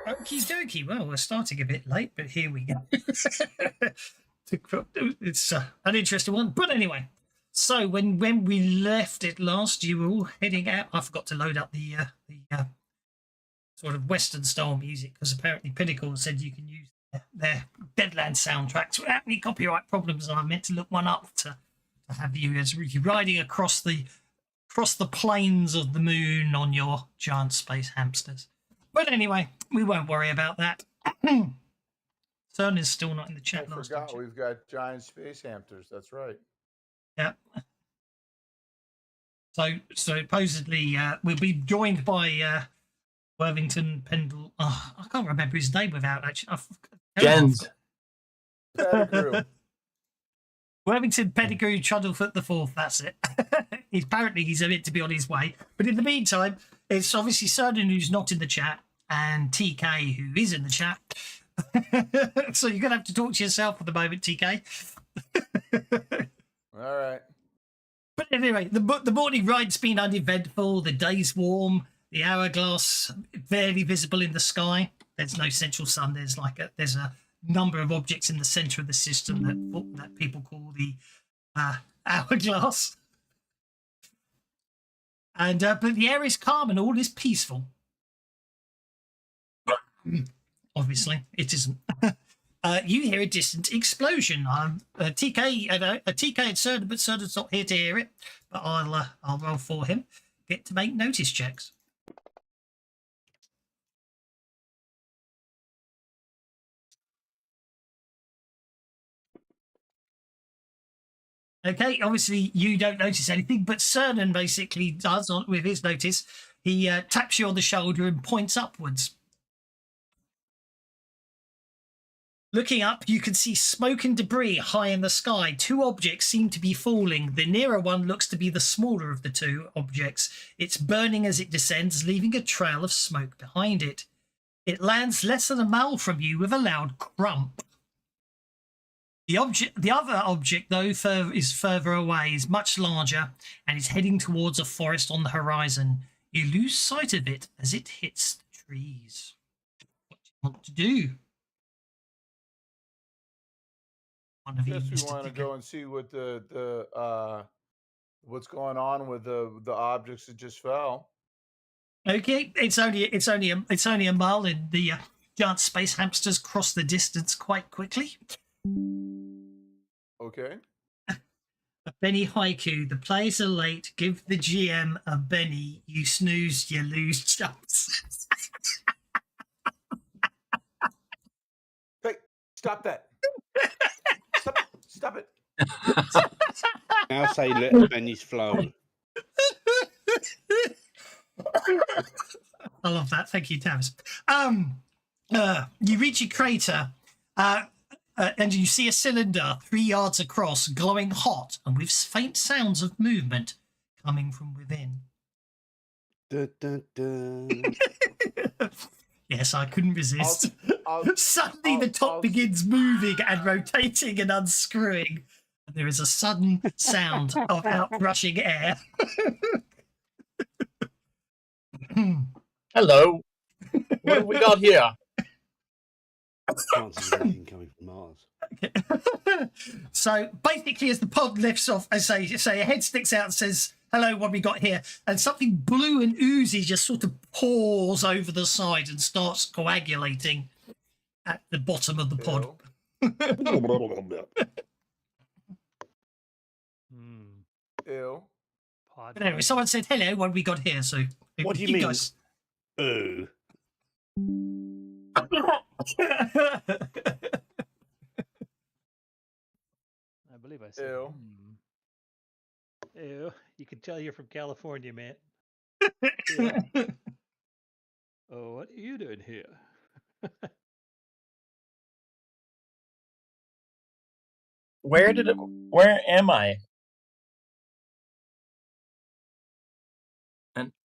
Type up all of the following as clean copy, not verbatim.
Okie dokie. Well, we're starting a bit late, but here we go. It's an interesting one. But anyway, so when we left it last, you were all heading out. I forgot to load up the sort of Western style music because apparently Pinnacle said you can use their Deadlands soundtracks without any copyright problems. And I meant to look one up to have you as riding across the plains of the moon on your giant space hamsters. But anyway, we won't worry about that. CERN is still not in the chat. I forgot we've got giant space hamsters. That's right. Yeah. So supposedly we'll be joined by Worthington Pendle. Oh, I can't remember his name without actually. Jens. Worthington Pettigrew Trundlefoot the Fourth. That's it. Apparently he's meant to be on his way. But in the meantime, it's obviously Cernan who's not in the chat and TK who is in the chat. So you're going to have to talk to yourself for the moment, TK. All right. But anyway, the morning ride's been uneventful. The day's warm. The hourglass barely visible in the sky. There's no central sun. There's a number of objects in the center of the system that people call the hourglass. And but the air is calm and all is peaceful. Obviously, it isn't. You hear a distant explosion. TK had Cernan, but Cernan's not here to hear it. But I'll roll for him. Get to make notice checks. Okay, obviously you don't notice anything, but Cernan basically does with his notice. He taps you on the shoulder and points upwards. Looking up, you can see smoke and debris high in the sky. Two objects seem to be falling. The nearer one looks to be the smaller of the two objects. It's burning as it descends, leaving a trail of smoke behind it. It lands less than a mile from you with a loud crump. The other object, though, is further away, is much larger, and is heading towards a forest on the horizon. You lose sight of it as it hits the trees. What do you want to do? I guess we want to go and see what what's going on with the objects that just fell. Okay, it's only a mile, and the giant space hamsters cross the distance quite quickly. Okay. A Benny haiku. The players are late. Give the GM a Benny. You snooze, you lose jumps. Hey, stop that. Stop it. Now say let the Bennies flow. I love that. Thank you, Tavis. You reach a crater and you see a cylinder 3 yards across, glowing hot and with faint sounds of movement coming from within. Dun, dun, dun. Yes, I couldn't resist. Suddenly the top begins moving and rotating and unscrewing. And there is a sudden sound of outrushing air. Hello. What have we got here? Chances of anything coming from Mars. Okay. So basically, as the pod lifts off, as say a head sticks out and says, "Hello, what have we got here?" And something blue and oozy just sort of pours over the side and starts coagulating at the bottom of the pod. Ew. But anyway, someone said, "Hello, what have we got here?" So What do you mean? Guys... Ooh. I believe I said. Ew. Ew. You can tell you're from California, man. Oh, what are you doing here? Where am I?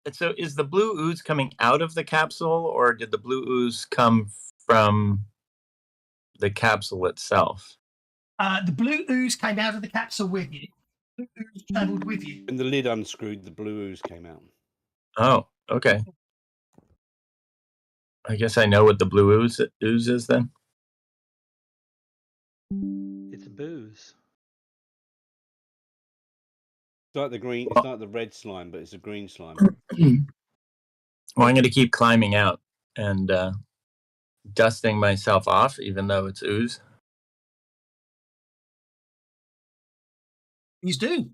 And so is the blue ooze coming out of the capsule, or did the blue ooze come from the capsule itself? The blue ooze came out of the capsule with you. The blue ooze traveled with you. When the lid unscrewed, the blue ooze came out. Oh, okay. I guess I know what the blue ooze is then. It's booze. It's like the green. It's like the red slime, but it's a green slime. Well, I'm going to keep climbing out and dusting myself off, even though it's ooze. Please do.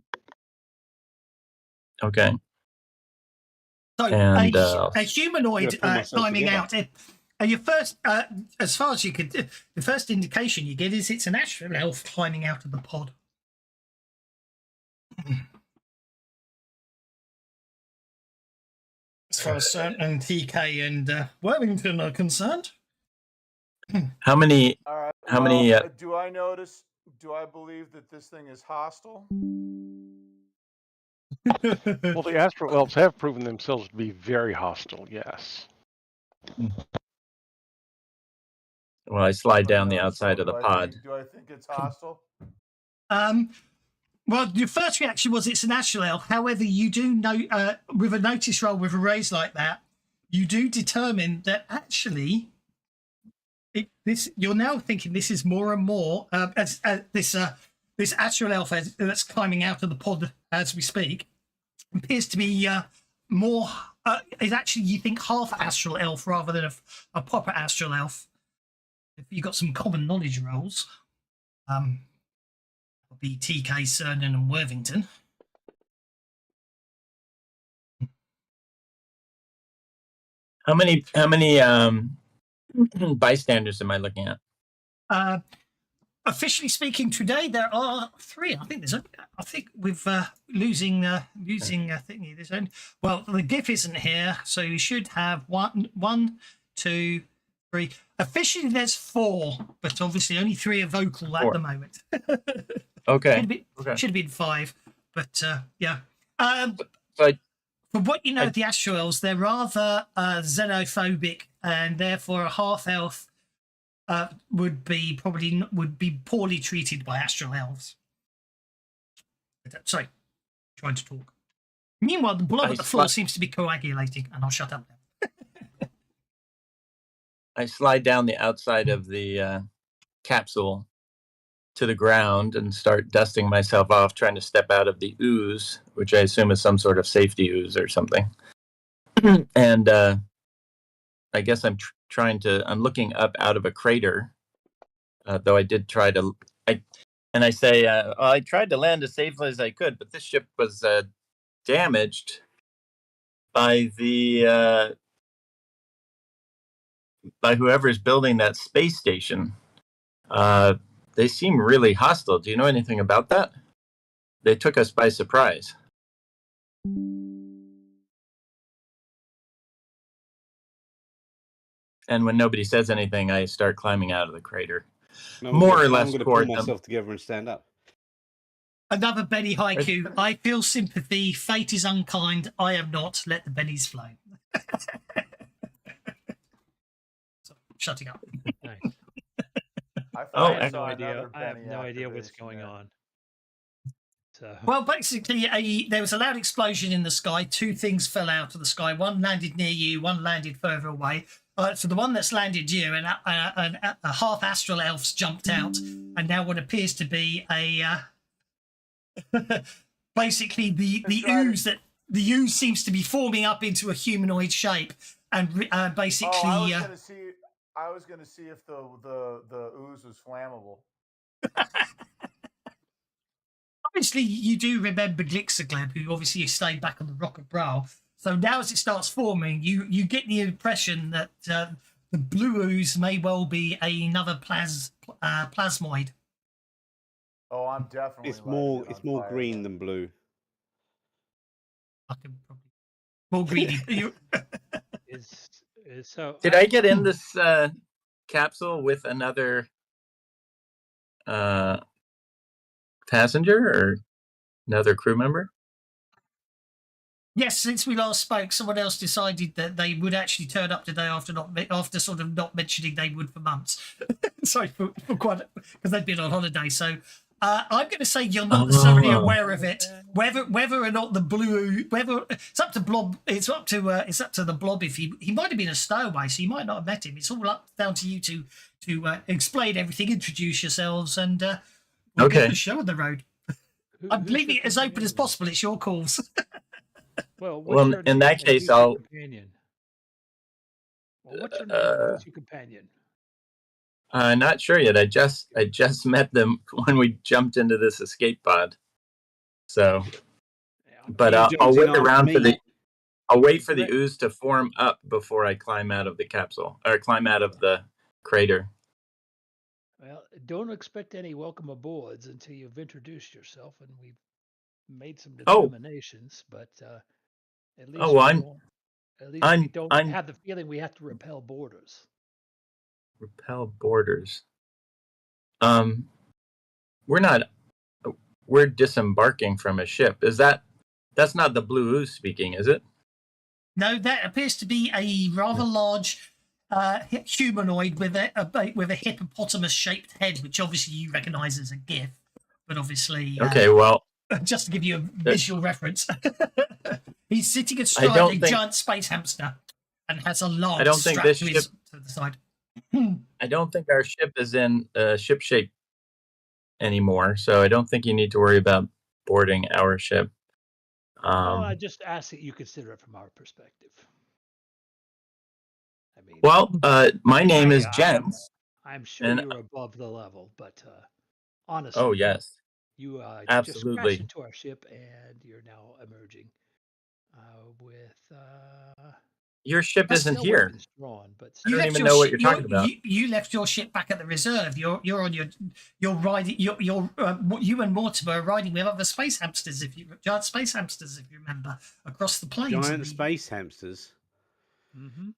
Okay. So And, a humanoid pull myself climbing together. out. Your first, as far as you could, the first indication you get is it's an astral elf climbing out of the pod. As far as and TK and Worthington are concerned. How many? All right. How many? Do I notice? Do I believe that this thing is hostile? Well, the astral elves have proven themselves to be very hostile. Yes. Well, I slide down the No, outside so of the do I pod. think- do I think it's hostile? Well, your first reaction was it's an astral elf. However, you do know with a notice roll with a raise like that, you do determine that actually, you're now thinking this is more and more this astral elf that's climbing out of the pod as we speak appears to be more. Is actually you think half astral elf rather than a proper astral elf. If you got some common knowledge rolls, it'll be TK, Cernan, and Worthington. How many bystanders am I looking at? Officially speaking, today there are 3. I think with losing thingy. There's only, well, the GIF isn't here, so you should have 1, 2, 3. Officially, there's 4, but obviously only 3 are vocal at the moment. Okay. Should have been 5, but yeah. But From what you know of the astral elves, they're rather xenophobic, and therefore a half elf would be poorly treated by astral elves. Sorry, trying to talk. Meanwhile, the blood at the floor seems to be coagulating, and I'll shut up now. I slide down the outside of the capsule to the ground and start dusting myself off, trying to step out of the ooze, which I assume is some sort of safety ooze or something. And I guess I'm I'm looking up out of a crater, though I did try to. I say, well, I tried to land as safely as I could, but this ship was damaged by by whoever's building that space station. They seem really hostile. Do you know anything about that? They took us by surprise. And when nobody says anything, I start climbing out of the crater. More or less I'm going to toward pull them. myself together and stand up. Another Benny haiku. I feel sympathy. Fate is unkind. I am not. Let the bennies flow. So, shutting up. Nice. I have saw no idea. another I have Benny no idea what's activation going there. on. So Well, basically, there was a loud explosion in the sky. 2 things fell out of the sky. One landed near you. One landed further away. So the one that's landed you, and a half astral elf's jumped out, and now what appears to be a basically the ooze seems to be forming up into a humanoid shape, and basically. Oh, I was gonna see if the ooze was flammable. Obviously, you do remember Glixagleb, who obviously stayed back on the Rock of Bral. So now as it starts forming, you get the impression that the blue ooze may well be another plasmoid. Oh, I'm definitely. It's lighting it more on fire green then. than blue. I can probably more greedy. is so. Did I get in this capsule with another passenger or another crew member? Yes, since we last spoke, someone else decided that they would actually turn up today after sort of not mentioning they would for months. Sorry for quite because they'd been on holiday. So I'm going to say you're not necessarily Oh. aware of it. Whether or not the blue, whether it's up to Blob, it's up to the Blob. If he might have been a stowaway, so you might not have met him. It's all up down to you to explain everything, introduce yourselves, and we'll get Okay. the show on the road. I'm who's leaving your it as open as companion? possible. It's your calls. Well, Well, your in name that and case, who's your I'll. companion? Well, what's your name and who's your companion? Not sure yet. I just met them when we jumped into this escape pod. So, Yeah, but You I'll jumped in wait after around for me. I'll wait for the ooze to form up before I climb out of the capsule or climb out of the crater. well, don't expect any welcome aboards until you've introduced yourself and we've made some Oh. determinations. But at least Oh, we I'm don't. At least we I'm don't I'm have the feeling we have to repel borders. repel borders. We're not. We're disembarking from a ship. That's not the blue ooze speaking, is it? No, that appears to be a rather large humanoid with a hippopotamus-shaped head, which obviously you recognise as a GIF, but obviously, Okay. Well, just to give you a visual reference, he's sitting I astride a don't think giant space hamster and has a I lance don't think strapped this to the side. I don't think our ship is in ship shape anymore, so I don't think you need to worry about boarding our ship. Well, I just ask that you consider it from our perspective. I mean, Well, my name is Jens. I'm sure and you're above the level, but honestly, oh yes, you just crashed absolutely. into our ship and you're now emerging with Your ship isn't no here. weapons drawn, but I You don't left even your know what ship. you're talking about. You left your ship back at the reserve. You're on you're riding. You and Mortimer are riding with other space hamsters. Giant space hamsters, if you remember, across the plains. Giant space hamsters. Mm-hmm.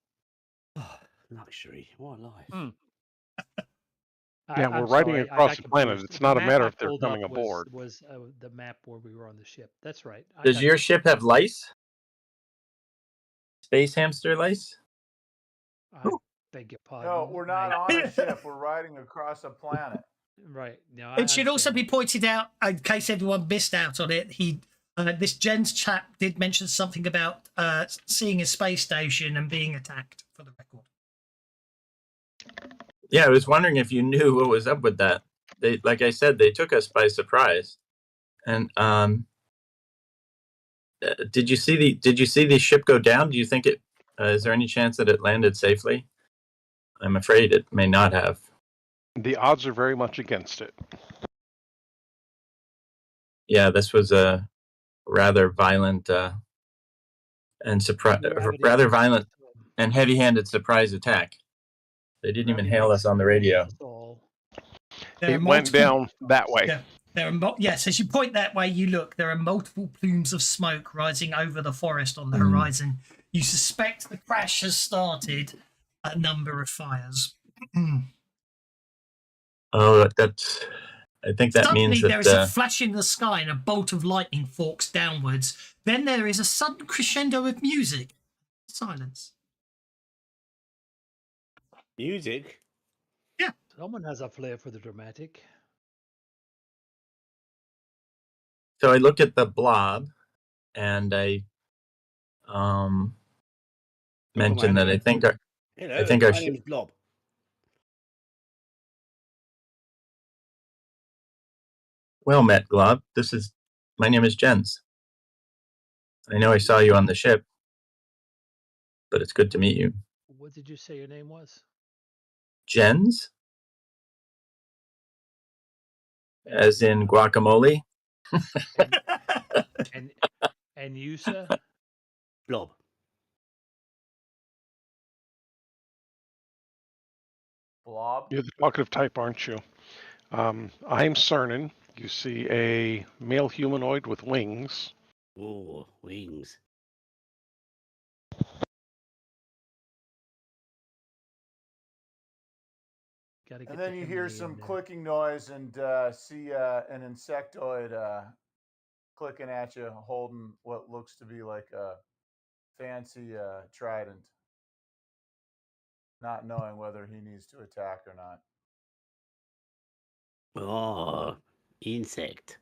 Oh, luxury. What a life. Yeah, we're riding across the planet. It's not a matter if they're coming aboard. Was the map where we were on the ship. That's right. Does your ship have lice? Space hamster lice? I beg your pardon. No, we're not on a ship. We're riding across a planet. Right. No, It should also be pointed out, in case anyone missed out on it, this Jens chap did mention something about seeing a space station and being attacked, for the record. Yeah, I was wondering if you knew what was up with that. They, like I said, they took us by surprise. And did you see the ship go down? Do you think it? Is there any chance that it landed safely? I'm afraid it may not have. The odds are very much against it. Yeah, this was a rather violent rather violent and heavy-handed surprise attack. They didn't even hail us on the radio. It went down that way. Yeah, yes, as you point that way, you look. There are multiple plumes of smoke rising over the forest on the horizon. You suspect the crash has started a number of fires. Oh, I think that Suddenly, means that there is a flash in the sky and a bolt of lightning forks downwards. Then there is a sudden crescendo of music. Silence. Music? Yeah. Someone has a flair for the dramatic. So I look at the blob, and I mention that I think our my name's Blob. Well met, Glob. My name is Jens. I know I saw you on the ship, but it's good to meet you. What did you say your name was? Jens? As in guacamole? And you, sir? Blob. Blob? You're the talkative type, aren't you? I'm Cernan. You see a male humanoid with wings. Oh, wings. And then you hear some clicking noise and see an insectoid clicking at you, holding what looks to be like a fancy trident, not knowing whether he needs to attack or not. Oh, insect.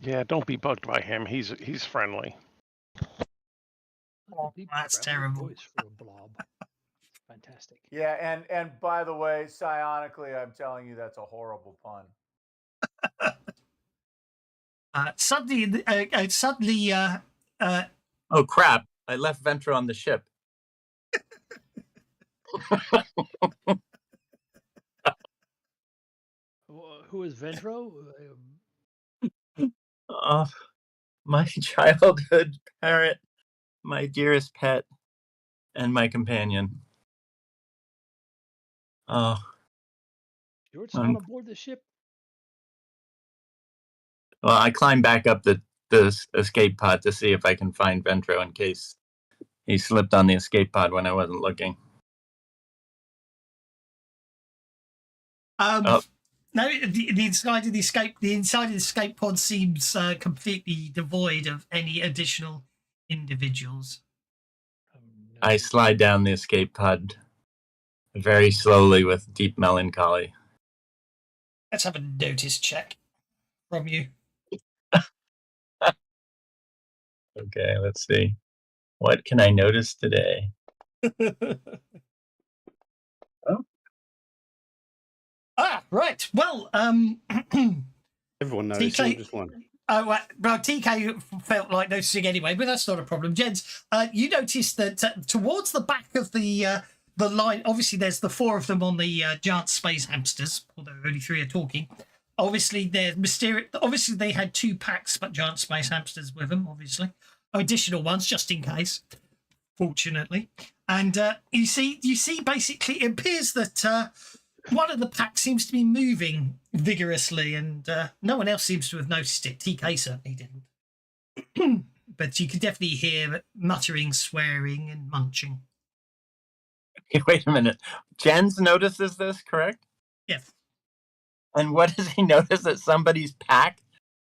Yeah, don't be bugged by him. He's friendly. Oh, Deep, that's gravelly terrible. voice for a blob. Fantastic. Yeah, and by the way, psionically, I'm telling you that's a horrible pun. Suddenly, Oh crap! I left Ventro on the ship. Who is Ventro? Oh, my childhood parrot, my dearest pet, and my companion. Oh, Sure, it's not aboard the ship. well, I climbed back up the escape pod to see if I can find Ventro in case he slipped on the escape pod when I wasn't looking. no, the inside of the escape pod seems completely devoid of any additional individuals. No. I slide down the escape pod very slowly with deep melancholy. Let's have a notice check from you. Okay, let's see. What can I notice today? Oh. Right. Well, Everyone knows just one. well, TK felt like noticing anyway, but that's not a problem. Jens, you noticed that towards the back of the line, obviously there's the four of them on the giant space hamsters, although only three are talking. Obviously, they're mysterious. Obviously, they had 2 packs, but giant space hamsters with them. Obviously, additional ones just in case. Fortunately, and you see, basically, it appears that one of the packs seems to be moving vigorously, and no one else seems to have noticed it. TK certainly didn't, but you could definitely hear muttering, swearing, and munching. Wait a minute. Jens notices this, correct? Yes. And what does he notice? That somebody's pack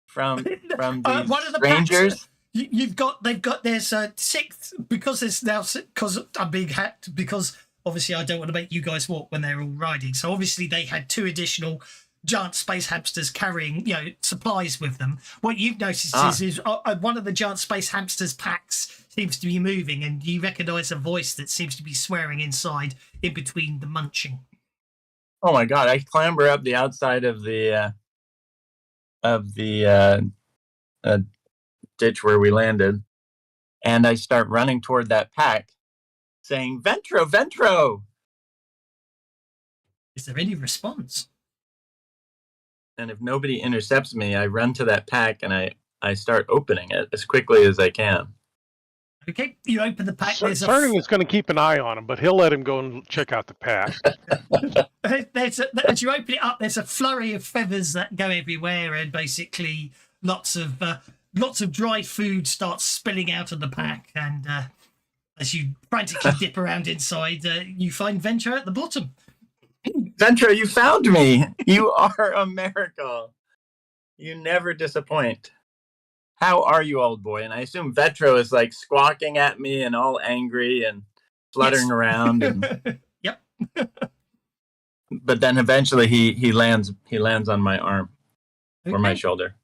from these one of the strangers? Packs, there's a 6th, because there's now, because I'm being hacked, because obviously I don't want to make you guys walk when they're all riding. So obviously they had 2 additional giant space hamsters carrying, supplies with them. What you've noticed is one of the giant space hamsters packs seems to be moving, and you recognise a voice that seems to be swearing inside in between the munching. Oh my god! I clamber up the outside of the ditch where we landed, and I start running toward that pack, saying, "Ventro, Ventro!" Is there any response? And if nobody intercepts me, I run to that pack and I start opening it as quickly as I can. Okay, you open the pack. Cernan is going to keep an eye on him, but he'll let him go and check out the pack. As you open it up, there's a flurry of feathers that go everywhere, and basically lots of dry food starts spilling out of the pack. And as you frantically dip around inside, you find Ventro at the bottom. Ventro, you found me. You are a miracle. You never disappoint. How are you, old boy? And I assume Ventro is like squawking at me and all angry and fluttering around. And... Yep. But then eventually he lands on my arm or my shoulder.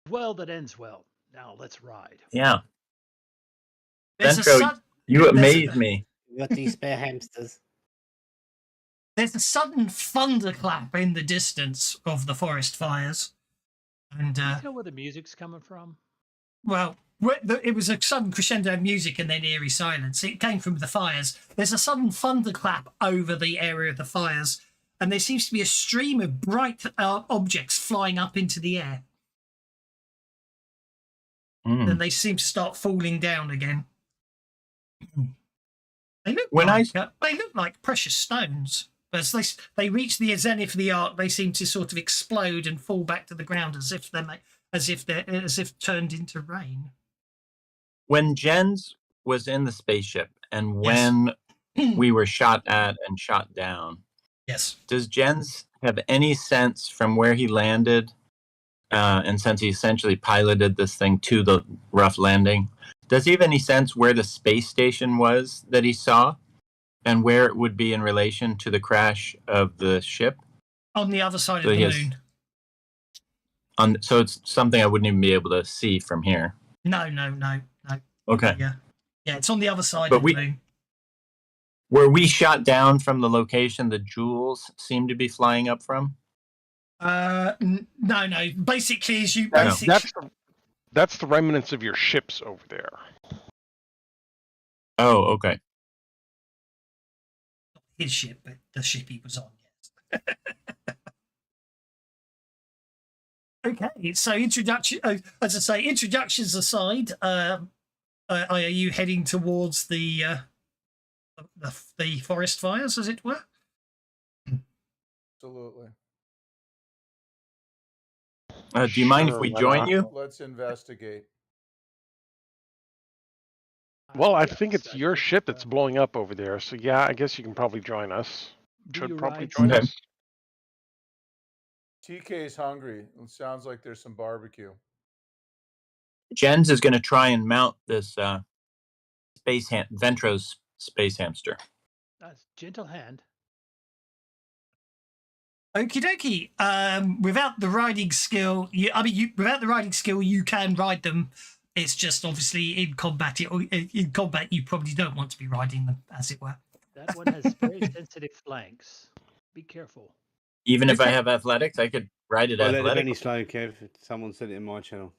Well, that ends well. Now let's ride. Yeah. Ventro, you amaze me. You got these spare hamsters. There's a sudden thunderclap in the distance of the forest fires. And Can you tell where the music's coming from? Well, it was a sudden crescendo of music and then eerie silence. It came from the fires. There's a sudden thunderclap over the area of the fires, and there seems to be a stream of bright objects flying up into the air. Then they seem to start falling down again. They look like precious stones. As they reach the zenith of the arc, they seem to sort of explode and fall back to the ground as if turned into rain. When Jens was in the spaceship and when we were shot at and shot down, yes, does Jens have any sense from where he landed? And since he essentially piloted this thing to the rough landing, does he have any sense where the space station was that he saw? And where it would be in relation to the crash of the ship? On the other side So of the yes. moon. So it's something I wouldn't even be able to see from here. No. Okay. Yeah, it's on the other side But of the moon. Were we shot down from the location the jewels seem to be flying up from? No. Basically, as you No. That's the remnants of your ships over there. Oh, okay. his ship, but the ship he was on. Yes. Okay, so introduction. As I say, introductions aside, are you heading towards the forest fires, as it were? Absolutely. Do you mind if Sure, we why join not? you? Let's investigate. Well, I Yes, think it's your ship that's blowing up over there. So yeah, I guess you can probably join us. Do Should you probably ride join Okay. us. TK's hungry. It sounds like there's some barbecue. Jens is going to try and mount this Ventro's space hamster. That's gentle hand. Okie dokie. Without the riding skill, without the riding skill, you can ride them. It's just obviously in combat. In combat, you probably don't want to be riding them, as it were. That one has very sensitive flanks. Be careful. Even if I Okay. have athletics, I could ride it Well, let the Benny athletic. slow, Kev. Someone said it in my channel.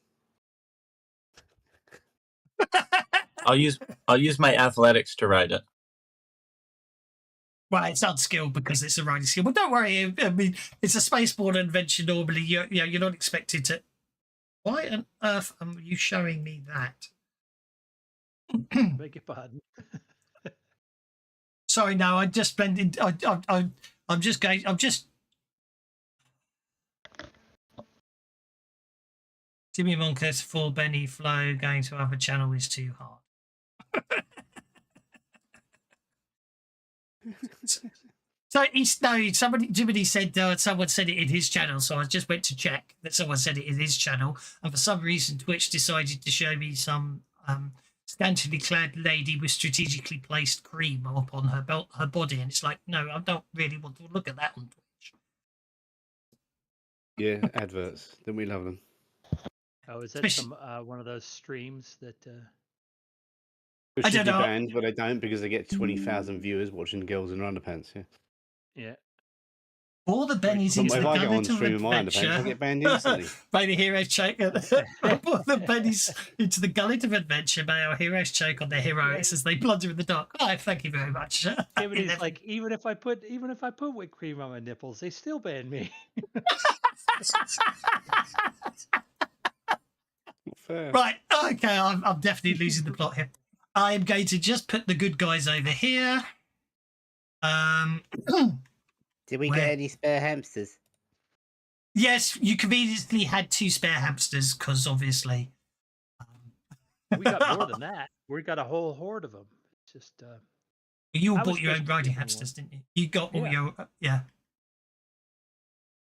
I'll use my athletics to ride it. Well, it's unskilled because it's a riding skill. But don't worry. I mean, it's a spaceborne adventure. Normally, you're not expected to. Why on earth are you showing me that? Beg your pardon. Sorry, no. I just blended. I'm just going. I'm just. Jimmy Moncus for Benny Flo going to other channel is too hard. So somebody said someone said it in his channel, so I just went to check that someone said it in his channel, and for some reason Twitch decided to show me some scantily clad lady with strategically placed cream upon her body, and it's like, no, I don't really want to look at that on Twitch. Yeah, adverts. Don't we love them? Oh, is that some one of those streams that? Which I should don't be know. banned, but they don't because they get 20,000 viewers watching girls in underpants. Yeah. Yeah. All the bennies But into if the I go on gullet of stream in my underpants, I adventure. get banned instantly. May the heroes choke. All the bennies into the gullet of adventure. May our heroes choke on their heroics as they blunder in the dark. Oh, thank you very much. Everybody's like, even if I put whipped cream on my nipples, they still ban me. Fair. Right. Okay. I'm definitely losing the plot here. I am going to just put the good guys over here. Did we Where? get any spare hamsters? Yes, you conveniently had 2 spare hamsters because obviously. We got more than that. We got a whole horde of them. It's just. You all I was bought your own supposed to riding get one. hamsters, didn't you? You got all Yeah. your yeah.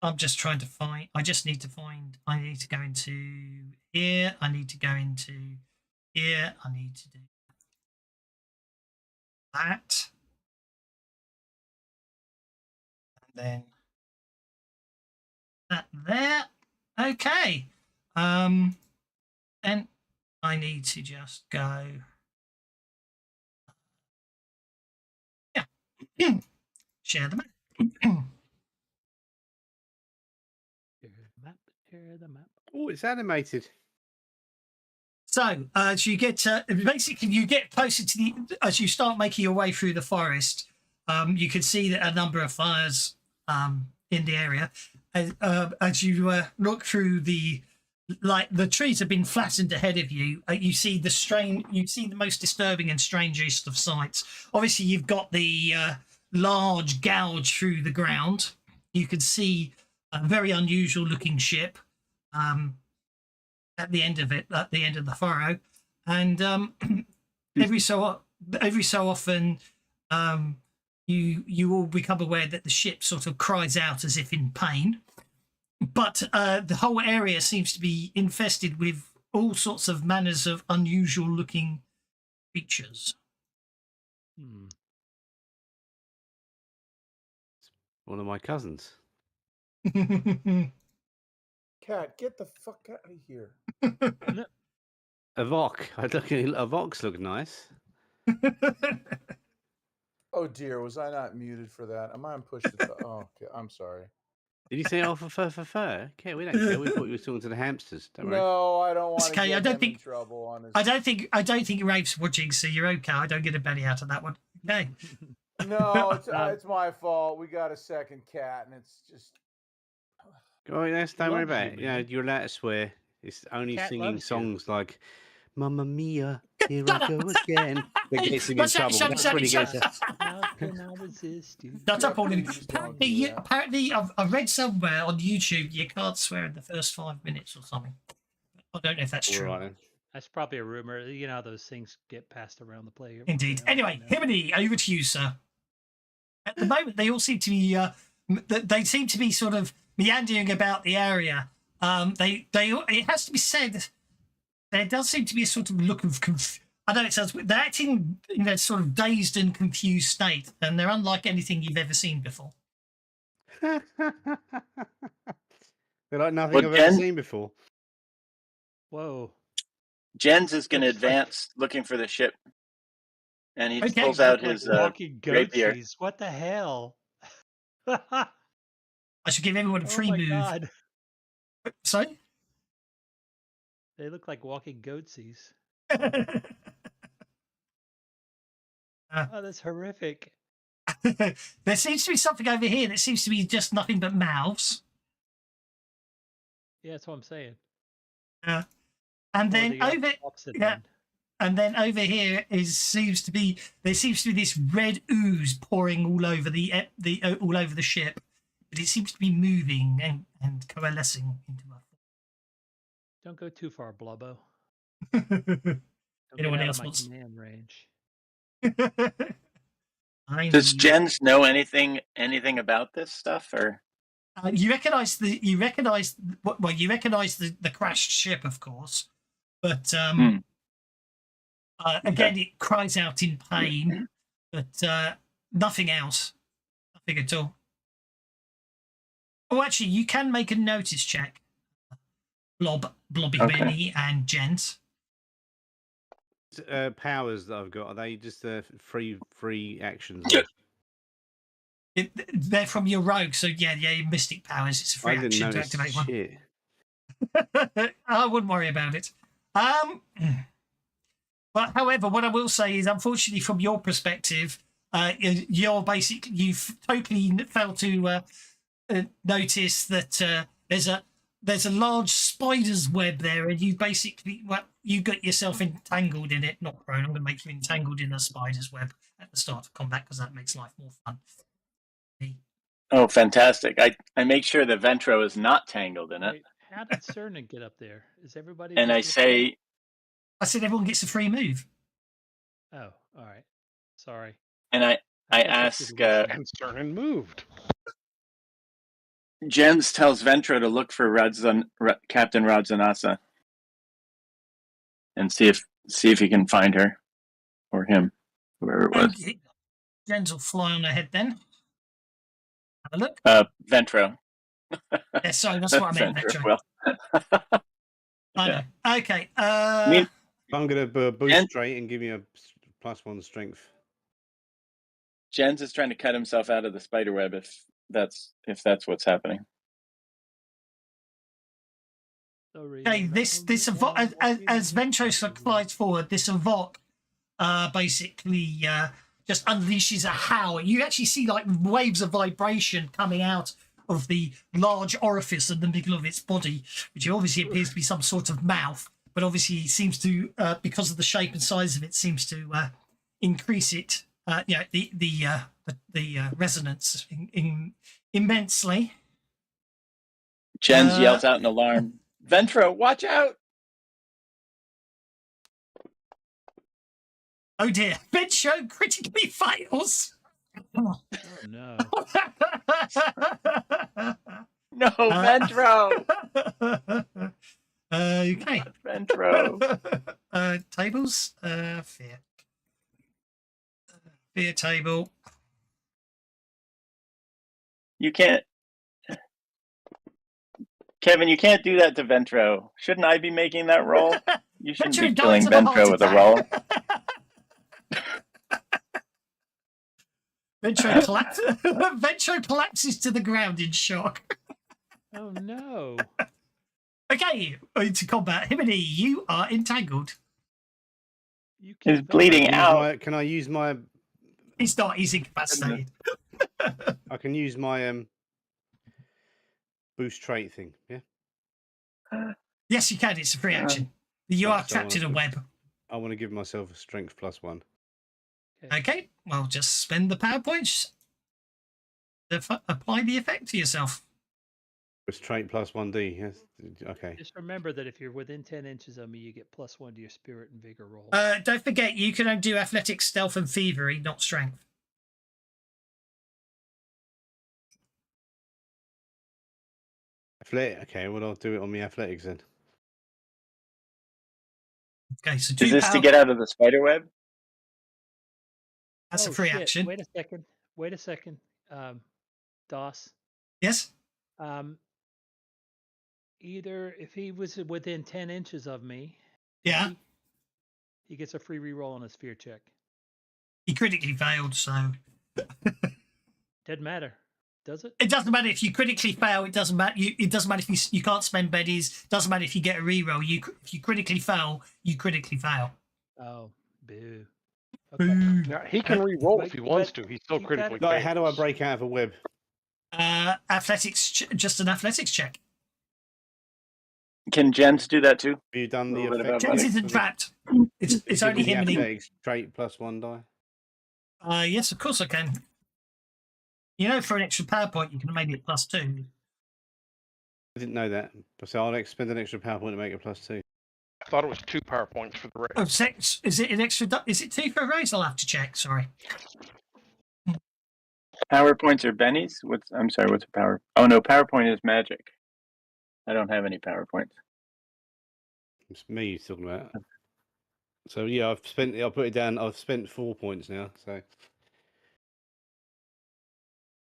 I'm just trying to find. I just need to find. I need to go into here. I need to go into here. I need to do that, and then that there. Okay. And I need to just go. Yeah. Share the map. Share the map. Oh, it's animated. So as you get basically you get closer to as you start making your way through the forest, you can see that a number of fires in the area. As you look through the trees have been flattened ahead of you. You see the most disturbing and strangest of sights. Obviously, you've got the large gouge through the ground. You can see a very unusual looking ship. At the end of it, at the end of the furrow, and every so often, you all become aware that the ship sort of cries out as if in pain. But the whole area seems to be infested with all sorts of manners of unusual looking creatures. One of my cousins. Cat, get the fuck out of here. A Vok. A Vox look nice. Oh dear, was I not muted for that? Am I on push to talk? Oh, okay, I'm sorry. Did you say oh for fur? Okay, we don't care. We thought you were talking to the hamsters. Don't worry. No, I don't It's want to okay, I get don't him think- in trouble on his. I don't think Rafe's watching, so you're okay. I don't get a belly out of that one. Okay. No, it's my fault. We got a second cat, and it's just. Oh, yes, don't worry Loves about you, it. You know, man. you're allowed to swear. It's only Cat singing loves you. songs like "Mamma Mia, here Shut I up. go again." That gets him in Shut up, trouble. shut up, That's shut when he up, gets. shut up. How can I resist you? Shut up, all of you. Please don't do that. Apparently, I've read somewhere on YouTube you can't swear in the first 5 minutes or something. I don't know if that's All true. right, then. That's probably a rumor. You know how those things get passed around the play. Indeed. around, Anyway, you know. Himini, over to you, sir. At the moment, they all seem to be they seem to be sort of meandering about the area. It has to be said, there does seem to be a sort of look of I know it sounds weird. They're acting in a sort of dazed and confused state, and they're unlike anything you've ever seen before. They're like nothing Well, I've ever Jen- seen before. Whoa. Jens is going to Looks like- advance looking for the ship. And he Okay. pulls They out look his like walking rapier. goatsies. What the hell? I should give everyone a Oh free my move. god. Sorry? They look like walking goatsies. Oh, that's horrific. There seems to be something over here that seems to be just nothing but mouths. Yeah, that's what I'm saying. And Or then the over opposite yeah. end. and then over here seems to be this red ooze pouring all over all over the ship, but it seems to be moving and coalescing into Don't go too far, Blubbo. a. Don't Anyone get out else of my wants- command range. Does Jens know anything about this stuff, or you recognize the crashed ship, of course, but again it cries out in pain, but nothing else, nothing at all. Oh, actually, you can make a notice check, Blobby Okay. Benny and Jens. Powers that I've got, are they just free actions? They're from your rogue, so yeah, mystic powers. It's a free I didn't action to notice activate one. shit. I wouldn't worry about it. But however, what I will say is, unfortunately, from your perspective, you've totally failed to notice that there's a large spider's web there, and you basically you got yourself entangled in it. Not prone. I'm going to make you entangled in a spider's web at the start of combat because that makes life more fun. oh, fantastic! I make sure the Ventro is not tangled in it, Wait, how did Cernan get up there? Is everybody? and I just looking say, I said everyone gets a free move. at- Oh, all right. Sorry. and I thought ask, that's what it was. And Cernan moved. Jens tells Ventro to look for Captain Radzanasa, and see if he can find her, or him, whoever it was. And Jens will fly on ahead then. Have a look. Ventro. Yeah, sorry, that's what I meant. Ventro. Metro. Well, I know. Okay. Me- I'm going to boost And- straight and give you a +1 strength. Jens is trying to cut himself out of the spider web. If that's what's happening. Okay, as Ventro flies forward, this Avok basically just unleashes a howl. You actually see like waves of vibration coming out of the large orifice in the middle of its body, which obviously appears to be some sort of mouth, but obviously seems to, because of the shape and size of it, seems to increase it, the resonance immensely. Jens yells out in alarm, "Ventro, watch out!" Oh dear, Ventro critically fails. Oh no. No, Ventro. Okay. Ventro. Tables. Fear. Fear table. You can't. Kevin, you can't do that to Ventro. Shouldn't I be making that roll? You shouldn't Ventro be dies killing of a heart Ventro with a roll. attack. Ventro collapses to the ground in shock. Oh no. Okay, into combat. Himini, you are entangled. You He's keep bleeding Ventro- out. Can I use my? He's not. He's incapacitated. I can use my boost trait thing. Yeah. Yes, you can. It's a free action. You Right, are so trapped in a web. I want to give myself a strength +1. Okay, well, just spend the power points to apply the effect to yourself. It's trait +1d. Yes. Okay. Just remember that if you're within 10 inches of me, you get +1 to your spirit and vigor roll. Don't forget, you can only do athletics, stealth, and thievery, not strength. Athletic. Okay. Well, I'll do it on the athletics then. Okay, so Is this to get out of the spider web? That's Oh, a free shit. action. Wait a second. DOS. Yes? Either if he was within 10 inches of me, Yeah. he gets a free reroll on his fear check. He critically failed, so Doesn't matter, does it? it doesn't matter if you critically fail. It doesn't matter. It doesn't matter if you can't spend beddies. It doesn't matter if you get a reroll. If you critically fail, you critically fail. Oh, boo. Okay. Boo. Now, he can re-roll if he wants to. He's still you critically gotta- Like, how do I fails. break out of a web? Athletics, just an athletics check. Can gents do that too? Have you done the Little bit of effect? James athletics. isn't trapped. It's Give only me the him and he. athletics trait +1 die. Yes, of course I can. You know, for an extra power point, you can make it +2. I didn't know that. So I'll spend an extra power point to make it +2. I thought it was 2 power points for the raise. Oh, six. Is it an extra? Is it 2 for a raise? I'll have to check. Sorry. Power points are bennies? I'm sorry, what's a power? Oh no, PowerPoint is magic. I don't have any PowerPoints. It's me you're talking about. So yeah, I'll put it down. I've spent 4 points now. So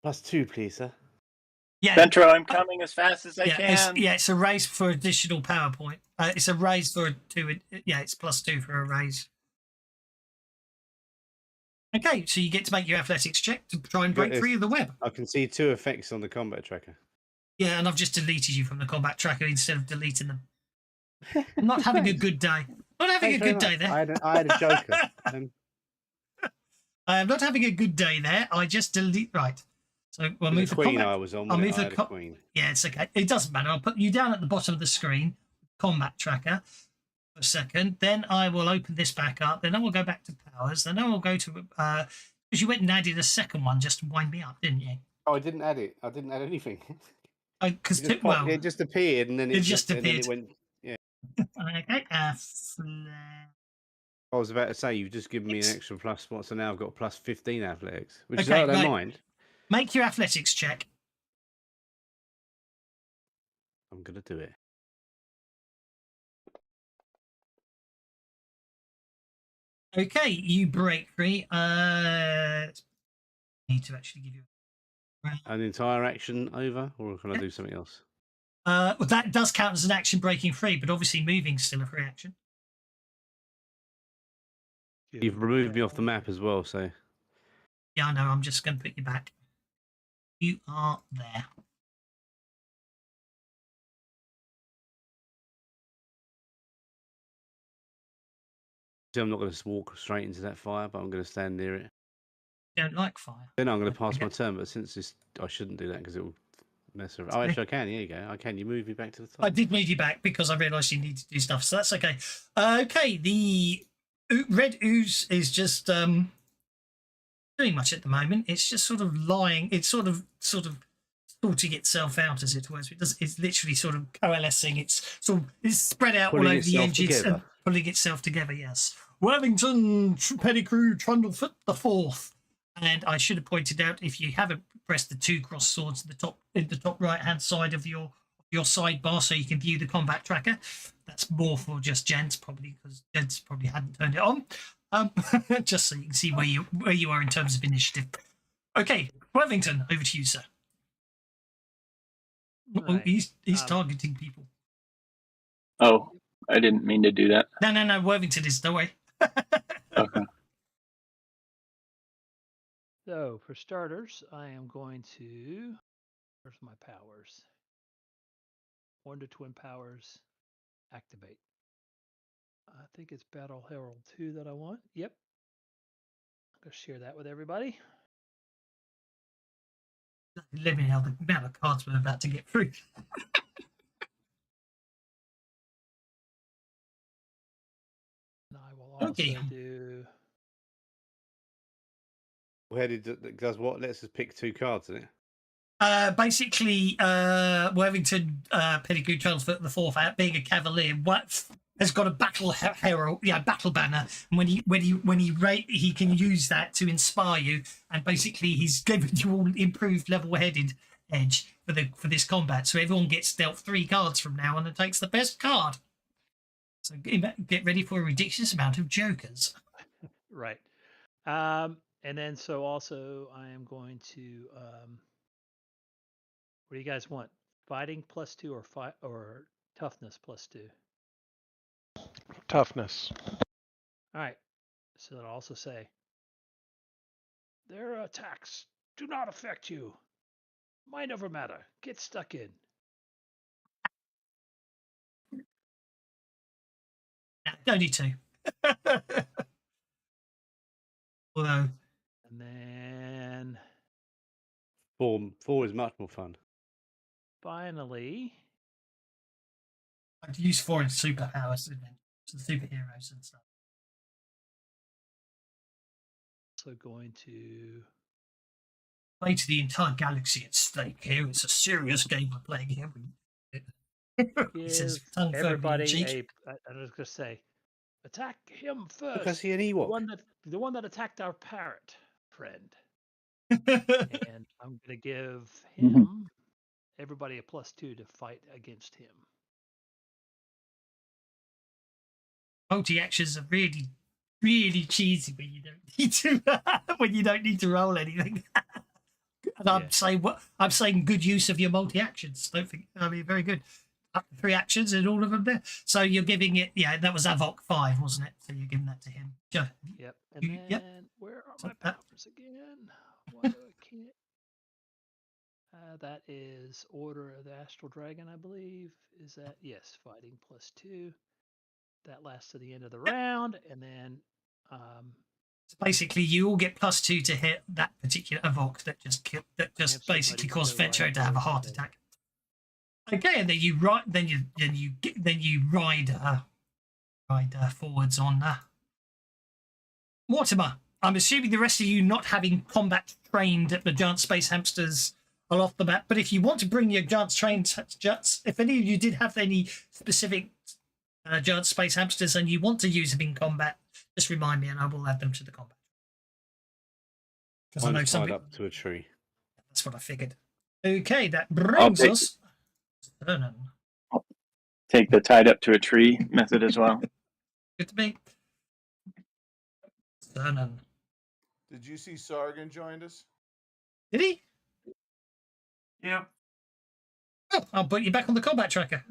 +2, please, sir. Yeah. Ventro, I'm coming as fast as I Yeah, can. it's a raise for additional power point. It's a raise for 2. Yeah, it's +2 for a raise. Okay, so you get to make your athletics check to try and break free of the web. I can see 2 effects on the combat tracker. Yeah, and I've just deleted you from the combat tracker instead of deleting them. I'm not having a good day. Not having a good day there. I had a joker. I am not having a good day there. I just delete. Right. So we'll move the the queen combat. I was on. I'll Wasn't move it? I the had a queen. Yeah, it's okay. It doesn't matter. I'll put you down at the bottom of the screen, combat tracker, for a second. Then I will open this back up. Then I will go back to powers. Then I will go to because you went and added a second one just to wind me up, didn't you? Oh, I didn't add it. I didn't add anything. Because It just appeared, and then it just and then appeared. it went. Okay. I was about to say you've just given me an extra +1, so now I've got +15 athletics, which Okay, I don't right. mind. Make your athletics check. I'm gonna do it. Okay, you break free. Need to actually give you. An entire action over, or can I do something else? Well, that does count as an action breaking free, but obviously moving's still a free action. You've removed me off the map as well, so Yeah, I know. I'm just going to put you back. You are there. I'm not going to walk straight into that fire, but I'm going to stand near it. Don't like fire. Then I'm going to pass Okay. my turn, but since I shouldn't do that because it will mess around. Oh, actually, I can. Here you go. I can. You move me back to the top. I did move you back because I realised you need to do stuff, so that's okay. Okay, the red ooze is just doing much at the moment. It's just sort of lying. It's sort of sorting itself out, as it were. So it's literally sort of coalescing. It's spread out all Pulling over the itself edges together. and pulling itself together. Yes, Worthington Pettigrew Trundlefoot the Fourth. And I should have pointed out, if you haven't pressed the 2 cross swords in the top right hand side of your sidebar, so you can view the combat tracker. That's more for just gents, probably, because gents probably hadn't turned it on. Just so you can see where you are in terms of initiative. Okay, Worthington, over to you, sir. Oh, Right. he's Um, targeting people. Oh, I didn't mean to do that. No. Worthington is. Don't worry. Okay. So for starters, I am going to. Where's my powers? Wonder Twin powers. Activate. I think it's Battle Herald 2 that I want. Yep. I'm going to share that with everybody. Let me know the amount of cards we're about to get through. And I will also Okay. do. Where does what? Lets us pick 2 cards, isn't it? Basically, Worthington Pettigrew transfer the fourth out, being a cavalier, has got a battle herald, battle banner, and he can use that to inspire you, and basically he's given you all improved level-headed edge for this combat. So everyone gets dealt 3 cards from now on and takes the best card. So get ready for a ridiculous amount of jokers. Right. And then so also I am going to. What do you guys want? Fighting +2 or toughness +2? Toughness. All right. So I'll also say their attacks do not affect you. Mind over matter. Get stuck in. No, don't need to. Although, And then 4 is much more fun. finally, I'd use 4 in superpowers, and then the superheroes and stuff. also going to. Play to the entire galaxy at stake here. It's a serious game we're playing here. He says, Give tongue firmly in everybody cheek. I was going to say, attack him first. Because he an the Ewok. one that attacked our parrot friend. And I'm going to give him everybody a +2 to fight against him. Multi-actions are really, really cheesy when you don't need to when you don't need to roll anything. And Yeah. I'm saying good use of your multi-actions. Don't think very good. Up to 3 actions and all of them there. So you're giving it, that was Avok 5, wasn't it? So you're giving that to him. Yep. And then Yep. where are So my that- powers again? Why do I can't? That is Order of the Astral Dragon, I believe. Is that yes? Fighting +2. That lasts to the end of the round, and then So basically, you all get +2 to hit that particular Avok that just somebody basically caused go right Vetro to have a forward heart with it. attack. Okay, and then you ride forwards on Mortimer. I'm assuming the rest of you not having combat trained at the giant space hamsters are off the map. But if you want to bring your giant trained jets, if any of you did have any specific giant space hamsters and you want to use them in combat, just remind me and I will add them to the combat. Because I know Mine's tied something. up to a tree. That's what I figured. Okay, that brings us. Take the tied up to a tree method as well. Good to me. Cernan. Did you see Sargon joined us? Did he? Yeah. Oh, I'll put you back on the combat tracker.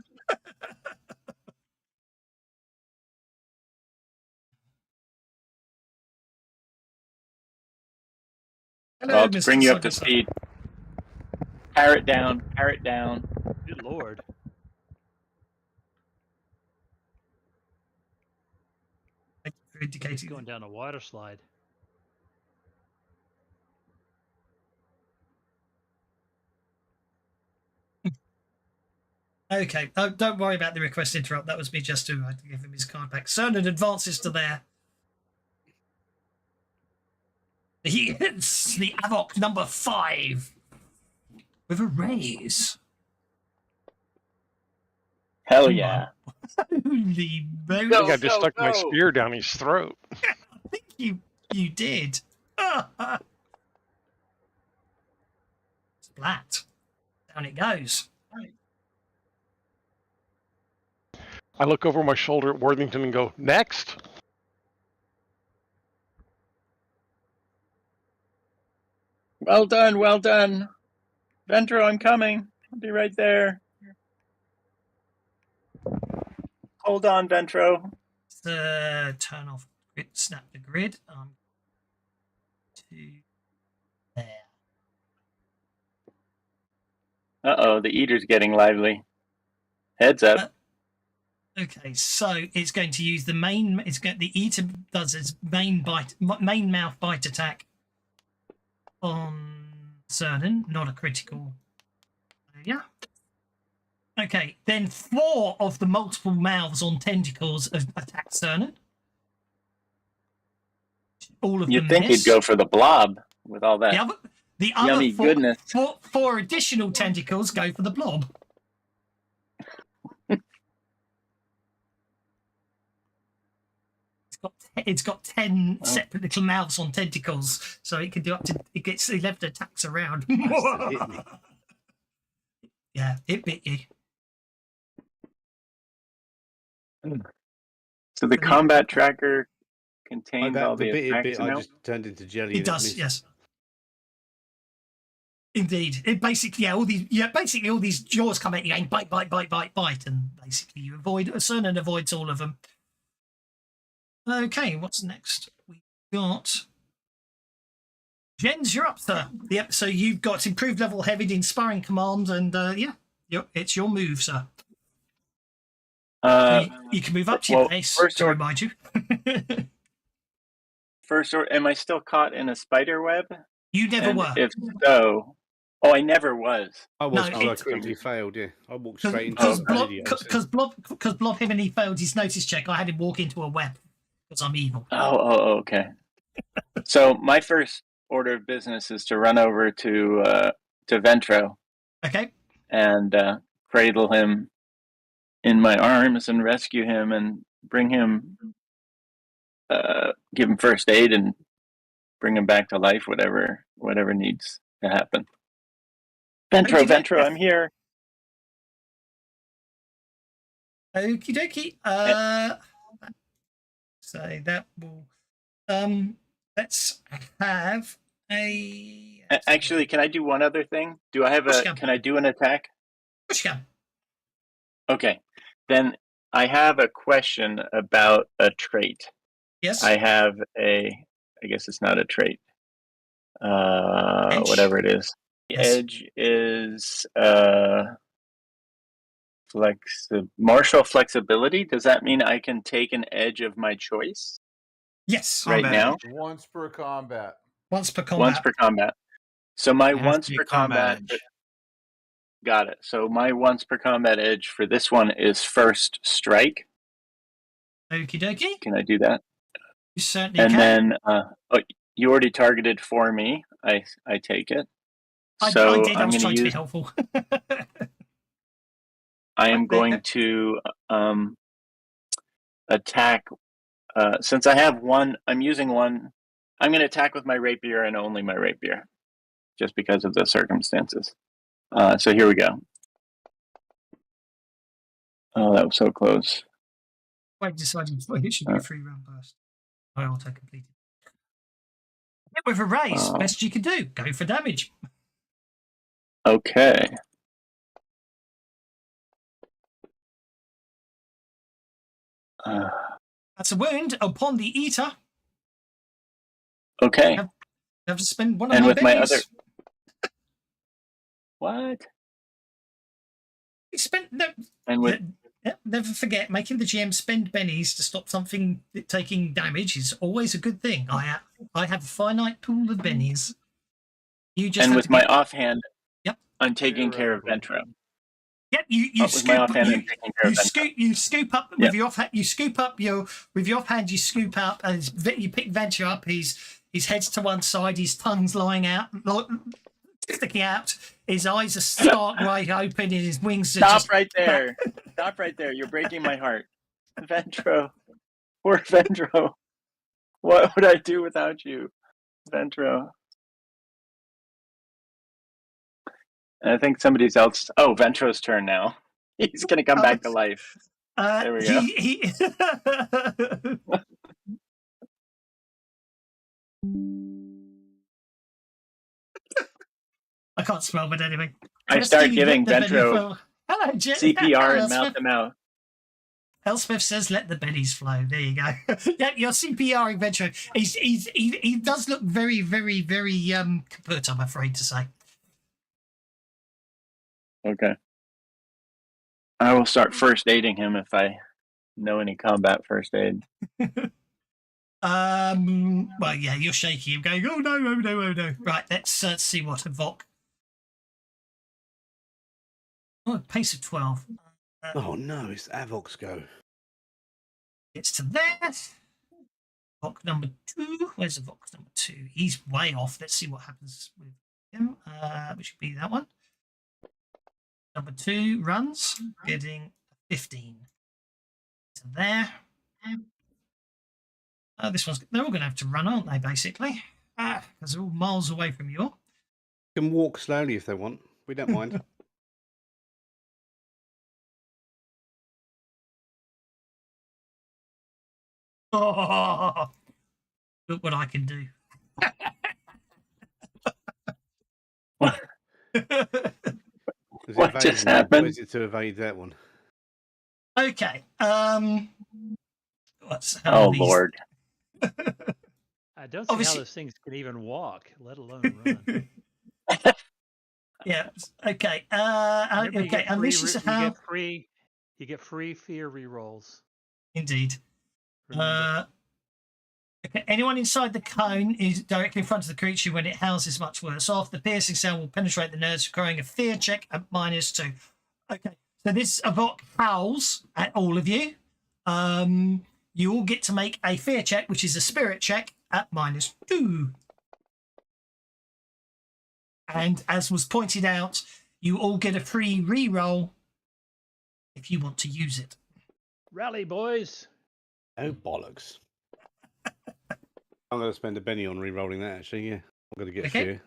Hello, Well, to Mr. bring you up to Suckerson. speed. Parrot down, parrot down. Good lord. Thank you for He's indicating going down a water slide. Okay, don't worry about the request to interrupt. That was me just to give him his card back. Cernan advances to there. He hits the Avok number 5 with a raise. Hell yeah. Holy moly. I think I just stuck my spear down his throat. I think you did. Splat. Down it goes. I look over my shoulder at Worthington and go, next. Well done, well done. Ventro, I'm coming. I'll be right there. Hold on, Ventro. Turn off grid, snap the grid. To there. Uh-oh, the eater's getting lively. Heads up. Okay, so it's going to use the main. The eater does its main mouth bite attack on Cernan, not a critical. Yeah. Okay, then 4 of the multiple mouths on tentacles attack Cernan. All of You'd them think miss. he'd go for the blob with all that The other yummy goodness. four additional tentacles go for the blob. It's got 10 separate little mouths on tentacles, so it can do up to. It gets 11 attacks around. Hit me. Yeah, it bit you. So the combat tracker contains all The the bit attacks I now? just turned into jelly. It and does, missed. yes. Indeed, it basically basically all these jaws come at you and bite, and basically you avoid Cernan avoids all of them. Okay, what's next? We got Jens. You're up, sir. Yep. So you've got improved level heavy inspiring command, and it's your move, sir. So you can move up to your base to remind you. First, or am I still caught in a spider web? You never were. If so, I never was. I was No, because I quickly failed. Yeah, I walked straight into because Blob him and he failed his notice check. I had him walk into a web because I'm evil. Oh, okay. So my first order of business is to run over to Ventro. Okay. And cradle him in my arms and rescue him and bring him, give him first aid and bring him back to life. Whatever needs to happen. Ventro, I'm here. Okie dokie. So that will. Let's have a. Actually, can I do one other thing? Do I have Can I do an attack? Push can. Okay, then I have a question about a trait. Yes. I have I guess it's not a trait. Whatever it is. The edge is martial flexibility. Does that mean I can take an edge of my choice? Yes. Right now? Once per combat. Once per combat. So my once per combat edge. Got it. So my once per combat edge for this one is first strike. Okie dokie. Can I do that? You certainly can. And then you already targeted for me. I take it. So I did. I was trying to be helpful. I am going to attack. Since I have one, I'm using one. I'm going to attack with my rapier and only my rapier, just because of the circumstances. So here we go. Oh, that was so close. I decided it should be a 3-round burst. I auto completed. With a raise, best you can do. Go for damage. Okay. That's a wound upon the eater. Okay. You have to spend one of and my with bennies. my other. What? You spent and never forget, making the GM spend bennies to stop something taking damage is always a good thing. I have a finite pool of bennies. You just and with my offhand, I'm taking care of Ventro. Yep, you scoop up with your offhand. You scoop up with your offhand. You scoop up as you pick Venture up. His head's to one side. His tongue's lying out, sticking out. His eyes are stark wide open, and his wings are Stop right there! Stop right there! You're breaking my heart, Ventro. Poor Ventro. What would I do without you, Ventro? And I think somebody's else. Oh, Ventro's turn now. He's going to come back to life. There we go. I can't spell, but anyway. I start giving let the Benny Ventro flow. Hello, CPR and mouth to mouth. Elspeth says, "Let the bennies flow." There you go. Yeah, you're CPRing Ventro. He does look very, very, very kaput, I'm afraid to say. Okay. I will start first aiding him if I know any combat first aid. Well, yeah, you're shaking him, going, "Oh no, oh no, oh no!" Right, let's see what Vok. Oh, pace of 12. Oh no, it's Avok's go. Gets to that. Vok number 2. Where's the Vok number 2? He's way off. Let's see what happens with him. Which would be that one. Number 2 runs, getting 15. To there. This one's. They're all going to have to run, aren't they? Basically, because they're all miles away from you. Can walk slowly if they want. We don't mind. Oh, look what I can do. What just happened? Where's it to evade that one? Okay. What's Oh Lord. I don't see Obviously- how those things can even walk, let alone run. Yeah. Okay. Remember, Okay. Unleash is how. You get free fear rerolls. Indeed. Remember. Okay. Anyone inside the cone is directly in front of the creature when it howls is much worse off. The piercing sound will penetrate the nerves, requiring a fear check at -2. Okay. So this Avok howls at all of you. You all get to make a fear check, which is a spirit check at -2. And as was pointed out, you all get a free re-roll if you want to use it. Rally, boys. Oh bollocks! I'm going to spend a penny on re-rolling that. Actually, yeah, I'm going to get Okay. fear.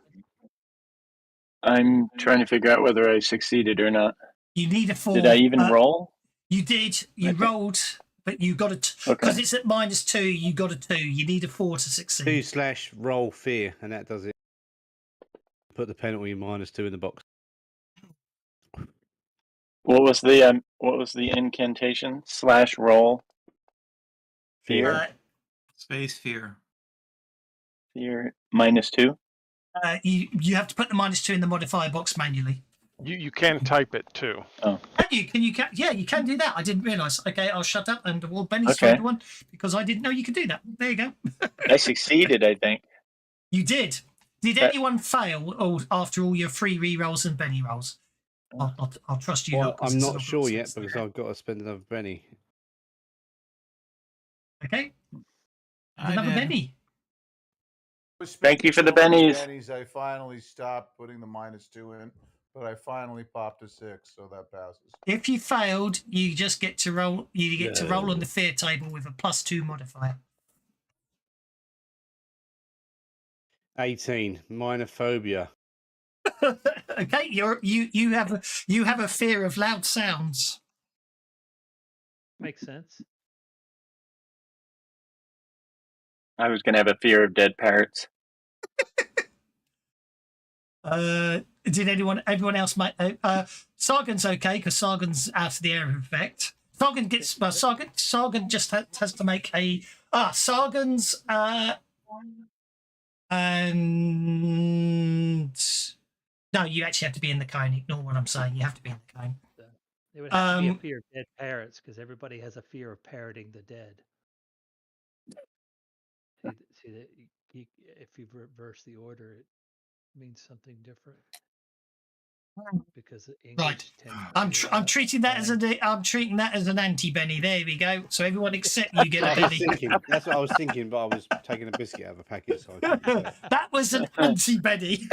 I'm trying to figure out whether I succeeded or not. You need a 4. Did I even roll? You did. You Okay. rolled, but you got a because it's at -2. You got a 2. You need a 4 to succeed. 2/roll fear, and that does it. Put the penalty -2 in the box. What was the incantation? /roll fear. Space fear. Fear -2. You have to put the -2 in the modifier box manually. You can type it too. Yeah, you can do that. I didn't realise. Okay, I'll shut up and well, Benny's Okay. tried one because I didn't know you could do that. There you go. I succeeded, I think. You did. Did anyone fail after all your free re-rolls and Benny rolls? I'll trust you. Well, not, 'cause I'm it's not an sure yet nonsense. because I've got to spend another penny. Okay. I Another did. Benny. Thank you for the Speaking of bennies. bennies, I finally stopped putting the -2 in, but I finally popped a 6, so that passes. If you failed, you just get to roll. You get to roll on the fear table with a +2 modifier. 18, minor phobia. Okay, you have a fear of loud sounds. Makes sense. I was going to have a fear of dead parrots. Did everyone else make? Sargon's okay because Sargon's out of the area of effect. Sargon gets Sargon just has to make a Sargon's and no, you actually have to be in the cone. Ignore what I'm saying. You have to be in the cone. It would have to be a fear of dead parrots because everybody has a fear of parroting the dead. See that if you reverse the order, it means something different. Because English tends I'm treating that as an anti-Benny. There we go. So everyone except you get a Benny. That's what I was thinking, but I was taking a biscuit out of a packet. So I couldn't do that. That was an anti-Benny.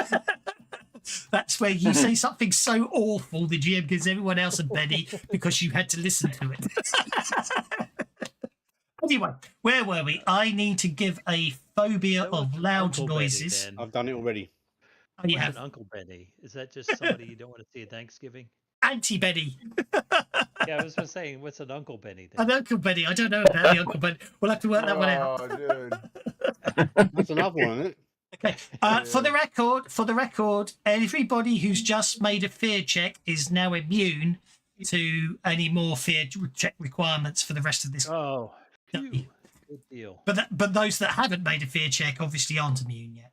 That's where you say something so awful, the GM gives everyone else a Benny because you had to listen to it. Anyway, where were we? I need to give a phobia of loud noises. Benny, I've done it already. Oh, you What's have an Uncle Benny? Is that just somebody you don't want to see at Thanksgiving? anti-Benny. Yeah, I was just saying, what's an Uncle Benny then? An Uncle Benny. I don't know about the Uncle Benny. We'll have to work that one out. Oh, dude. That's another one, isn't it? Okay. For the record, everybody who's just made a fear check is now immune to any more fear check requirements for the rest of this. Oh, day. phew. Good deal. But those that haven't made a fear check obviously aren't immune yet.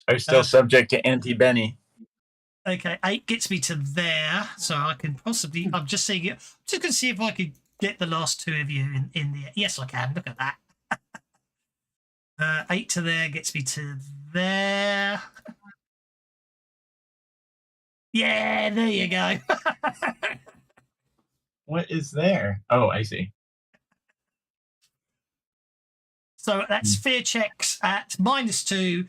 Are still subject to anti-Benny. Okay, 8 gets me to there, so I can possibly. I'm just seeing it. I'm just going to see if I could get the last 2 of you in the. Yes, I can. Look at that. 8 to there gets me to there. Yeah, there you go. What is there? Oh, I see. So that's fear checks at -2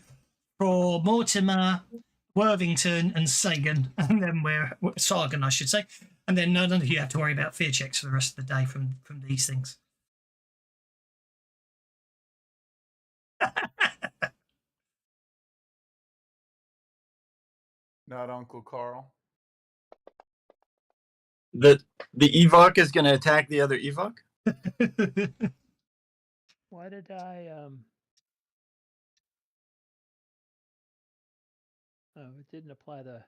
for Mortimer, Worthington, and Sagan, and then Sagan, I should say, and then none of you have to worry about fear checks for the rest of the day from these things. Not Uncle Carl. The Evok is going to attack the other Evok? Why did I Oh, it didn't apply the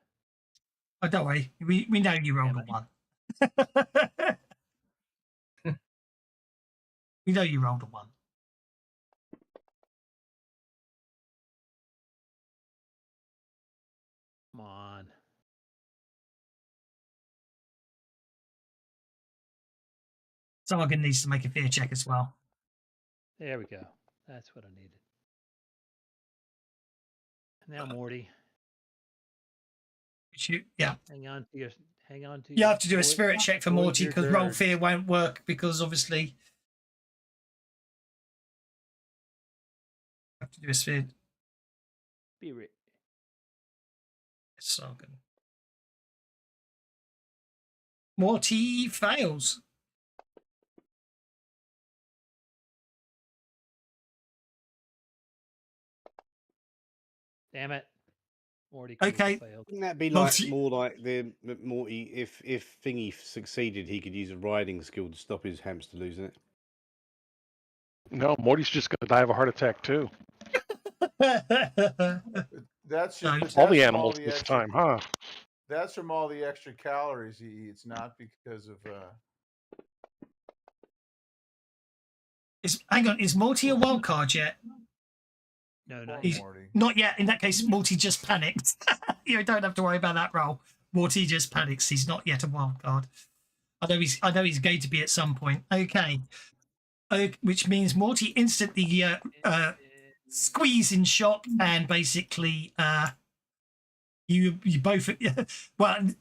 Oh, don't worry. We know you rolled a 1. We know you rolled a 1. Come on. Sargon needs to make a fear check as well. There we go. That's what I needed. Now, Morty, Yeah. hang on to your. You have to do a spirit check for Morty because roll fear won't work because obviously you have to do a spirit. Spirit. Sargon. Morty fails. Damn it. Morty. Okay. Failed. Wouldn't that be like more like the Morty? If Thingy succeeded, he could use a riding skill to stop his hamster losing it. No, Morty's just going to die of a heart attack too. That's No. just, All that's the from animals the this extra, time, huh? That's from all the extra calories he eats, not because of. Hang on, is Morty a wild card yet? No, not He's yet. Morty. not yet. In that case, Morty just panicked. You don't have to worry about that roll. Morty just panics. He's not yet a wild card. I know he's going to be at some point. Okay. Which means Morty instantly squeeze in shock and basically you both. Well,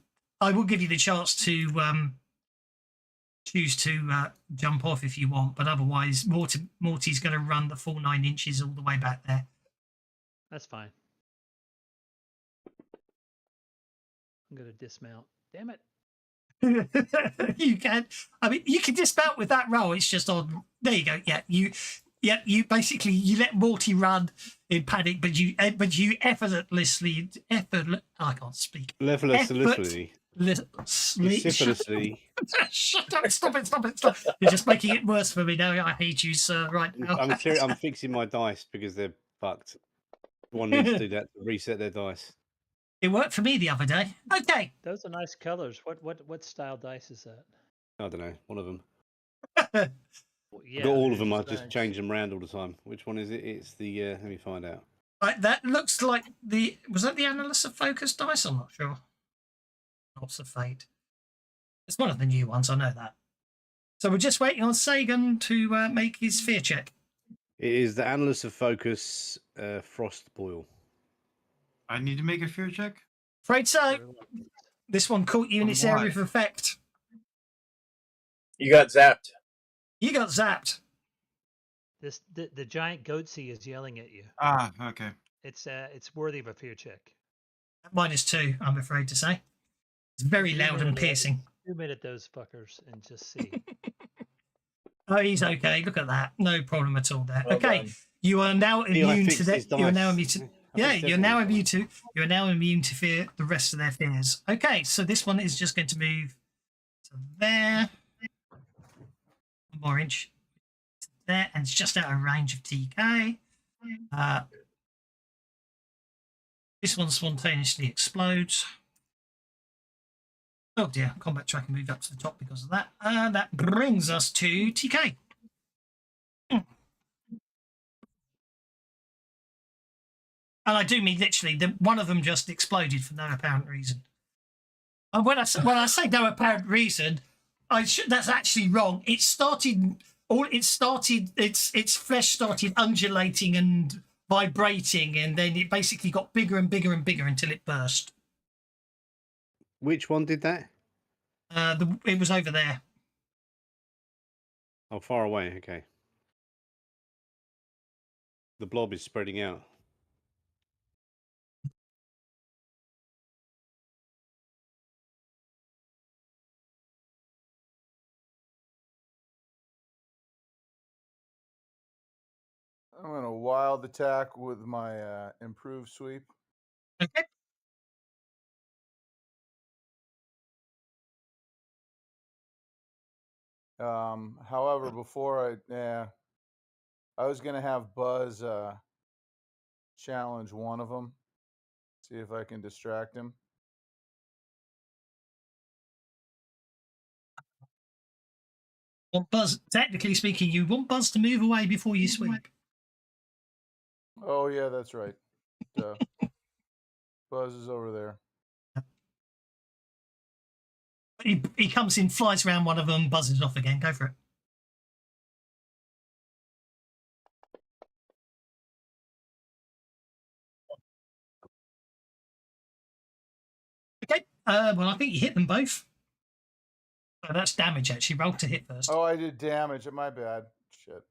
I will give you the chance to choose to jump off if you want, but otherwise Morty's going to run the full 9 inches all the way back there. That's fine. I'm going to dismount. Damn it. You can. I mean, you can dismount with that roll. It's just on. There you go. Yeah, you basically you let Morty run in panic, but you effortlessly. I can't speak. Effortlessly. Shut up! Stop it! You're just making it worse for me now. I hate you, sir. Right now. I'm fixing my dice because they're fucked. One needs to do that to reset their dice. It worked for me the other day. Okay. Those are nice colors. What style dice is that? I don't know. One of them. Well, yeah, I've got all they're of them. I just just change them around all the time. Which one is it? It's the. Let me find out. Right, that looks like was that the Analyst of Focus dice? I'm not sure. Lots of Fate. It's one of the new ones. I know that. So we're just waiting on Sagan to make his fear check. It is the Analyst of Focus, Frost Boil. I need to make a fear check? Afraid so. This one caught you in its area of effect. You got zapped. You got zapped. The giant goatsy is yelling at you. Ah, okay. It's worthy of a fear check. -2, I'm afraid to say. It's very loud and piercing. 2 minute those fuckers and just see. Oh, he's okay. Look at that. No problem at all there. Well okay, done. you are now immune to that. You are now immune to. Yeah, You're you're now immune to fear the rest of their fears. Okay, so this one is just going to move to there. More inch there, and it's just out of range of TK. This one spontaneously explodes. Oh dear, combat tracker moved up to the top because of that. That brings us to TK. And I do mean literally, one of them just exploded for no apparent reason. And when I say no apparent reason, that's actually wrong. Its flesh started undulating and vibrating, and then it basically got bigger and bigger and bigger until it burst. Which one did that? It was over there. Oh, far away. Okay. The blob is spreading out. I'm going to wild attack with my improved sweep. Okay. However, before I was going to have Buzz challenge one of them, see if I can distract him. Want Buzz, technically speaking, you want Buzz to move away before you sweep. Oh, yeah, that's right. Buzz is over there. He comes in, flies around one of them, buzzes off again. Go for it. Okay. Well, I think you hit them both. Oh, that's damage, actually. Roll to hit first. Oh, I did damage. My bad. Shit.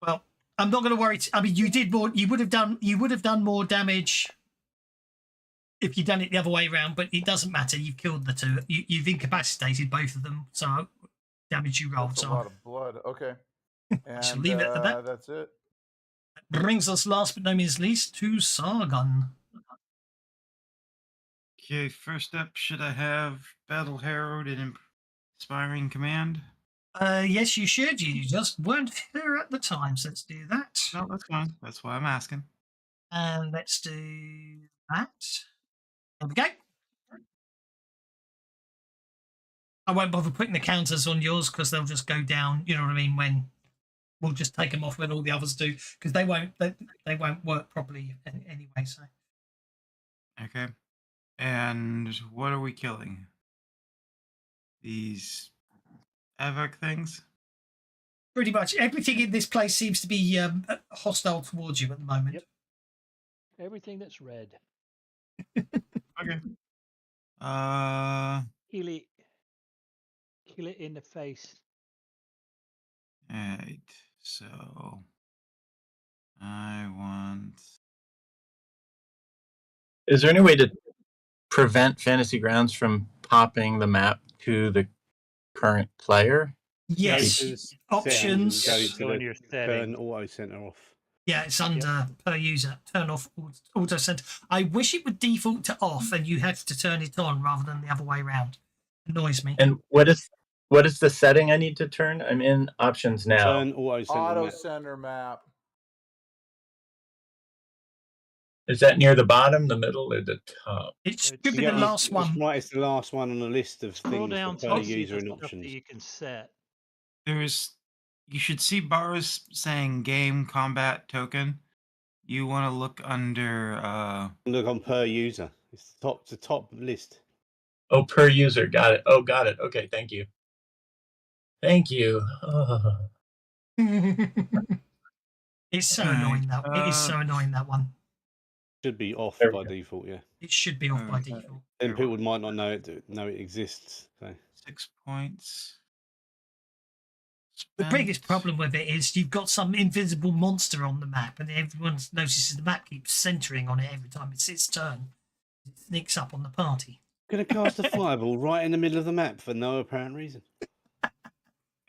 Well, I'm not going to worry. I mean, you did more. You would have done more damage if you'd done it the other way around. But it doesn't matter. You've killed the two. You've incapacitated both of them. So damage you rolled. That's a so lot of blood. Okay. And shall leave it at that. That's it. That brings us, last but no means least, to Sargon. Okay, first up, should I have Battle Herald and Inspiring Command? Yes, you should. You just weren't here at the time, so let's do that. No, that's fine. That's why I'm asking. And let's do that. There we go. I won't bother putting the counters on yours because they'll just go down. You know what I mean? When we'll just take them off when all the others do, because they won't work properly anyway. So Okay. And what are we killing? These Evoc things? pretty much everything in this place seems to be hostile towards you at the moment. Yep. Everything that's red. Okay. Kill it in the face. Alright. So I want. Is there any way to prevent Fantasy Grounds from popping the map to the current player? Yes. Options. Go to Go in the your turn settings. auto center off. Yeah, it's under per user. Turn off auto center. I wish it would default to off, and you have to turn it on rather than the other way around. Annoys me. And what is the setting I need to turn? I'm in options now. Turn auto center. Auto center map. Is that near the bottom, the middle, or the top? It should be the last one. Right, it's the last one on the list of Scroll things down for per to see user the and stuff that options. you can set. You should see bars saying game combat token. You want to look under Look on per user. It's the top list. Oh, per user. Got it. Oh, got it. Okay, thank you. Thank you. Oh. It's so annoying that it is so annoying, that one. Should be off There we by go. default, yeah. It should be off by default. Then people might not know it exists. So 6 points. The biggest Spent. problem with it is you've got some invisible monster on the map, and everyone notices the map keeps centering on it every time it's its turn. It sneaks up on the party. gonna cast a fireball right in the middle of the map for no apparent reason.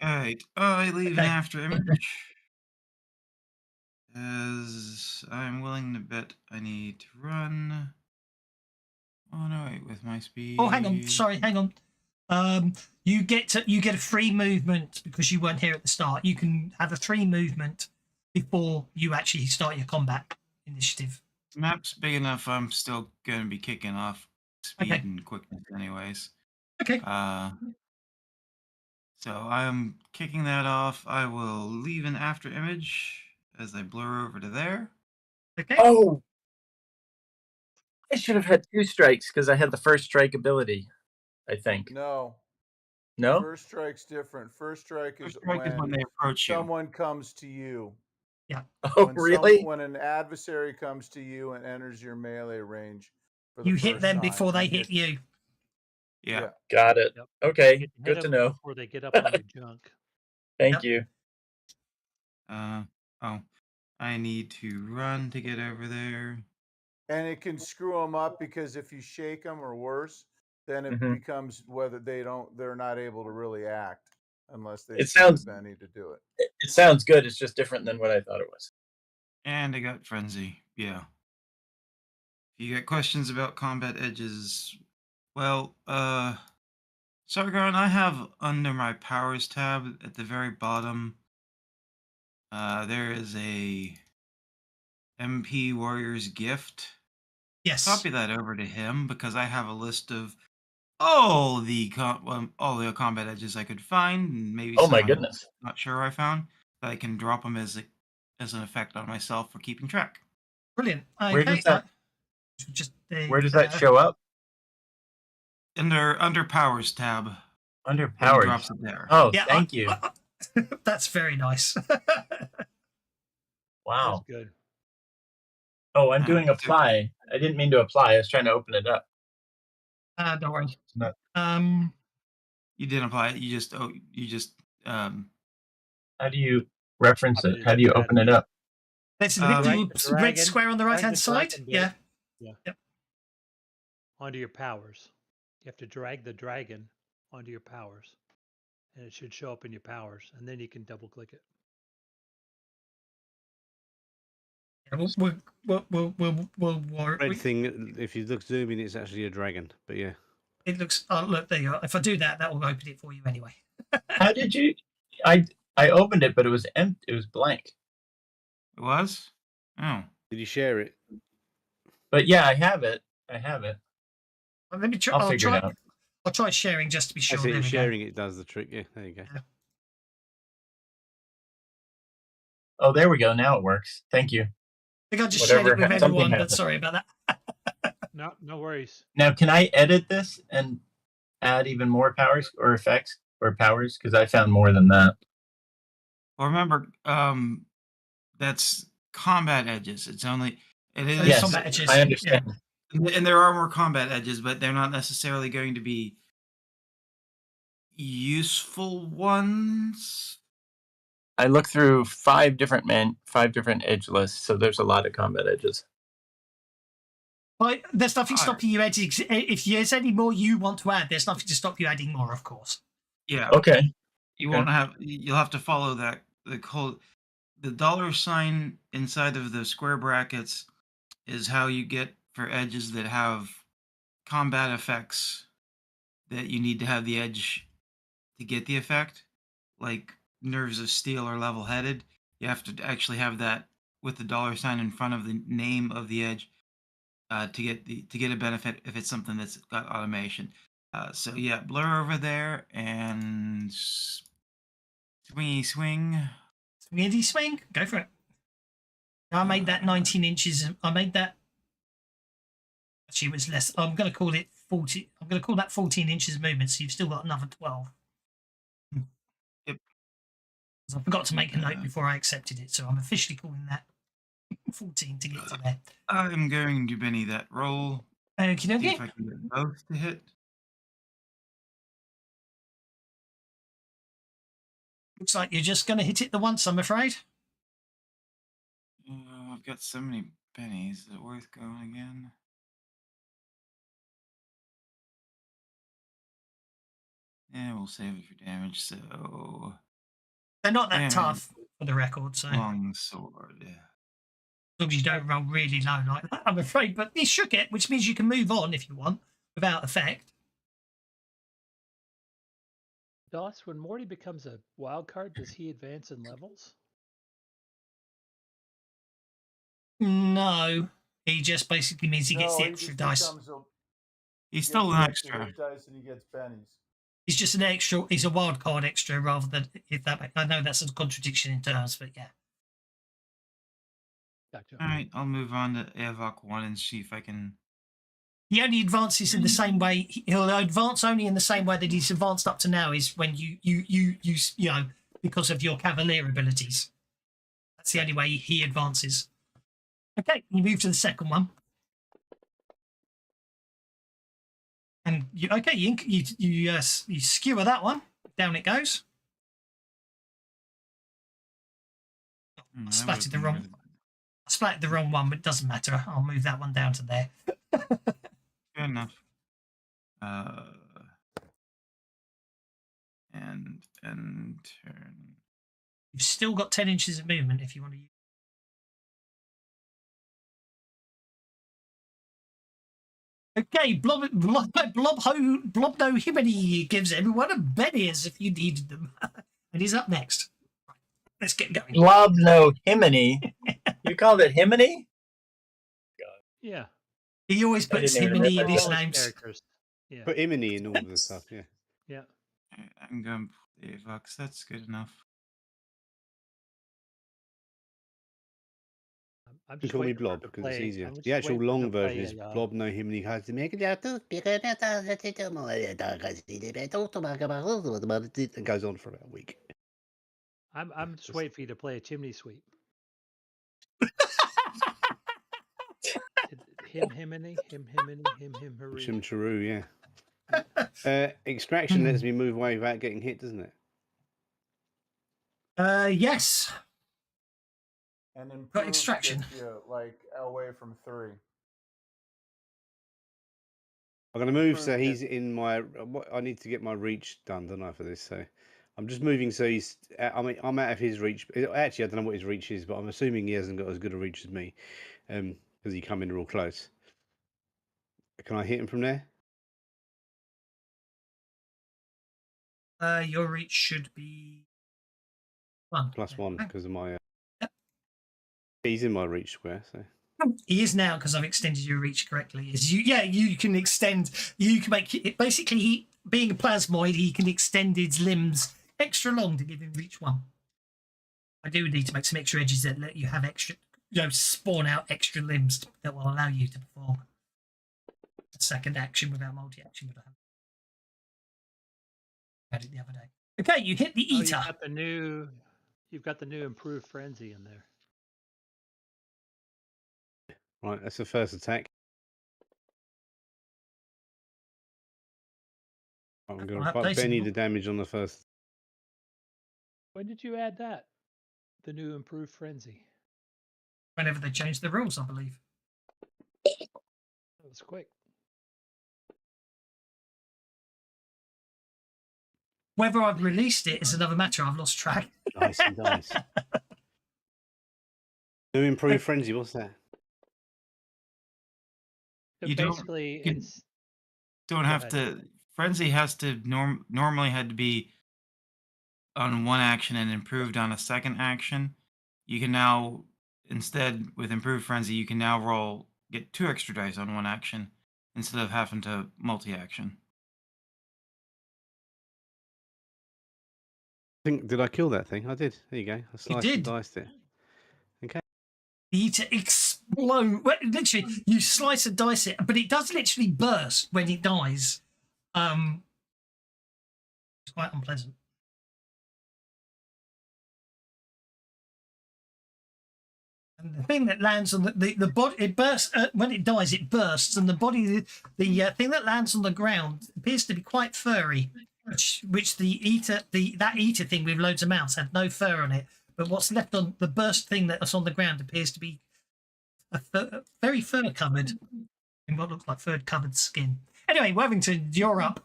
Alright, I leave an Okay. after image. As I'm willing to bet I need to run. Oh no, wait, with my speed. Oh, hang on. Sorry, hang on. You get a free movement because you weren't here at the start. You can have a free movement before you actually start your combat initiative. Map's big enough. I'm still going to be kicking off speed Okay. and quickness, anyways. Okay. So I'm kicking that off. I will leave an after image as I blur over to there. Okay. Oh, I should have had 2 strikes because I had the first strike ability, I think. No. No? First strike's different. First strike is First strike is when they approach you. someone comes to you. Oh, When really? when an adversary comes to you and enters your melee range for the You first hit them time, before they you hit you. Yeah. Got it. Yep. Okay, You get to hit good to 'em know. before they get up on your junk. Thank Yep. you. Oh, I need to run to get over there. And it can screw them up because if you shake them or worse, then it Mhm. becomes whether they're not able to really act unless they It spend sounds- a penny to do it. It sounds good. It's just different than what I thought it was. And I got frenzy. Yeah. If you got questions about combat edges, well, Sargon, I have under my powers tab at the very bottom. There is a MP Warrior's Gift. Yes. Copy that over to him because I have a list of all the combat edges I could find, and maybe Oh some my I'm goodness. not sure I found, that I can drop them as an effect on myself for keeping track. Brilliant. Okay. Where does that just Where does that show up? Under powers tab. Under He powers. drops it there. Oh, Yeah, thank you. That's very nice. Wow. That's good. Oh, I'm doing Alright, so- apply. I didn't mean to apply. I was trying to open it up. Don't worry. No. You didn't apply it. You just How do you reference Pop it? it How in do you chat. open it up? There's a Um, little the red dragon- square on the drag right hand the side. dragon bit. Yeah. Yeah. Yep. Onto your powers. You have to drag the dragon onto your powers, and it should show up in your powers, and then you can double click it. Yeah, we'll Red thing, if you look zooming, it's actually a dragon. But yeah. it looks. Oh, look, there you are. If I do that, that will open it for you anyway. How did you? I opened it, but it was empty. It was blank. it was? Oh. Did you share it? But yeah, I have it. I have it. Well, let me try. I'll figure it out. I'll try sharing just to be I sure. think There we go. sharing it does the trick. Yeah, there you go. Yeah. Oh, there we go. Now it works. Thank you. I think I just Whatever shared it with ha- something everyone, but happened. sorry about that. No worries. Now, can I edit this and add even more powers or effects or powers? Because I found more than that. Well, remember, that's combat edges. It is Yes, combat edges, I understand. and there are more combat edges, but they're not necessarily going to be useful ones. I looked through 5 different edge lists, so there's a lot of combat edges. Well, there's nothing Alright. stopping you adding. If there's any more you want to add, there's nothing to stop you adding more, of course. Yeah. Okay. You Okay. won't have. You'll have to follow that. The dollar sign inside of the square brackets is how you get for edges that have combat effects that you need to have the edge to get the effect, like nerves of steel or level-headed. You have to actually have that with the dollar sign in front of the name of the edge to get a benefit if it's something that's got automation. So yeah, blur over there and swingy swing. Swingy swing, go for it. I made that 19 inches. I made that. Actually, it was less. I'm going to call it 40. I'm going to call that 14 inches movement. So you've still got another 12. Yep. I forgot to make a note before I accepted it, so I'm officially calling that 14 to get to there. I'm going to Benny that roll. Okie See if dokie. I can get both to hit. Looks like you're just going to hit it the once, I'm afraid. I've got so many pennies. Is it worth going again? Yeah, we'll save it for damage. So They're not that Damn. tough for the record, so as long sword. long as you don't roll really low like that, I'm afraid. But you shook it, which means you can move on if you want without effect. Doss, when Morty becomes a wild card, does he advance in levels? No, he just basically means he gets the he extra just dice. becomes a, He's he still gets an the extra extra. hit dice and he gets bennies. He's just an extra. He's a wild card extra rather than if that. I know that's a contradiction in terms, but yeah. Gotcha. All right, I'll move on to Avok 1 and see if I can. He only advances in the same way. He'll advance only in the same way that he's advanced up to now. Is when you know, because of your Cavalier abilities. That's the only way he advances. Okay, you move to the second one, and you skewer that one. Down it goes. I splattered the wrong. I splattered the wrong one, but it doesn't matter. I'll move that one down to there. Good enough. And turn. You've still got 10 inches of movement if you want to use. Okay, Blob No Himiny gives everyone a Benny's if you needed them. And he's up next. Let's get going. Blob no himiny. You called it himiny? Yeah. He always puts didn't even Himiny in remember his All his names. characters. Yeah. Put Imini in all the stuff. Yeah. Yeah. I'm going to play Avox. That's good enough. I'm You just can call me waiting for Blob him to because it's play- easier. I'm just The actual waiting for him long to play version is a, Blob no himini has to make it out. It goes on for about a week. I'm just waiting for you to play a chimney sweep. Himiny, hurry. Shim Charu, yeah. Extraction lets me move away without getting hit, doesn't it? Yes. And improve Got extraction. gets you like away from 3. I'm going to move Improve so he's gets- in my. I need to get my reach done, don't I, for this? So I'm just moving so he's. I'm out of his reach. Actually, I don't know what his reach is, but I'm assuming he hasn't got as good a reach as me, because he come in real close. Can I hit him from there? Your reach should be 1. +1 because of my. Yep. He's in my reach square, so. He is now because I've extended your reach correctly. You can extend. You can make it basically. Being a plasmoid, he can extend his limbs extra long to give him reach 1. I do need to make some extra edges that let you have extra, spawn out extra limbs that will allow you to perform a second action without multi-action. But I had it the other day. Okay, you hit the Oh, eater. you've got the new improved frenzy in there. Right, that's the first attack. I'm going to quite Benny the damage on the first. When did you add that? The new improved frenzy. Whenever they change the rules, I believe. That was quick. Whether I've released it is another matter. I've lost track. Nice and nice. New improved frenzy. What's that? So You basically, don't have to. Frenzy has to normally had to be on one action and improved on a second action. You can now instead with improved frenzy, you can now get 2 extra dice on one action instead of having to multi-action. Did I kill that thing? I did. There you go. I sliced and diced it. Okay. You need to explode. Well, literally, you slice and dice it, but it does literally burst when it dies. It's quite unpleasant. And the thing that lands on the body, it bursts when it dies. It bursts, and the body, the thing that lands on the ground appears to be quite furry. Which that eater thing with loads of mouths had no fur on it, but what's left on the burst thing that's on the ground appears to be very fur covered in what looks like fur covered skin. Anyway, Worthington, you're up.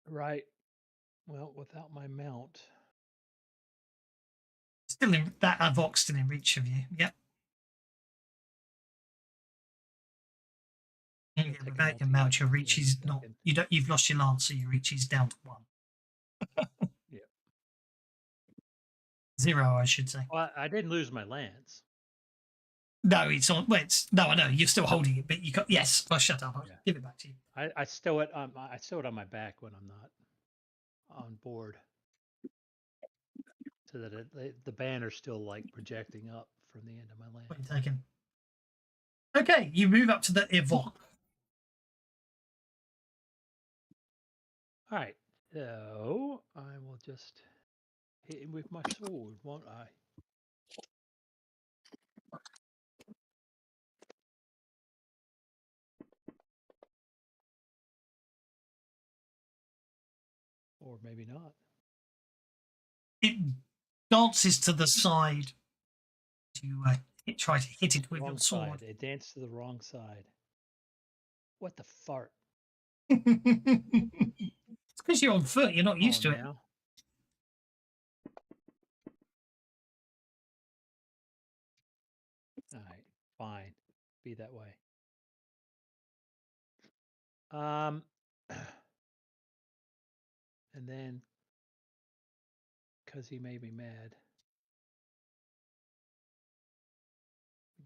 Right. Well, without my mount. Still in that Avok still in reach of you. Yep. It'll Yeah, take a without your multi mount, your action reach in a is not. second. You don't. You've lost your lance, so your reach is down to 1. Yeah. 0, I should say. Well, I didn't lose my lance. No, it's on. Well, it's no. I know you're still holding it, but you got. Yes. Well, shut up. I'll Yeah. give it back to you. I stow it on my back when I'm not on board, so that the banner's still like projecting up from the end of my lance. Point taken. Okay, you move up to the Evoque. All right, so I will just hit him with my sword, won't I? Or maybe not. It dances to the side. You try to hit it with Wrong your sword. side. It danced to the wrong side. What the fart? It's because you're on foot. You're not Come used on to it. now. All right, fine. Be that way. And then, because he made me mad,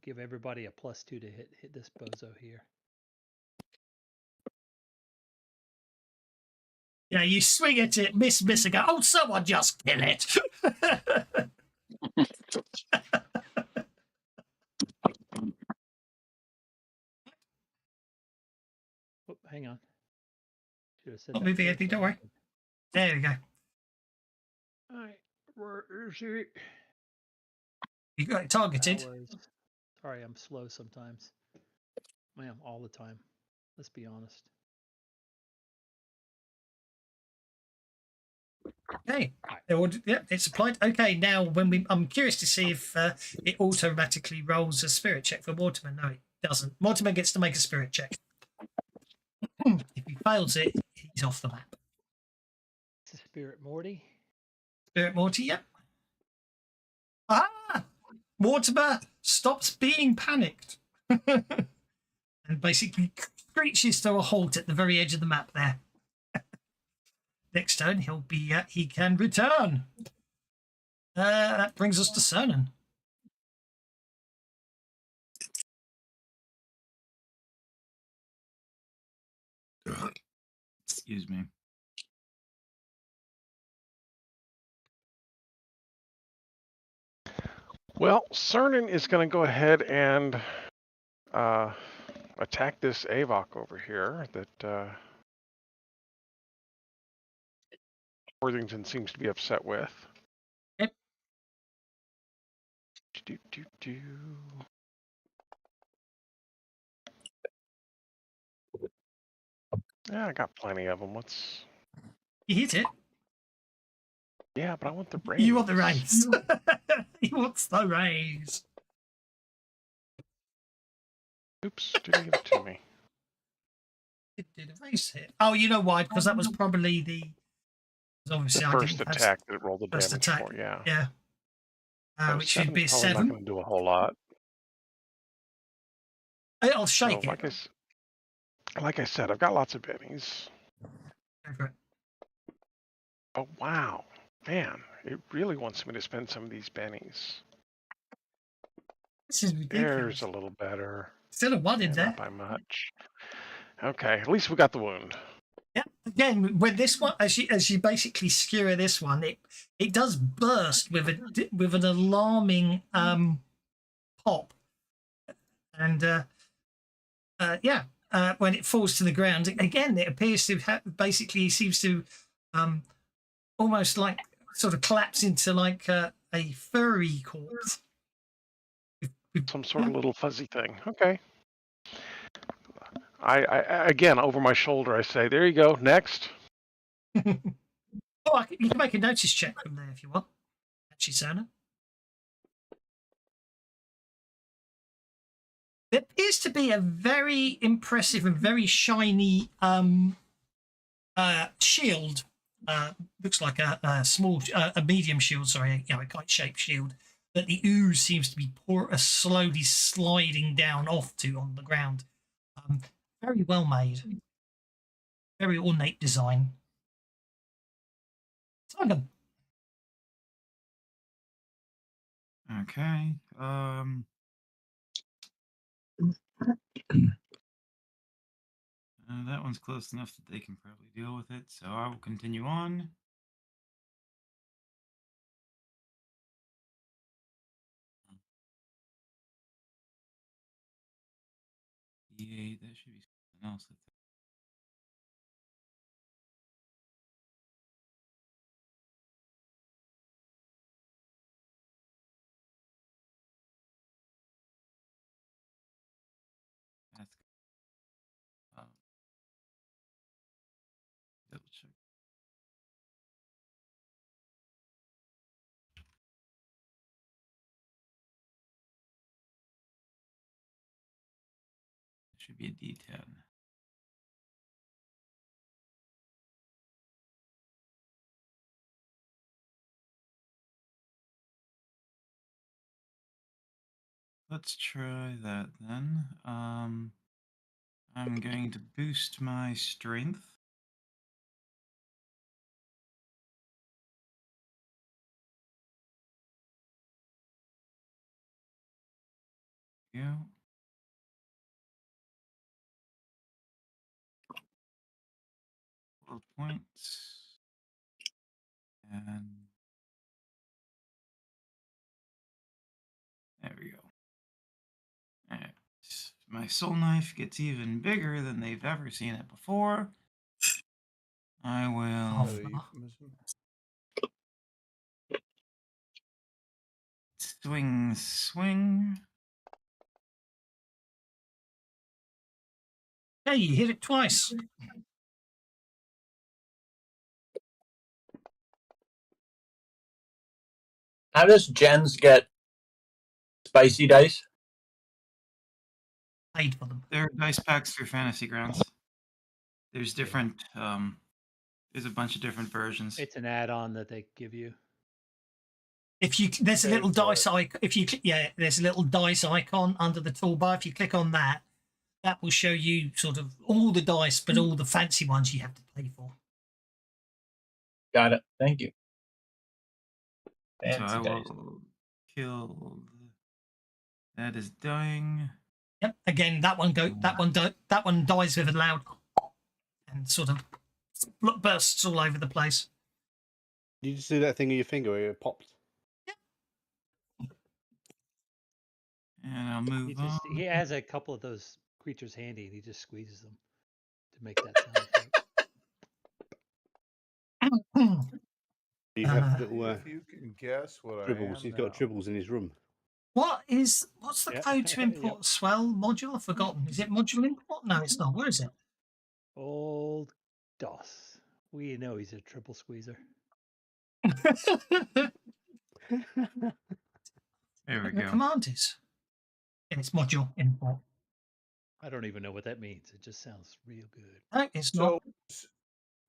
give everybody a +2 to hit this bozo here. Yeah, you swing at it, miss, and go, oh, someone just kill it. Oh, hang on. Should have said Not that moving first, anything, don't I worry. reckon. There we go. All right, where is he? You got it targeted. Powers. Sorry, I'm slow sometimes. I am all the time. Let's be honest. Okay. Right. Yeah, it's applied. Okay, now I'm curious to see if it automatically rolls a spirit check for Mortimer. No, it doesn't. Mortimer gets to make a spirit check. If he fails it, he's off the map. It's a Spirit Morty. Spirit Morty, yep. Ah! Mortimer stops being panicked. And basically screeches to a halt at the very edge of the map there. Next turn, he can return. That brings us to Cernan. Excuse me. Well, Cernan is going to go ahead and attack this Avok over here that Worthington seems to be upset with. Yep. Do. Yeah, I got plenty of them. Let's. You hit it. Yeah, but I want the raise. You want the raise. He wants the raise. Oops, didn't give it to me. It did a raise hit. Oh, you know why? Because that was probably the The first attack that it rolled the first damage attack. for, yeah. Yeah. So Which should be a probably 7. not going to do a whole lot. It'll shake So, it. like I said, I've got lots of bennies. Go for it. Oh, wow. Man, it really wants me to spend some of these bennies. This is ridiculous. There's a little better. Still a 1 in Yeah, there. not by much. Okay, at least we got the wound. Yeah. Again, with this one, as you basically skewer this one, it does burst with an alarming pop, and when it falls to the ground again, it appears to basically seems to almost like sort of collapse into like a furry corpse. Some sort of little fuzzy thing. Okay. I again, over my shoulder, I say, there you go, next. Oh, you can make a notice check from there if you want. Actually, Sona. There appears to be a very impressive and very shiny shield. Looks like a small, a medium shield, sorry, a kite-shaped shield that the ooze seems to be slowly sliding down off to on the ground. Very well made. Very ornate design. It's like a Okay. That one's close enough that they can probably deal with it, so I will continue on. D8, that should be something else. That's double check. It should be a D10. Let's try that then. I'm going to boost my strength. Yeah. Points. And there we go. All right. My soul knife gets even bigger than they've ever seen it before. I will Is that a euphemism? swing. Hey, you hit it twice. How does Jens get spicy dice? Paid for them. There are dice packs through Fantasy Grounds. There's different. There's a bunch of different versions. It's an add-on that they give you. If you there's a Paid little for dice it. icon. If you there's a little dice icon under the toolbar. If you click on that, that will show you sort of all the dice, but all the fancy ones you have to pay for. Got it. Thank you. So I Fancy dice. will kill. That is dying. Yep. Again, that one dies with a loud and sort of bursts all over the place. You just do that thing with your finger where it pops. And I'll move on. He has a couple of those creatures handy, and he just squeezes them to make that sound effect. You have little If you can guess what I am dribbles. He's got now. dribbles in his room. What's the Yeah. code to import Yep. swell module? I've forgotten. Is it module import? No, it's not. Where is it? Old DOS. We know he's a triple squeezer. The There we go. command is. And it's module import. I don't even know what that means. It just sounds real good. No, it's not.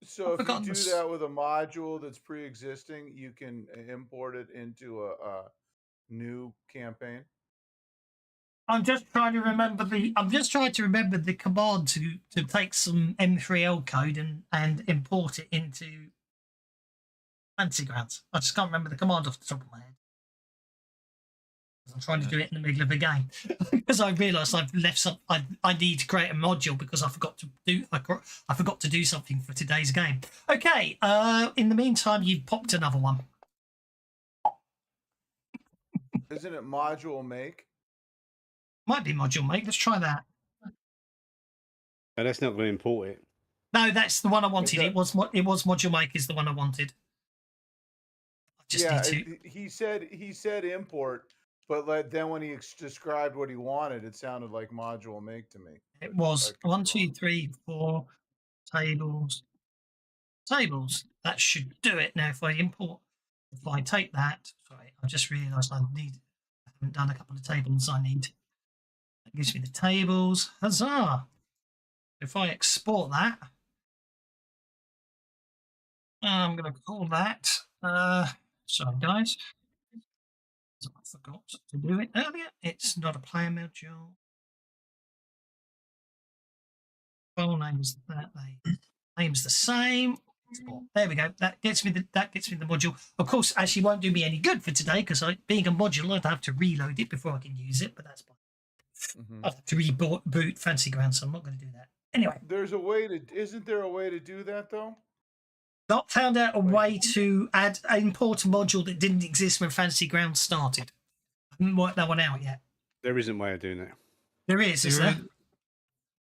So I've if you forgotten do this. that with a module that's pre-existing, you can import it into a new campaign. I'm just trying to remember the command to take some M3L code and import it into Fancy Grounds. I just can't remember the command off the top of my head. I'm trying to do it in the middle of a game because I realised I've left some. I need to create a module because I forgot to do something for today's game. Okay. In the meantime, you popped another one. Isn't it module make? Might be module make. Let's try that. No, that's not going to import it. No, that's the one I wanted. Okay. It was module make is the one I wanted. I just Yeah, need to. he said import, but then when he described what he wanted, it sounded like module make to me. It but I was could be 1, wrong. 2, 3, 4 tables. Tables. That should do it. Now, if I take that, sorry, I just realised I haven't done a couple of tables I need. That gives me the tables. Huzzah! If I export that, I'm going to call that. Sorry, guys. I forgot to do it earlier. It's not a player module. File name's that. Name's the same. There we go. That gets me the module. Of course, actually won't do me any good for today because being a module, I'd have to reload it before I can use it. But that's fine. I'll have to reboot Fancy Ground, so I'm not going to do that. Anyway, There's a way to. Isn't there a way to do that though? not found out a way to import a module that didn't exist when Fancy Ground started. I haven't worked that one out yet. There isn't a way of doing that. There is there?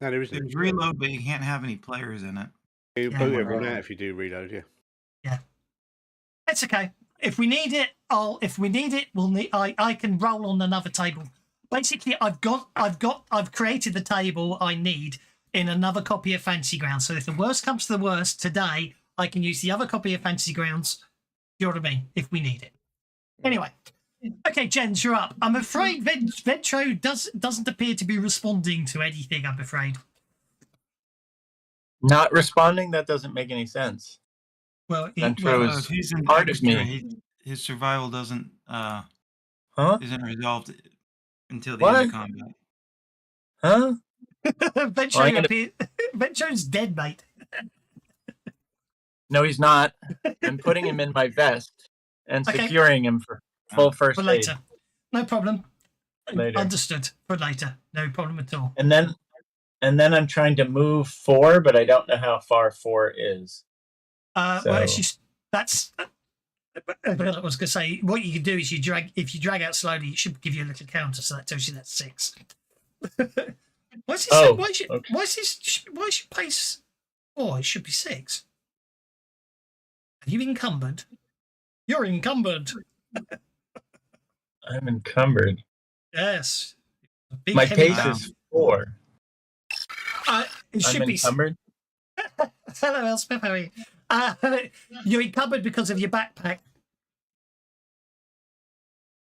No, there isn't. There's reload, but you can't have any players in it. You boot everyone out if you do reload, yeah. Yeah. It's okay. If we need it, I can roll on another table. Basically, I've created the table I need in another copy of Fantasy Grounds. So if the worst comes to the worst today, I can use the other copy of Fantasy Grounds. You know what I mean? If we need it. Anyway. Okay, Jens, you're up. I'm afraid Vetro doesn't appear to be responding to anything, I'm afraid. Not responding? That doesn't make any sense. Well, Vetro is he's in part extra, of me. his survival doesn't isn't resolved until the end of combat. Huh? Vetro's dead, mate. No, he's not. I'm putting him in my vest and securing him for full first for aid. later. No problem. Later. Understood. For later. No problem at all. And then I'm trying to move 4, but I don't know how far 4 is. Well, that's. I was going to say, what you can do is if you drag out slowly, it should give you a little counter, so that tells you that's 6. Why is your pace 4? It should be 6. Are you encumbered? You're encumbered. I'm encumbered. Yes. My pace is 4. It should I'm be encumbered. Hello, Elspeth. How are you? You're encumbered because of your backpack.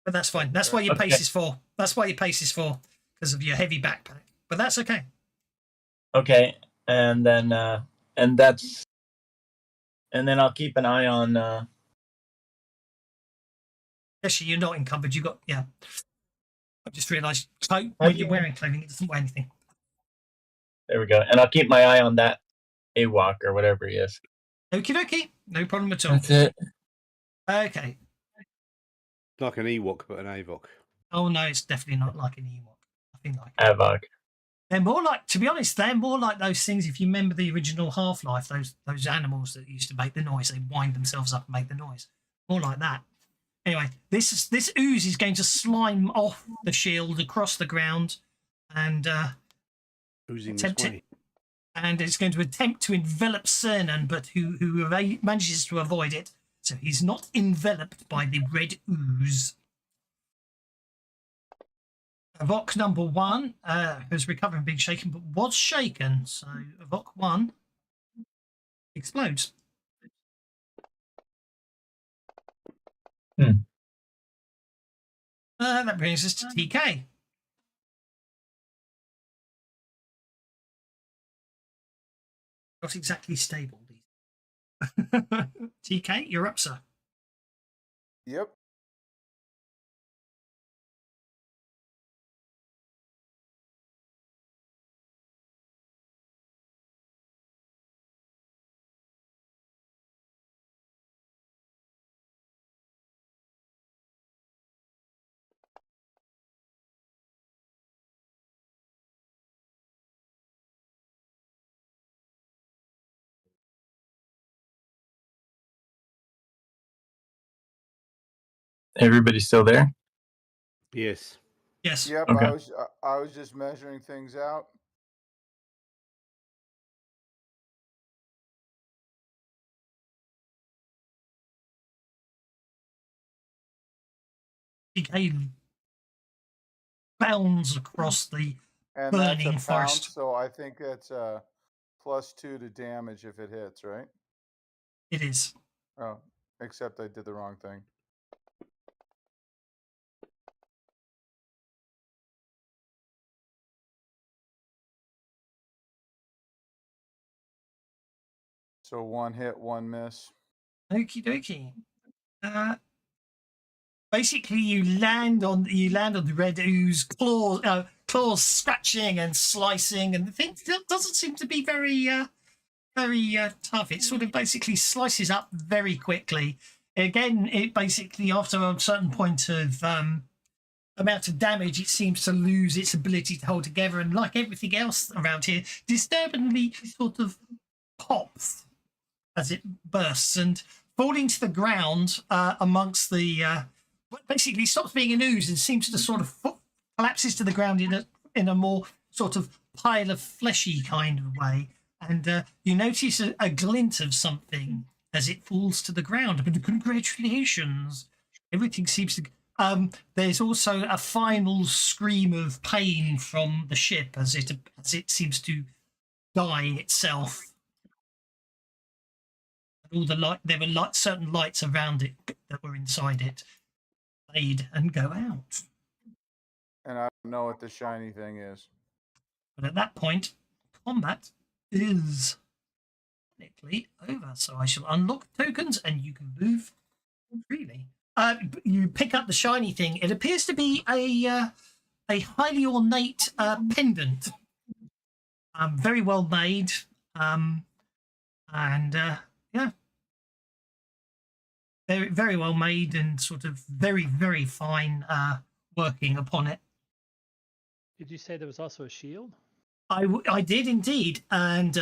But that's fine. That's why your pace is 4. That's why your pace is 4, because of your heavy backpack. But that's okay. Okay, and then I'll keep an eye on. Actually, you're not encumbered. You got I just realised when you're wearing clothing, it doesn't weigh anything. There we go, and I'll keep my eye on that AWOC or whatever he is. Okie dokie, no problem at all. That's it. Okay. Like an Ewok, but an AVOC. Oh no, it's definitely not like an Ewok. Nothing like AVOC. They're more like, to be honest, they're more like those things. If you remember the original Half-Life, those animals that used to make the noise, they wind themselves up and make the noise. More like that. Anyway, this ooze is going to slime off the shield across the ground, and oozing this way. And it's going to attempt to envelop Cernan, but who manages to avoid it, so he's not enveloped by the red ooze. Evoc number 1 has recovered and been shaken, but was shaken. So Evoc 1 explodes. That brings us to TK. Not exactly stable. TK, you're up, sir. Yep. Everybody still there? Yes. Yes. Yep. Okay. I was just measuring things out. TK bounds across the And burning that's a forest. pound, so I think that's +2 to damage if it hits, right? It is. Oh, except I did the wrong thing. So 1 hit, 1 miss. Okie dokie. Basically, you land on the red ooze claws. claws scratching and slicing, and the thing doesn't seem to be very tough. It sort of basically slices up very quickly. Again, it basically, after a certain point of amount of damage, it seems to lose its ability to hold together, and like everything else around here, disturbingly sort of pops as it bursts and falling to the ground amongst the basically stops being an ooze and seems to sort of collapses to the ground in a more sort of pile of fleshy kind of way, and you notice a glint of something as it falls to the ground. But congratulations, everything seems to there's also a final scream of pain from the ship as it seems to die itself. And all there were certain lights around it that were inside it fade and go out. And I don't know what the shiny thing is. But at that point, combat is technically over. So I shall unlock tokens and you can move freely. You pick up the shiny thing. It appears to be a highly ornate pendant. Very well made. Yeah. Very, very well made and sort of very, very fine working upon it. Did you say there was also a shield? I did indeed. And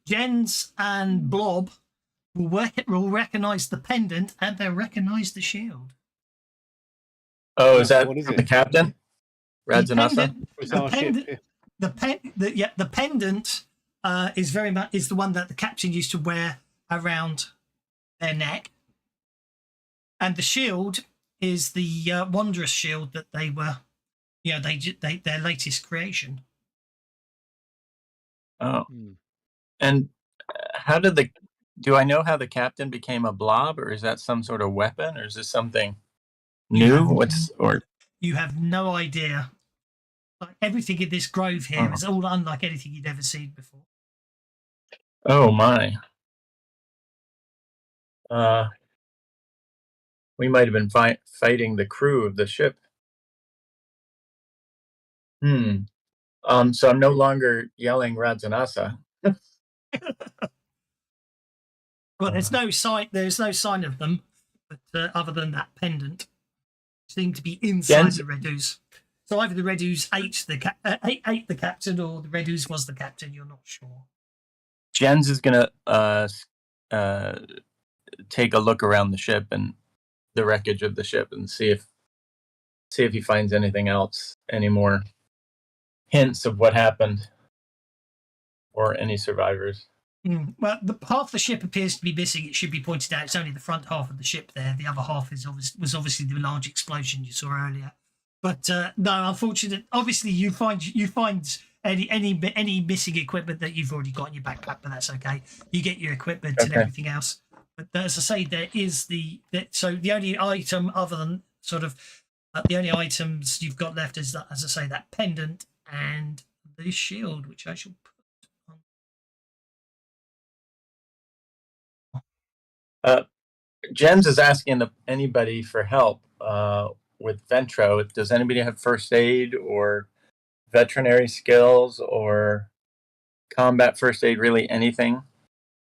Jens and Blob will recognise the pendant and they'll recognise the shield. Oh, is that What is from it? the captain? Radzanasa? It's our ship. Yeah. The pendant is very much the one that the captain used to wear around their neck, and the shield is the wondrous shield that they were, their latest creation. Oh, Hmm. and how did do I know how the captain became a blob, or is that some sort of weapon, or is this something new? You have no idea. Like everything in this grove here is all unlike anything you'd ever seen before. Oh my. We might have been fighting the crew of the ship. So I'm no longer yelling Radzanasa. Well, there's no sign of them, but other than that pendant, seem to be inside the Red Ooze. So either the Red Ooze ate the captain, or the Red Ooze was the captain. You're not sure. Jens is gonna take a look around the ship and the wreckage of the ship and see if he finds anything else, any more hints of what happened, or any survivors. Well, half the ship appears to be missing. It should be pointed out it's only the front half of the ship there. The other half was obviously the large explosion you saw earlier. But no, unfortunately, obviously you find any missing equipment that you've already got in your backpack, but that's okay. You get your equipment and everything else. But as I say, there is the only item other than sort of the only items you've got left is that, as I say, that pendant and the shield, which I shall put on. Jens is asking anybody for help with Ventro. Does anybody have first aid or veterinary skills or combat first aid? Really, anything?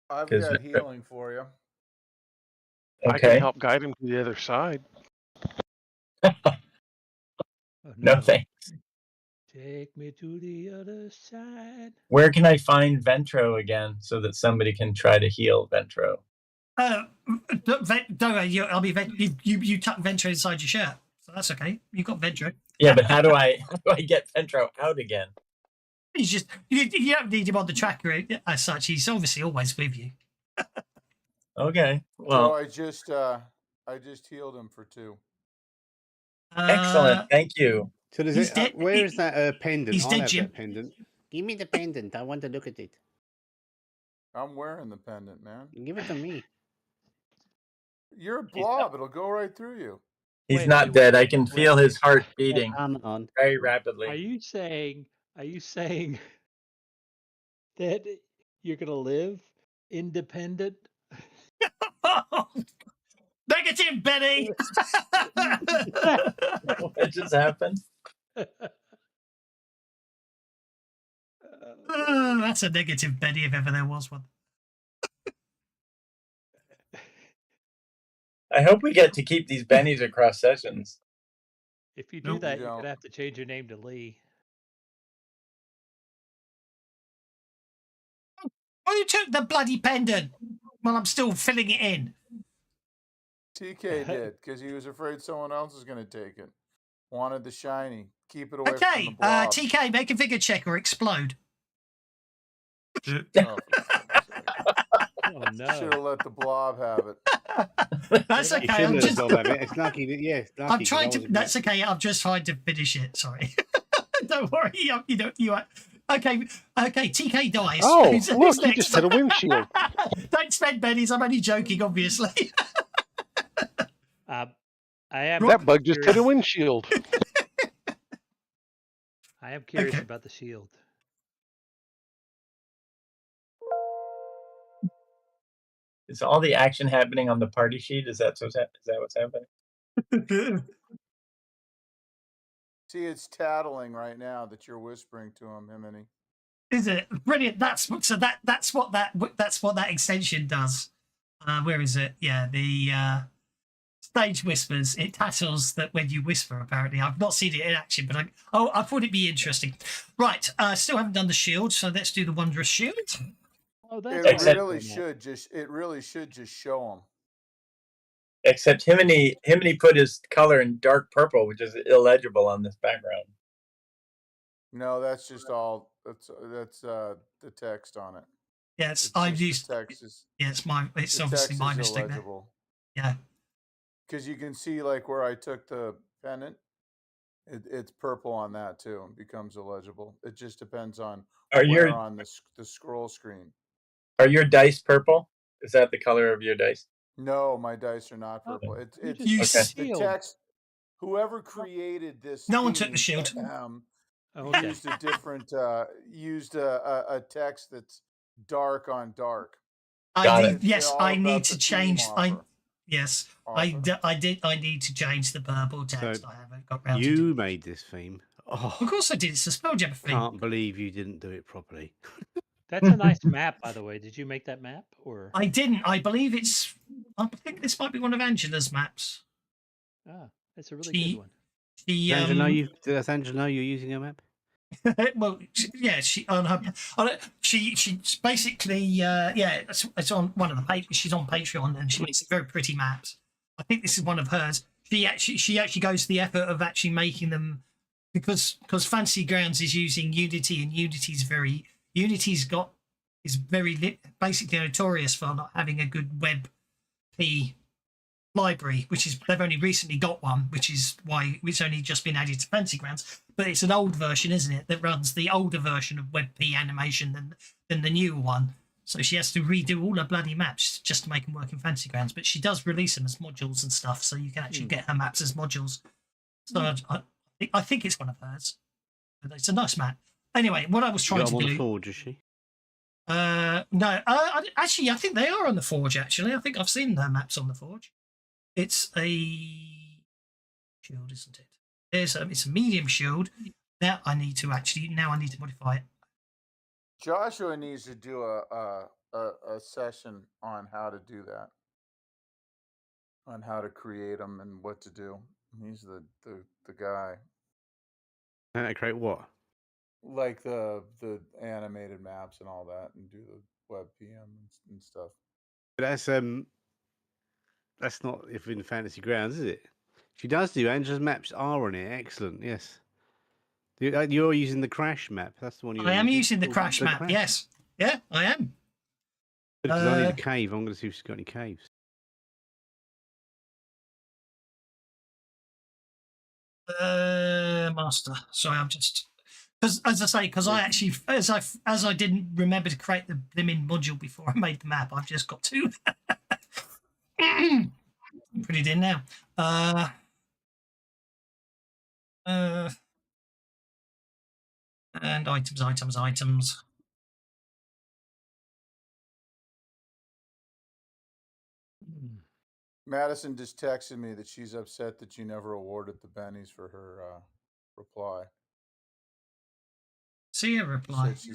I've got healing for you. Okay. I can help guide him to the other side. No thanks. Take me to the other side. Where can I find Ventro again so that somebody can try to heal Ventro? Don't worry, you tuck Ventro inside your shirt, so that's okay. You've got Ventro. Yeah, but how do I get Ventro out again? You don't need him on the tracker as such. He's obviously always with you. Okay. Well, So I just healed him for 2. Excellent. Thank you. So where is that pendant? He's I'll dead, have Jim. that pendant. Give me the pendant. I want to look at it. I'm wearing the pendant, man. Give it to me. You're a blob. It'll go right through you. He's not dead. I can feel his heart beating Come on. very rapidly. Are you saying that you're gonna live independent? Negative, Benny. What just happened? That's a negative Benny if ever there was one. I hope we get to keep these bennies across sessions. If you do Nope. that, You you're don't. gonna have to change your name to Lee. Oh, you took the bloody pendant. Well, I'm still filling it in. TK did because he was afraid someone else was going to take it. Wanted the shiny. Keep it away from the Okay, blob. TK, make a figure check or explode. Oh, for fuck's sake. Oh Should no! have let the blob have it. That's What about You okay. shouldn't I'm have just, done that. It's lucky. Yeah, it's lucky. I'm 'cause trying I to. wasn't That's gonna- okay. I'm just trying to finish it. Sorry. Don't worry. You know, you are. Okay, TK dies. Oh, Who's look, you next? just hit a windshield. Don't spend bennies. I'm only joking, obviously. I am. That bug just hit a curious- windshield. I am curious Okay. about the shield. Is all the action happening on the party sheet? Is that what's happening? See, it's tattling right now that you're whispering to him, Himini. Is it brilliant? That's what that extension does. Where is it? Yeah, the stage whispers. It tattles that when you whisper. Apparently, I've not seen it in action, but I thought it'd be interesting. Right, still haven't done the shield, so let's do the wondrous shield. Oh, that's It Except- really should just show him. Except Himini put his color in dark purple, which is illegible on this background. No, that's just all. That's the text on it. Yes, It's I've just the used. text is. Yeah, it's The obviously text my is mistake there. illegible. Yeah. Because you can see like where I took the pennant, it's purple on that too. It becomes illegible. It just depends on Are where your on the scroll screen. are your dice purple? Is that the color of your dice? No, my dice are not Oh, purple. you It's just You took s- the the shield. text. Whoever created this, No one took the theme, shield. Oh, okay. used a different used a text that's dark on dark. Got I it. need, yes, All I about need the to theme change. offer. Yes, Offer. I need to change the purple text. So, I haven't got round to do You it. made this theme. Of Oh, course I did. It's a Spelljammer thing. can't believe you didn't do it properly. That's a nice map, by the way. Did you make that map, or I didn't. I believe it's. I think this might be one of Angela's maps. it's a really She- good one. She Does Angela know you're using a map? well, yeah, she on her. She's basically yeah. It's on one of the pages. She's on Patreon and she makes very pretty maps. I think this is one of hers. She actually goes to the effort of actually making them because Fantasy Grounds is using Unity and Unity's very basically notorious for not having a good web P library, which is they've only recently got one, which is why it's only just been added to Fantasy Grounds. But it's an old version, isn't it, that runs the older version of WebP animation than the newer one. So she has to redo all her bloody maps just to make them work in Fantasy Grounds. But she does release them as modules and stuff, so you can actually get her maps as modules. So I think it's one of hers. But it's a nice map. Anyway, what I was You trying got to them on do. the forge, is she? No, actually, I think they are on the Forge. Actually, I think I've seen their maps on the Forge. It's a shield, isn't it? It's a medium shield. Now I need to modify it. Joshua needs to do a session on how to do that, on how to create them and what to do. He's the guy. How to create what? Like the animated maps and all that, and do the web PM and stuff. But that's not if in Fantasy Grounds, is it? She does do. Angela's maps are on it. Excellent. Yes. You're using the crash map. That's the one you're I am using the Oh, crash map. Yes, yeah, I am. Because I need a cave. I'm going to see if she's got any caves. Master. Sorry, I'm just because, as I say, because I actually, as I didn't remember to create the in module before I made the map, I've just got to put it in now. And items. Madison just texted me that she's upset that you never awarded the bennies for her reply. See a reply. She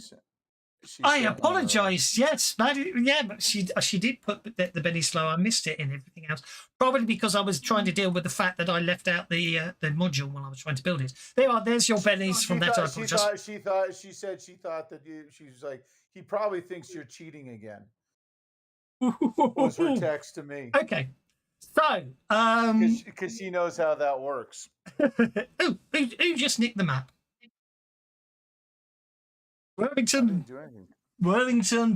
I sent one earlier. apologise. Yes, yeah, but she did put the Benny Slow. I missed it in everything else. Probably because I was trying to deal with the fact that I left out the module when I was trying to build it. There's your Bennies from that. I apologise. She said she thought that she was like, he probably thinks you're cheating again. Was her text to me. Okay. So, because she knows how that works. who just nicked the map? Worthington,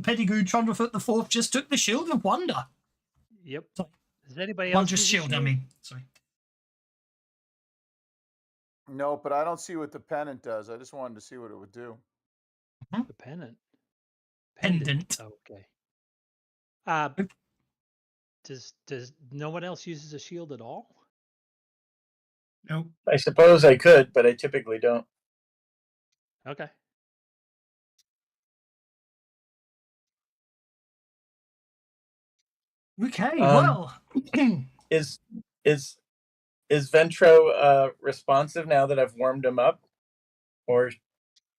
Pettigrew, Trundlefoot the Fourth just took the Shield of Wonder. Yep. Sorry. Does anybody else Wondrous use a Shield, I mean. Sorry. No, but I don't see what the pennant does. I just wanted to see what it would do. The pennant. Pendant. Oh, okay. Does no one else uses a shield at all? No. I suppose I could, but I typically don't. Okay. Okay, well. Is Ventro responsive now that I've warmed him up? Or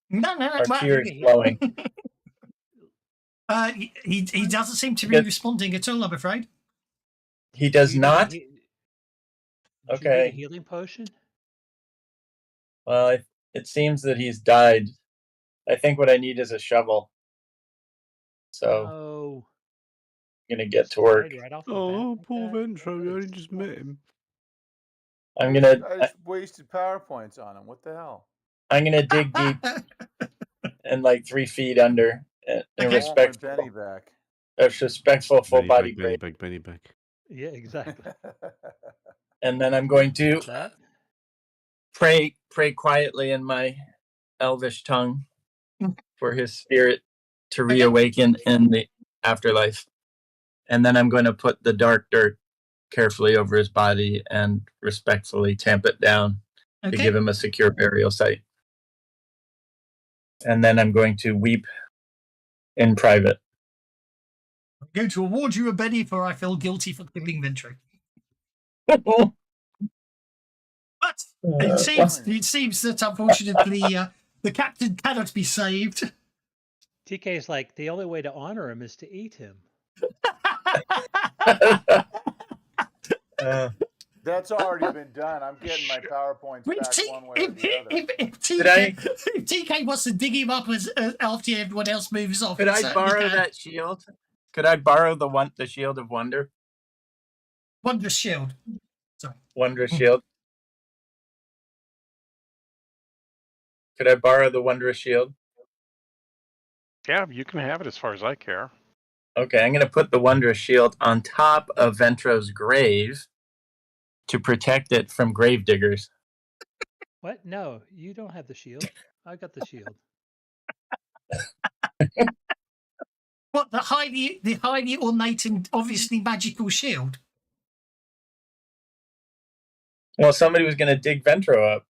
No. are tears flowing? He doesn't seem to be responding at all, I'm afraid. He does not? Did Okay. you get a healing potion? Well, it seems that he's died. I think what I need is a shovel. So I'm going to get to work. Right off Oh, poor Ventro. You only just met him. I'm going to... I just wasted PowerPoints on him. What the hell? I'm going to dig deep and like 3 feet under and respectful. Benny back. A respectful full body grave. Benny back. Yeah, exactly. And then I'm going to pray quietly in my elvish tongue for his spirit to reawaken in the afterlife. And then I'm going to put the dark dirt carefully over his body and respectfully tamp it down to give him a secure burial site. And then I'm going to weep in private. I'm going to award you a Benny for I feel guilty for killing Ventro. But it seems that unfortunately the captain cannot be saved. TK is like, the only way to honor him is to eat him. That's already been done. I'm getting my PowerPoints back one way or the other. If TK wants to dig him up after everyone else moves off, could I borrow that shield? Could I borrow the Shield of Wonder? Wondrous Shield. Sorry. Wondrous Shield. Could I borrow the Wondrous Shield? Yeah, you can have it as far as I care. Okay, I'm going to put the Wondrous Shield on top of Ventro's grave to protect it from grave diggers. What? No, you don't have the shield. I got the shield. What, the highly ornate and obviously magical shield? Well, somebody was going to dig Ventro up.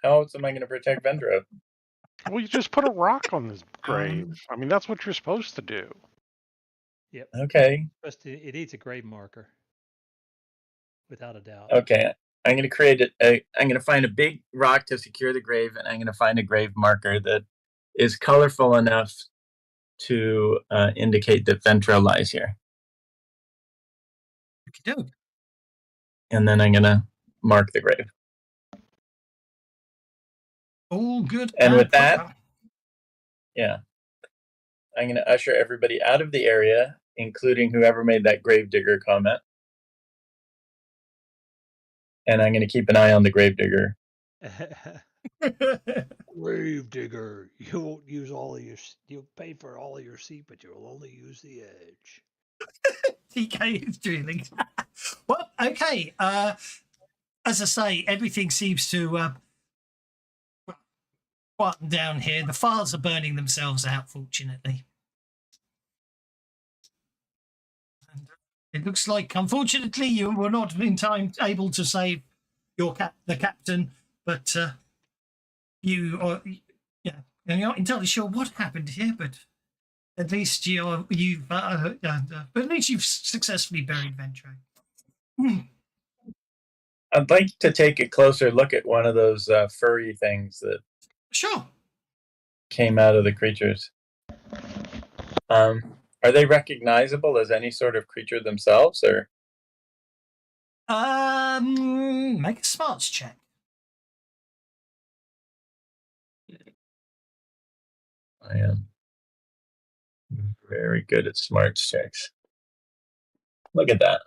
How else am I going to protect Ventro? Well, you just put a rock on his grave. I mean, that's what you're supposed to do. Yep. Okay. It needs a grave marker. Without a doubt. Okay. I'm going to create I'm going to find a big rock to secure the grave, and I'm going to find a grave marker that is colorful enough to indicate that Ventro lies here. Okey-doke. And then I'm going to mark the grave. All good. And with that, yeah, I'm going to usher everybody out of the area, including whoever made that gravedigger comment. And I'm going to keep an eye on the gravedigger. Gravedigger, you won't use all of you'll pay for all of your seat, but you'll only use the edge. TK is drilling. Well, okay. As I say, everything seems to quieten down here. The files are burning themselves out, fortunately. And it looks like, unfortunately, you were not in time able to save the captain, but you are, yeah, and you're not entirely sure what happened here, but at least you've successfully buried Ventro. I'd like to take a closer look at one of those furry things that sure came out of the creatures. Are they recognizable as any sort of creature themselves, or? Make a smarts check. I am very good at smarts checks. Look at that.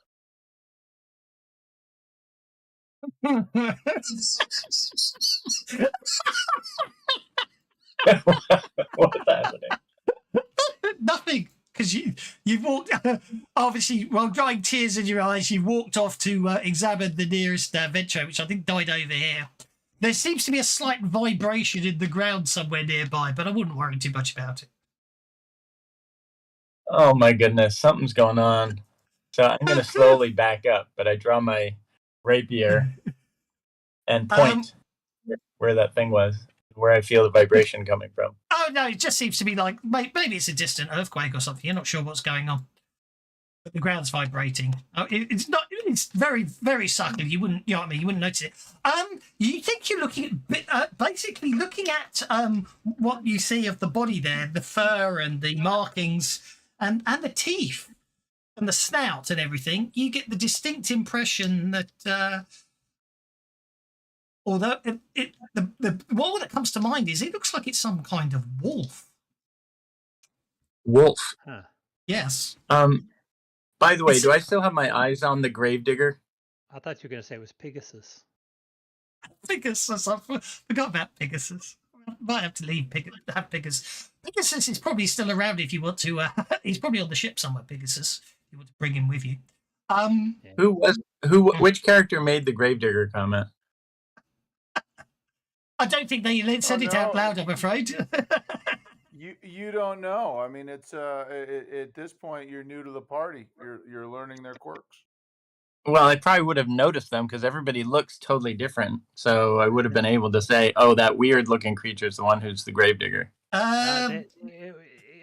What's happening? Nothing, because you've walked obviously while drying tears in your eyes. You walked off to examine the nearest ventro, which I think died over here. There seems to be a slight vibration in the ground somewhere nearby, but I wouldn't worry too much about it. Oh my goodness, something's going on. So I'm going to slowly back up, but I draw my rapier and point where that thing was, where I feel the vibration coming from. Oh no, it just seems to be like maybe it's a distant earthquake or something. You're not sure what's going on, but the ground's vibrating. It's not. It's very, very subtle. You wouldn't, you know what I mean? You wouldn't notice it. You think you're looking at basically looking at what you see of the body there, the fur and the markings and the teeth and the snout and everything. You get the distinct impression that although the what that comes to mind is it looks like it's some kind of wolf. Wolf. Huh. Yes. By the way, do I still have my eyes on the gravedigger? I thought you were going to say it was Pegasus. Pegasus. I forgot about Pegasus. Might have to leave have Pegasus. Pegasus is probably still around if you want to. He's probably on the ship somewhere. Pegasus. If you want to bring him with you. Which character made the gravedigger comment? I don't think they said it out loud, I'm afraid. You don't know. I mean, it's at this point you're new to the party. You're learning their quirks. Well, I probably would have noticed them because everybody looks totally different. So I would have been able to say, "Oh, that weird-looking creature is the one who's the gravedigger."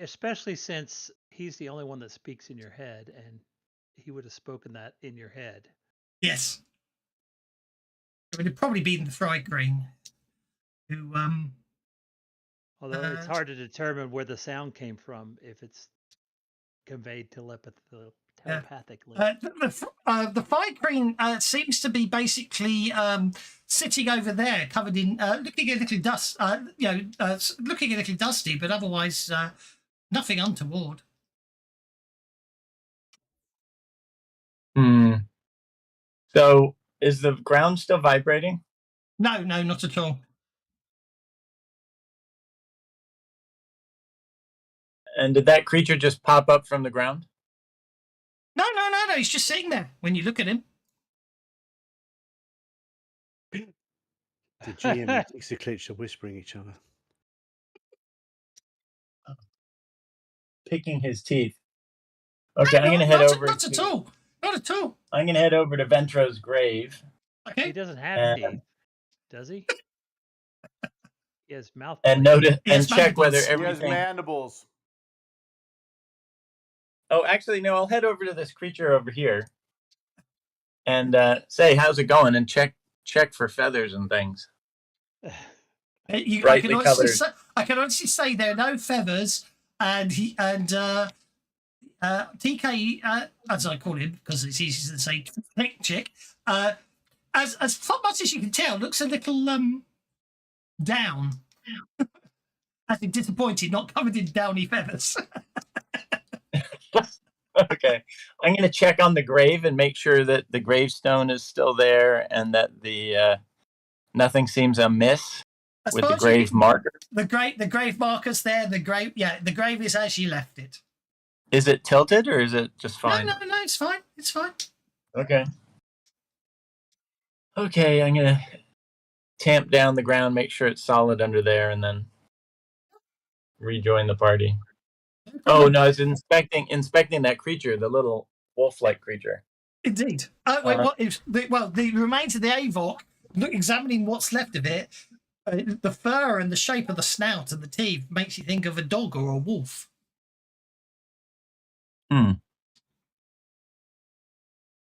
Especially since he's the only one that speaks in your head, and he would have spoken that in your head. Yes. It would have probably been the Fry Green, who Although it's hard to determine where the sound came from if it's conveyed telepathically. The Fry Green seems to be basically sitting over there, covered in looking a little dust. Looking a little dusty, but otherwise nothing untoward. So is the ground still vibrating? No, not at all. And did that creature just pop up from the ground? No. He's just sitting there when you look at him. The GM and Xaryxis are whispering each other. Picking his teeth. Okay, I'm going to head over. Not at all. Not at all. I'm going to head over to Ventro's grave. Okay. He doesn't have teeth, does he? He has mouth. And notice and check whether everything. He has mandibles. Oh, actually, no. I'll head over to this creature over here and say, "How's it going?" and check for feathers and things. I can honestly say there are no feathers, and TK, as I call him because it's easy to say, chick. As much as you can tell, looks a little down. As in disappointed, not covered in downy feathers. Okay, I'm going to check on the grave and make sure that the gravestone is still there and that the nothing seems amiss with the grave marker. The grave marker's there. The grave is as you left it. Is it tilted or is it just fine? No, it's fine. It's fine. Okay. Okay, I'm going to tamp down the ground, make sure it's solid under there, and then rejoin the party. Oh no, I was inspecting that creature, the little wolf-like creature. Indeed. The remains of the Avok, examining what's left of it, the fur and the shape of the snout and the teeth makes you think of a dog or a wolf.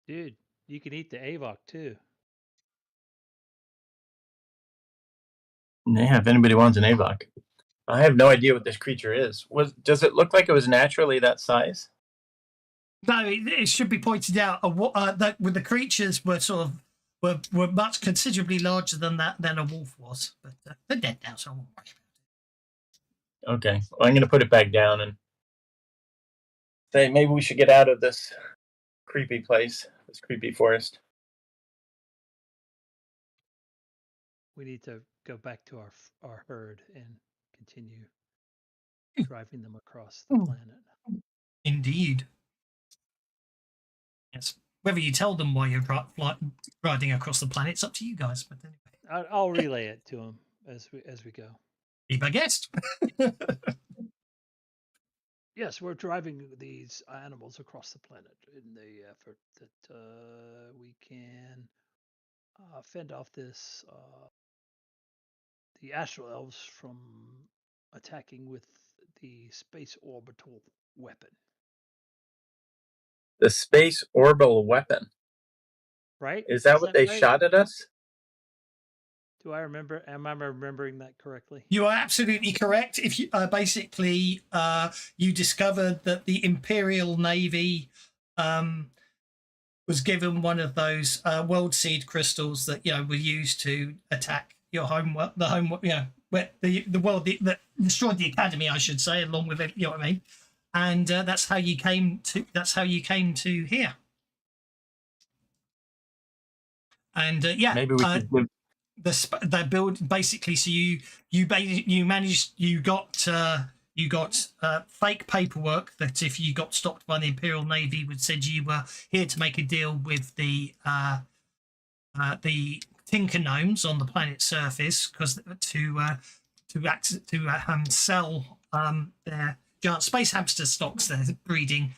Dude, you can eat the Avok too. Yeah, if anybody wants an Avok. I have no idea what this creature is. Does it look like it was naturally that size? No, it should be pointed out that with the creatures were sort of were much considerably larger than a wolf was, but they're dead now, so I won't worry about it. Okay, well, I'm going to put it back down and say maybe we should get out of this creepy place, this creepy forest. We need to go back to our herd and continue driving them across the planet. Indeed. Yes. Whether you tell them why you're riding across the planet, it's up to you guys. But anyway, I'll relay it to them as we go. be my guest. Yes, we're driving these animals across the planet in the effort that we can fend off this the astral elves from attacking with the space orbital weapon. The space orbital weapon. Right? Is that what they right? shot at us? Do I remember? Am I remembering that correctly? You are absolutely correct. If you basically you discovered that the Imperial Navy was given one of those world seed crystals that were used to attack your home, where the world that destroyed the academy, I should say, along with it. You know what I mean? And that's how you came to here. And Maybe we could give they build basically. So you got fake paperwork that if you got stopped by the Imperial Navy would said you were here to make a deal with the Tinker Gnomes on the planet's surface because to sell their giant space hamster stocks they're breeding.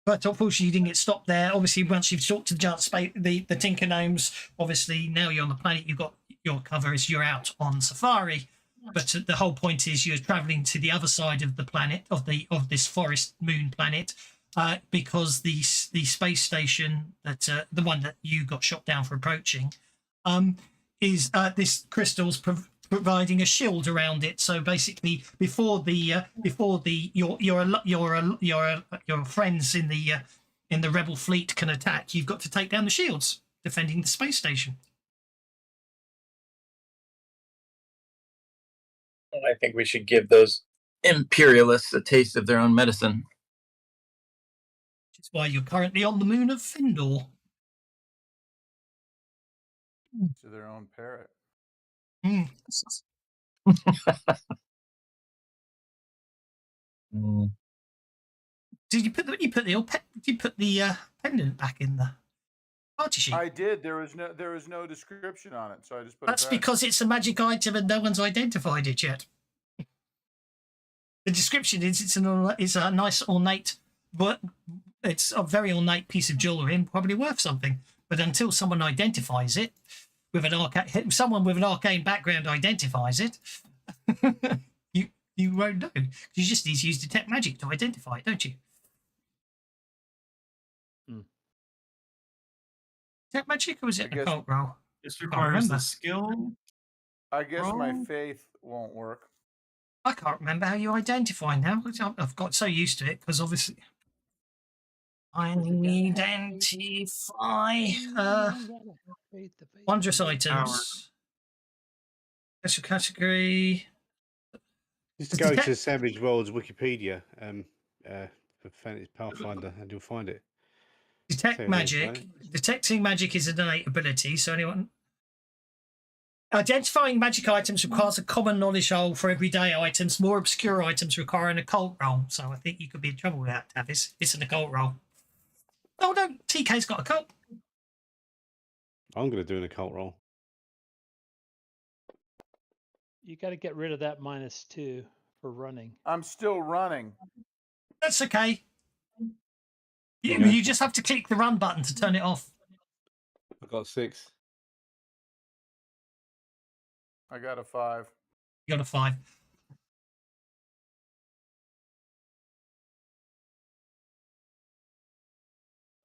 But unfortunately, you didn't get stopped there. Obviously, once you've talked to the giant space, the Tinker Gnomes, obviously now you're on the planet. You've got your cover as you're out on safari. But the whole point is you're traveling to the other side of the planet of this forest moon planet, because the space station that the one that you got shot down for approaching, is this crystal's providing a shield around it. So basically, before your friends in the rebel fleet can attack, you've got to take down the shields defending the space station. I think we should give those imperialists a taste of their own medicine. Which is why you're currently on the moon of Fenedoor. To their own parrot. Mm. Did you put the pendant back in the party sheet? I did. There was no description on it, so I just put That's it back. because it's a magic item and no one's identified it yet. The description is it's a nice ornate, but it's a very ornate piece of jewellery and probably worth something. But until someone identifies it, someone with an arcane background identifies it, you won't know. You just need to use detect magic to identify it, don't you? Detect magic, or is it a cult roll? This requires a skill. I guess my roll? faith won't work. I can't remember how you identify now. I've got so used to it because obviously I identify wondrous items. Special category. Just go to Savage Worlds Wikipedia for Fantasy Pathfinder and you'll find it. Detect magic. Detecting magic is an innate ability, so anyone. Identifying magic items requires a common knowledge roll for everyday items. More obscure items require an occult roll. So I think you could be in trouble with that, Tavis. It's an occult roll. Oh no, TK's got a cult. I'm going to do an occult roll. You got to get rid of that -2 for running. I'm still running. That's okay. You just have to click the run button to turn it off. I got 6. I got a 5. You got a 5.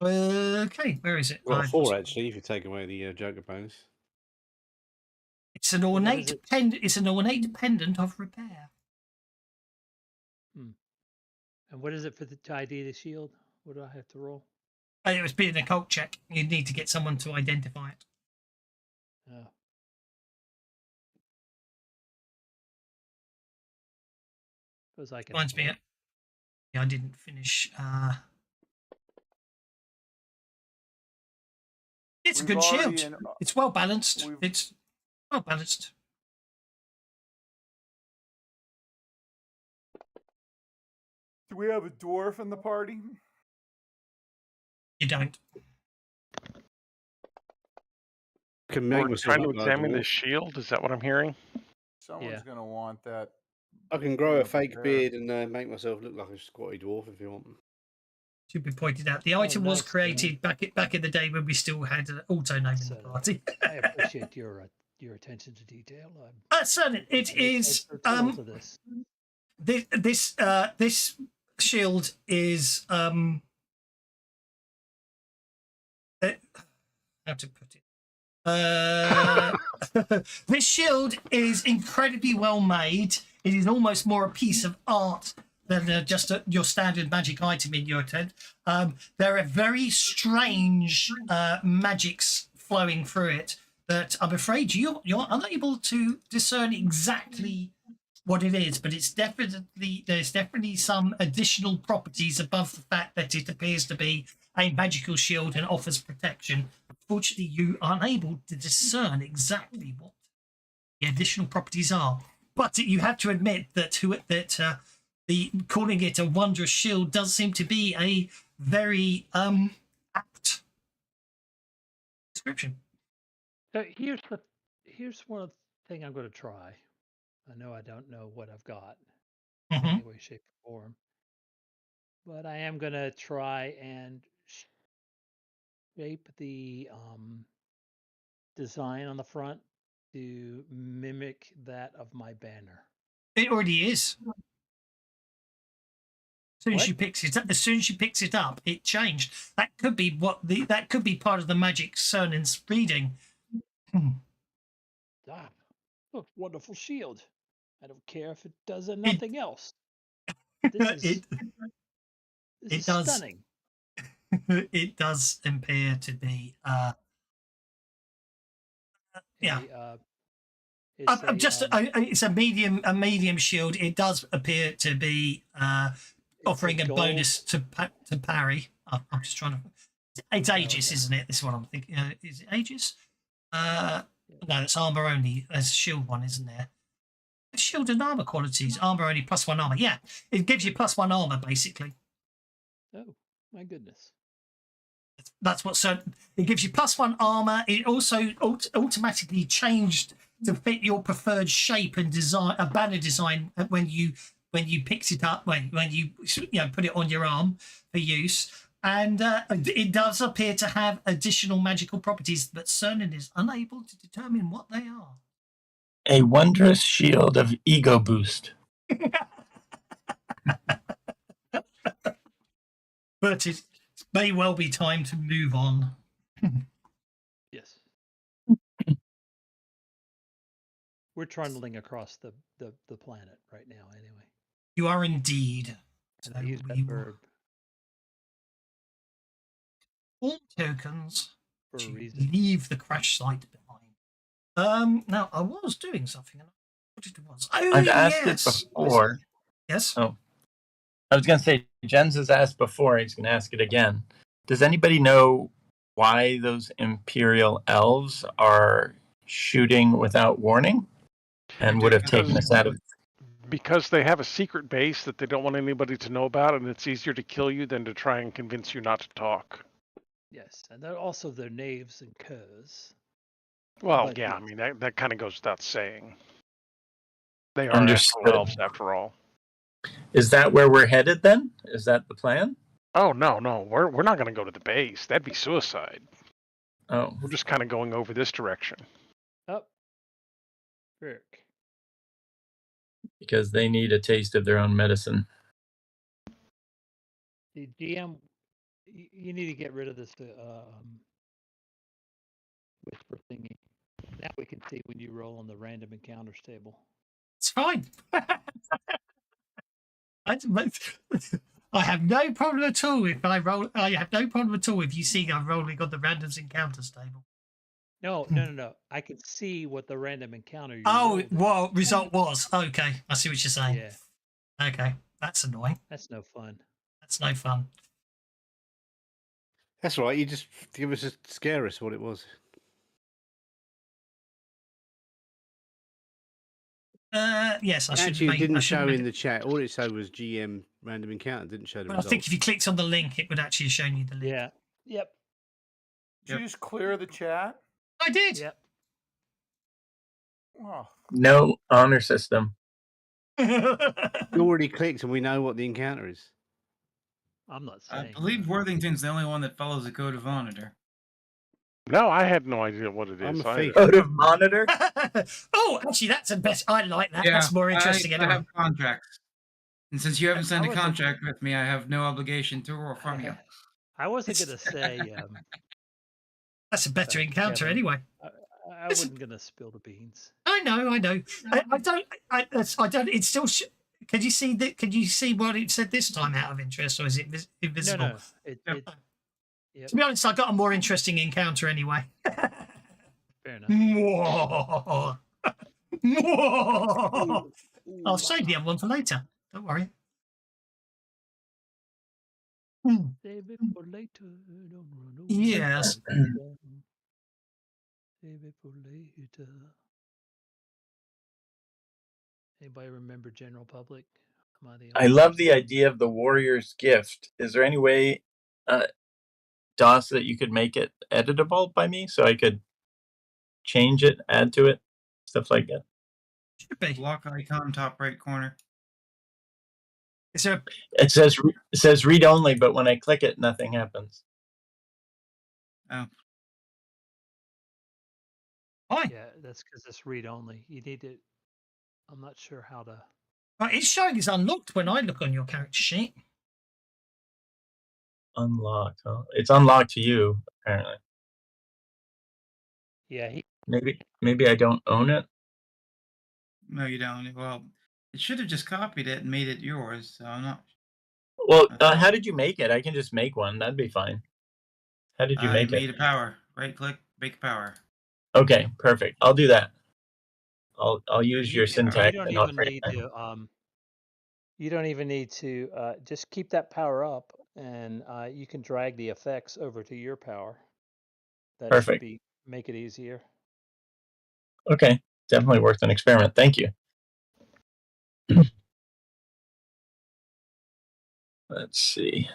Okay, where is it? Well, 4 actually, if you take away the Joker bonus. It's an what is ornate it? It's an ornate pendant of repair. And what is it for to ID the shield? What do I have to roll? It was being an occult check. You'd need to get someone to identify it. Oh. Suppose I can. Reminds me. Yeah, I didn't finish. It's a We've good already shield. It's well balanced. It's well balanced. Do we have a dwarf in the party? You don't. Can make We're myself trying to look like a examine the dwarf. shield. Is that what I'm hearing? Someone's Yeah. gonna want that. I can grow a being fake prepared. beard and make myself look like a squatty dwarf if you want. To be pointed out, the item was nice, created back in the day when we still had an auto name in the party. I appreciate your attention to detail. Certainly, it is. To this. This shield is how to put it. This shield is incredibly well made. It is almost more a piece of art than just your standard magic item in your tent. There are very strange magics flowing through it that I'm afraid you're unable to discern exactly what it is, but there's definitely some additional properties above the fact that it appears to be a magical shield and offers protection. Unfortunately, you aren't able to discern exactly what the additional properties are. But you have to admit that calling it a wondrous shield does seem to be a very apt description. So here's one thing I'm going to try. I know I don't know what I've got in any way, shape, or form, but I am going to try and shape the design on the front to mimic that of my banner. It already is. As soon as What? she picks it up, it changed. That could be that could be part of the magic Cernin's reading. Ah, look, wonderful shield. I don't care if it does nothing else. This is does. stunning. It does appear to be. Yeah. It's a medium shield. It does appear to be offering a bonus to parry. I'm just trying to. It's Aegis, okay. isn't it? This is what I'm thinking. Is it Aegis? No, it's armor only. There's a shield one, isn't there? Shield and armor qualities. Armor only +1 armor. Yeah, it gives you +1 armor basically. Oh my goodness. That's what. So it gives you +1 armor. It also automatically changed to fit your preferred shape and design, a banner design when you picked it up, when you put it on your arm for use. And it does appear to have additional magical properties, but Cernin is unable to determine what they are. A wondrous shield of ego boost. But it may well be time to move on. Yes. We're trundling across the planet right now, anyway. You are indeed. So I use that verb all tokens for a to reason. leave the crash site behind. Now I was doing something. What it was? Oh, I've asked it before. Yes. Oh, I was going to say, Jens has asked before. He's going to ask it again. Does anybody know why those Imperial elves are shooting without warning and would have taken us out of? Because they have a secret base that they don't want anybody to know about, and it's easier to kill you than to try and convince you not to talk. Yes, and they're also they're knaves and curs. Well, But yeah, yes. I mean, that kind of goes without saying. They are Understood. astral elves, after all. Is that where we're headed then? Is that the plan? Oh, no, we're not going to go to the base. That'd be suicide. Oh. We're just kind of going over this direction. Up. Frick. Because they need a taste of their own medicine. The GM, you need to get rid of this whisper thingy. Now we can see when you roll on the random encounters table. It's fine. I have no problem at all if I roll. I have no problem at all if you see I'm rolling on the randoms encounters table. No. I can see what the random encounter you Oh, rolled is. what result was? Okay, I see what you're saying. Yeah, Okay, that's annoying. that's no fun. That's no fun. That's right. You just give us a scare us what it was. Yes, I should. Actually, it didn't show in the. the chat. All it showed was GM random encounter. It didn't show the But I results. think if you clicked on the link, it would actually have shown you the link. Yeah. Yep. Did you just clear the chat? I did. Yep. Oh, No honor system. You already clicked, and we know what the encounter is. I'm not I saying. believe Worthington's the only one that follows the code of honor. No, I had no idea what it I'm is. a thief. Code of monitor. Oh, actually, that's a best. I like that. That's more interesting. I Anyway. have contracts. And since you haven't signed a wasn't- contract with me, I have no obligation to or from you. I wasn't gonna say. That's a better encounter, Kevin, anyway. I wasn't gonna spill the beans. I know. I don't. I don't. It's still. Can you see that? Can you see what it said this time out of interest, or is it invisible? No. Yep. To be honest, I got a more interesting encounter anyway. Fair enough. I'll save the other one for later. Don't worry. Save it for later. Don't run away. Yes. Save it for later. Anybody remember General Public? Am I the I only love person? the idea of the warrior's gift. Is there any way, DOS, that you could make it editable by me so I could change it, add to it, stuff like that? Should be. Block icon, top right corner. Is there? It says read only, but when I click it, nothing happens. Oh, Why? Yeah, that's because it's read only. You need to. I'm not sure how to. Right, it's showing it's unlocked when I look on your character sheet. Unlocked. Huh? It's unlocked to you apparently. Yeah, Maybe I don't own it. no, you don't. Well, it should have just copied it and made it yours. So I'm not. Well, how did you make it? I can just make one. That'd be fine. How did you I make made it? a power. Right click, make power. Okay, perfect. I'll do that. I'll use your you syntax. don't and I'll even create need that. to. You don't even need to. Just keep that power up, and you can drag the effects over to your power. That should Perfect. make it easier. Okay, definitely worth an experiment. Thank you. Let's see.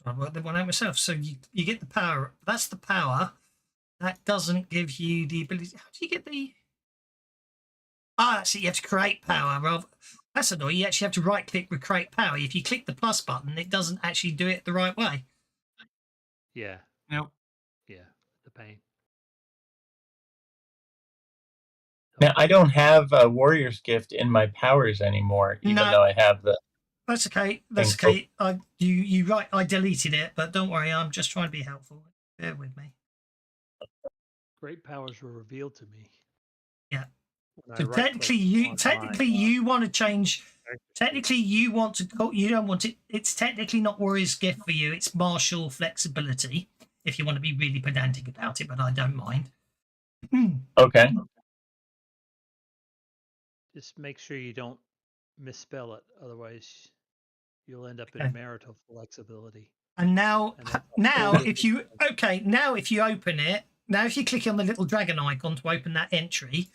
I worked the one out myself. So you get the power. That's the power. That doesn't give you the ability. How do you get the? Actually, you have to create power. Rather, that's annoying. You actually have to right click with create power. If you click the plus button, it doesn't actually do it the right way. Yeah. Nope. Yeah. The pain. Now I don't have a warrior's gift in my powers anymore, even No. though I have the. That's okay. That's okay. You right. I deleted it, but don't worry. I'm just trying to be helpful. Bear with me. Great powers were revealed to me. Yeah. when I So right-clicked technically, on my, you want to change. character sheet. Technically, you want to. You don't want it. It's technically not warrior's gift for you. It's martial flexibility. If you want to be really pedantic about it, but I don't mind. Okay. Just make sure you don't misspell it, otherwise you'll end up in Okay. marital flexibility. And now, And that's a now whole if you different now if you open it, now if you click on the little dragon icon to open that entry,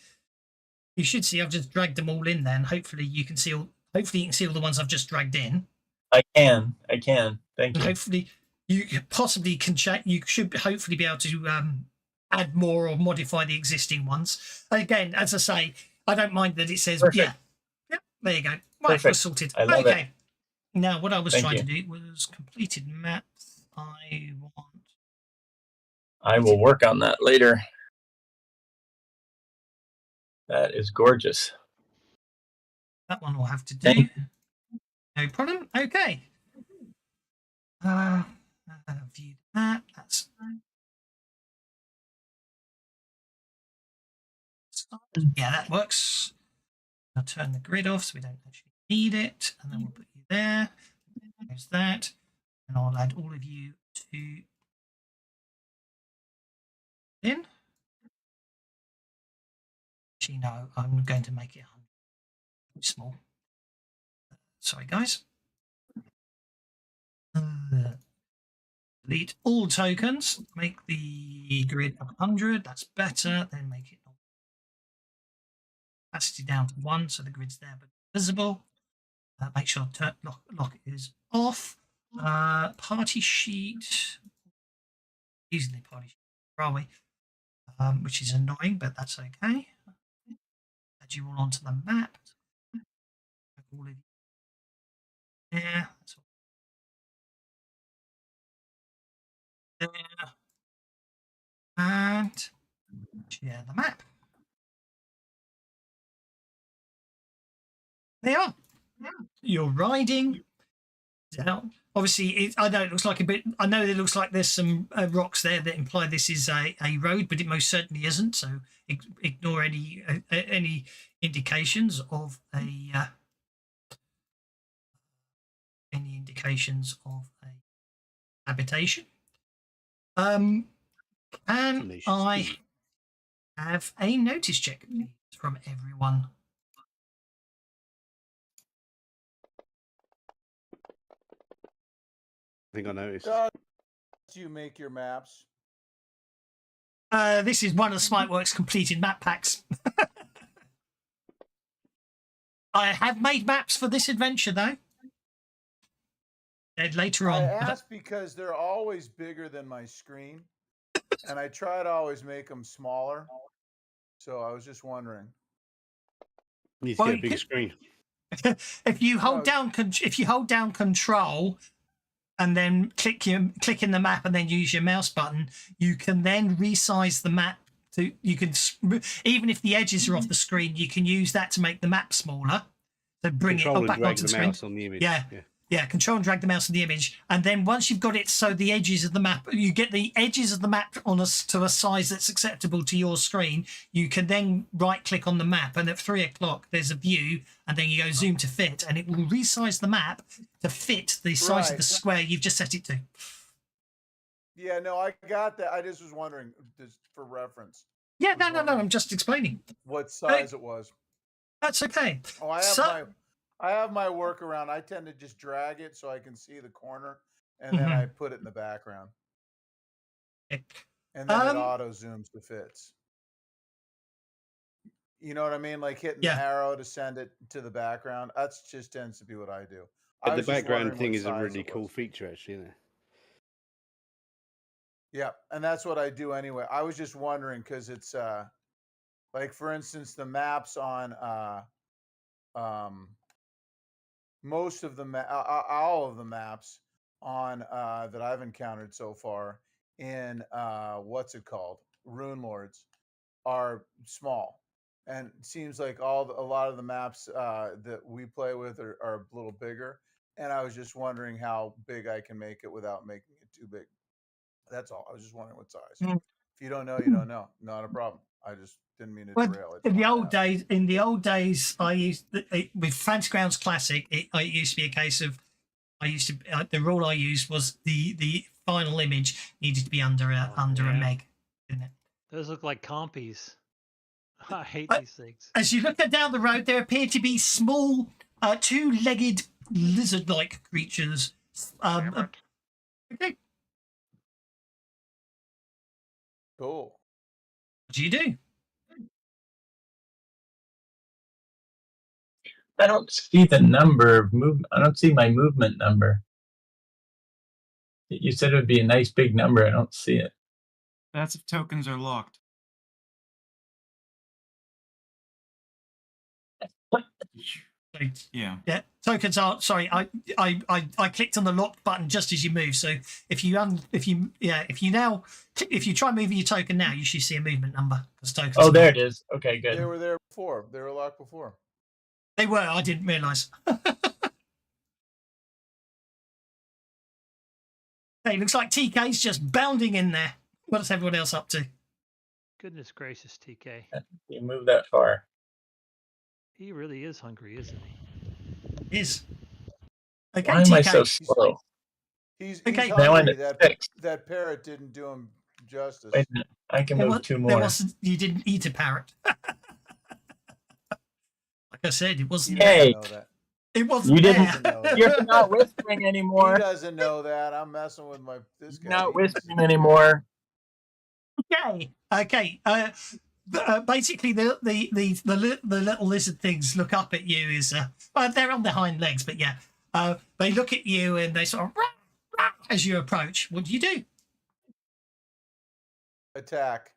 you should see I've just dragged them all in there, and hopefully you can see all. Hopefully you can see all the ones I've just dragged in. I can. Thank And you. hopefully you possibly can check. You should hopefully be able to add more or modify the existing ones. Again, as I say, I don't mind that it says Perfect. yeah. There you go. Right, we're Perfect. sorted. I love Okay. Now, what I was Thank trying you. to do was completed maps. I will work on that later. That is gorgeous. That one will have to do. Thank No problem. Okay. View the map. That's Yeah, that works. I'll turn the grid off so we don't actually need it. And then we'll put you there. There's that. And I'll add all of you to in. Actually, no, I'm going to make it small. Sorry, guys. Delete all tokens. Make the grid 100. That's better. Then make it opacity down to 1 so the grid's there but visible. Make sure lock is off. Party sheet. Using the party sheet, where are we? Which is annoying, but that's okay. Add you all onto the map. All of you there. That's all there. And share the map. They are. You're riding down. Obviously, I know it looks like a bit. I know it looks like there's some rocks there that imply this is a road, but it most certainly isn't. So ignore any indications of a habitation. And I have a notice check from everyone. I think I noticed. You make your maps. This is one of Smiteworks' completed map packs. I have made maps for this adventure, though. Later on. I asked because they're always bigger than my screen, and I try to always make them smaller. So I was just wondering. Need to get a bigger screen. If you hold down Control and then click in the map and then use your mouse button, you can then resize the map to. You can, even if the edges are off the screen, you can use that to make the map smaller. So bring Control it back and drag onto the the screen. mouse on the image. Yeah, control and drag the mouse on the image, and then once you've got it, so the edges of the map, you get the edges of the map to a size that's acceptable to your screen. You can then right-click on the map, and at 3 o'clock there's a view, and then you go zoom to fit, and it will resize the map to fit the size of the square you've just set it to. Yeah, no, I got that. I just was wondering, just for reference. Yeah, no, I'm just explaining what size it was. That's okay. Oh, I have my workaround. I tend to just drag it so I can see the corner, and then I put it in the background. And then it auto zooms to fits. You know what I mean? Like hitting the arrow to send it to the background. That's just tends to be what I do. But the background thing is a really cool feature, actually, isn't it? Yeah, and that's what I do anyway. I was just wondering because it's like, for instance, the maps on most of the all of the maps on that I've encountered so far in what's it called, Rune Lords, are small, and it seems like a lot of the maps that we play with are a little bigger. And I was just wondering how big I can make it without making it too big. That's all. I was just wondering what size. If you don't know, you don't know. Not a problem. I just didn't mean to derail it. In the old days, I used with Fantasy Grounds Classic. It used to be a case of the rule I used was the final image needed to be under a meg, didn't it? Those look like compies. I hate these things. As you look down the road, there appear to be small, two-legged lizard-like creatures. Okay. Cool. What do you do? I don't see the number of movement. I don't see my movement number. You said it would be a nice big number. I don't see it. That's if tokens are locked. Yeah. Tokens are sorry. I clicked on the lock button just as you move. So if you try moving your token now, you should see a movement number because tokens. Oh, there it is. Okay, good. They were there before. They were locked before. They were. I didn't realise. Hey, looks like TK's just bounding in there. What is everyone else up to? Goodness gracious, TK. You move that far. He really is hungry, isn't he? Is. Okay, Why am I TK. so slow? He's Okay. Now I'm hungry. at 6. That parrot didn't do him justice. Wait a minute. I can move 2 There more. wasn't. You didn't eat a parrot. Like I said, it wasn't He there. doesn't Hey. know that. It wasn't You there. didn't. know that. You're not whispering He anymore. doesn't know that. I'm messing with this guy. You're not He knows. whispering anymore. Okay. Okay. Basically, the little lizard things look up at you. They're on their hind legs, but yeah, they look at you and they sort of rah, rah, as you approach. What do you do? Attack.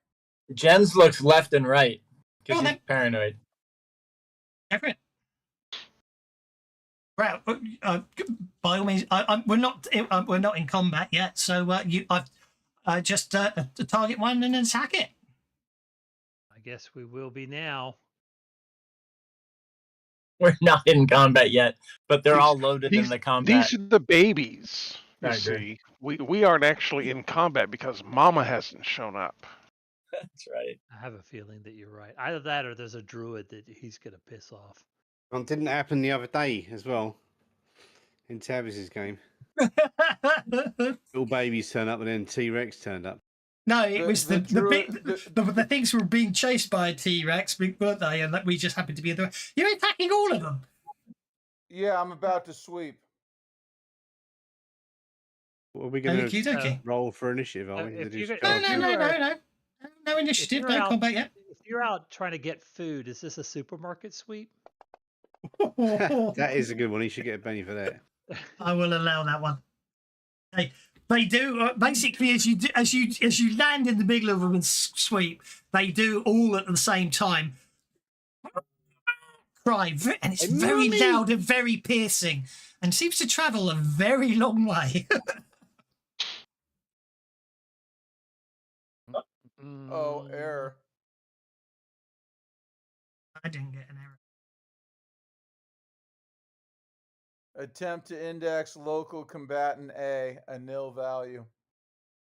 Jens looks left and right Go because on he's then. paranoid. Everett. Right. By all means, we're not in combat yet, so I've just target one and attack it. I guess we will be now. We're not in combat yet, but they're all loaded in These, the combat. these are the babies. You I agree. see, we aren't actually in combat because Mama hasn't shown up. That's right. I have a feeling that you're right. Either that or there's a druid that he's going to piss off. It didn't happen the other day as well. In Tavis's game, little babies turn up and then T-Rex turned up. No, it was the things were being chased by a T-Rex, weren't they? And we just happened to be in the. You're attacking all of them. Yeah, I'm about to sweep. What are we going to Okay. roll for initiative? Are we? if To you just get- No. No initiative. you're No out- combat yet. If you're out trying to get food, is this a supermarket sweep? That is a good one. You should get a penny for that. I will allow that one. They do basically as you land in the middle of them and sweep. They do all at the same time. Cry, and it's very loud and very piercing, and seems to travel a very long way. Oh, error. I didn't get an error. Attempt to index local combatant A, a nil value.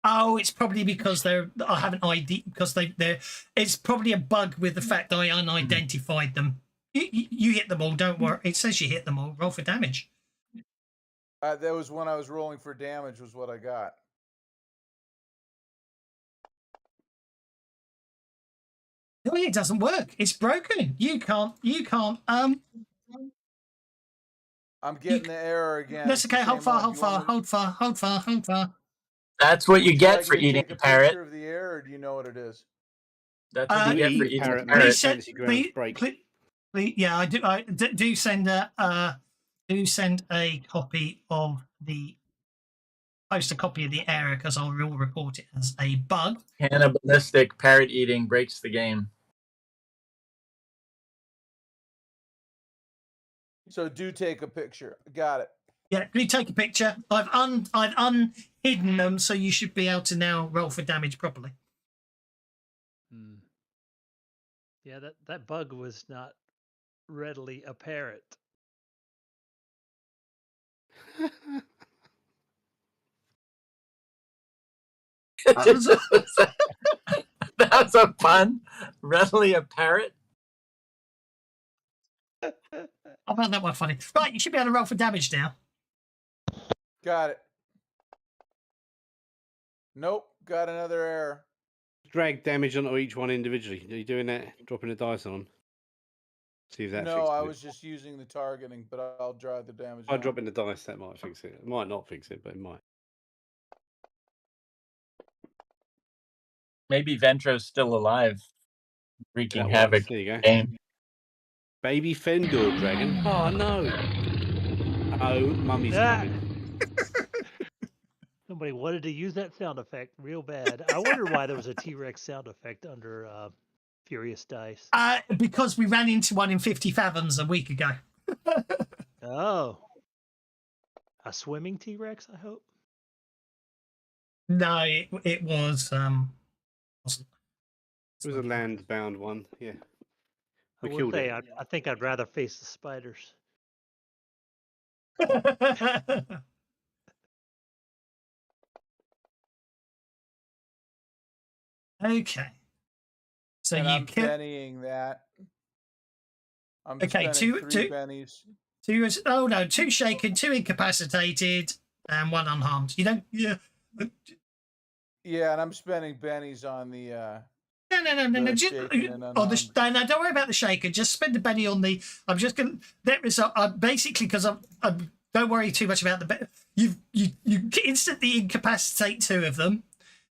Oh, it's probably because I haven't ID because they're. It's probably a bug with the fact that I unidentified them. You hit them all. Don't worry. It says you hit them all. Roll for damage. That was when I was rolling for damage. Was what I got. No, it doesn't work. It's broken. You can't. I'm getting the error again. That's okay. Hold far. That's what you Would get like for me to eating take a a parrot. picture of the error, or do you know what it is? That's what you get for eating a parrot, parrot. Please send, Fantasy grounds break. yeah, I do send a copy of the post a copy of the error because I will report it as a bug. Cannibalistic parrot eating breaks the game. So do take a picture. Got it. Yeah, you take a picture. I've unhidden them, so you should be able to now roll for damage properly. Yeah, that bug was not readily apparent. That's a pun. Readily a parrot. I found that one funny. Right, you should be able to roll for damage now. Got it. Nope. Got another error. Drag damage onto each one individually. Are you doing that? Dropping the dice on them? See if that No, fixes I it. was just using the targeting, but I'll drive the damage. By on. dropping the dice, that might fix it. It might not fix it, but it might. Maybe Ventro's still alive, wreaking That havoc. works. There you go. Game. Baby Fenedoor dragon. Oh no! Oh, mummy's coming. Somebody wanted to use that sound effect real bad. I wonder why there was a T-Rex sound effect under Furious Dice. Because we ran into one in 50 Fathoms a week ago. Oh. A swimming T-Rex, I hope? No, it was wasn't. It was a land-bound one. Yeah. I We will killed say, it. I think I'd rather face the spiders. Okay. So and you I'm kill. Bennying that. I'm Okay, spending two, three two, bennies. two. Oh no, 2 shaken, 2 incapacitated, and 1 unharmed. You don't. Yeah. Yeah, and I'm spending bennies on the No. the Just, shaken and oh, unharmed. no, don't worry about the shaker. Just spend the Benny on the. I'm just gonna. There is basically because I'm. Don't worry too much about the. You instantly incapacitate 2 of them,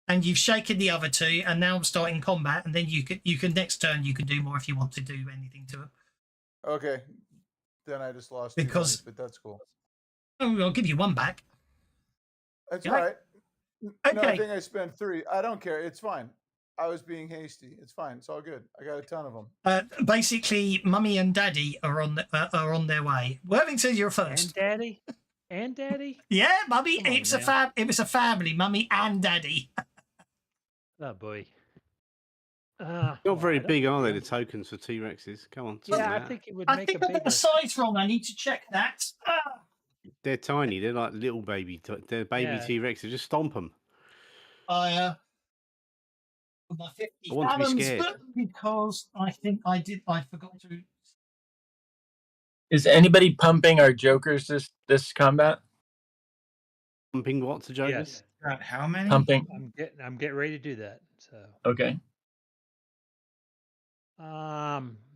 and you've shaken the other 2, and now I'm starting combat, and then you can next turn you can do more if you want to do anything to them. Okay, then I just lost Because 2 bennies, but that's cool. oh, I'll give you 1 back. That's Yeah. all right. No, I Okay. think I spent 3. I don't care. It's fine. I was being hasty. It's fine. It's all good. I got a ton of them. Basically, Mummy and Daddy are on their way. Worthington, you're And first. Daddy? And Daddy? Yeah, Mummy. Come on It's now. It was a family, Mummy and Daddy. Oh boy. Not well, very I don't big, are they? care. The tokens for T-Rexes. Come on, Yeah, sort I them out. think it would I make think a I got the bigger. size wrong. I need to check that. They're tiny. They're like little baby. They're baby Yeah. T-Rexes. Just stomp them. I my 50 I want to be fathoms, scared. but because I think I forgot to. Is anybody pumping our jokers this combat? Pumping what to Jokers? Yes. Got how many? Pumping. I'm getting ready to do that. So Okay.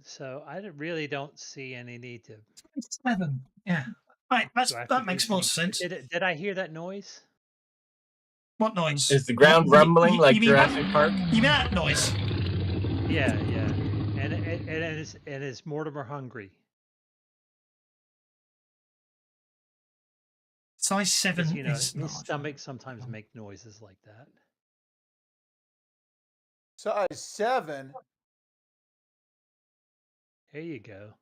so I really don't see any need to. 7. Yeah. Right. do I have to That do makes more something- sense. Did I hear that noise? What noise? Is the ground rumbling like you mean Jurassic Park? You mean that noise? Yeah. And is Mortimer hungry? Size 7 Because is his large. stomach sometimes make noises like that. Size 7. There you go.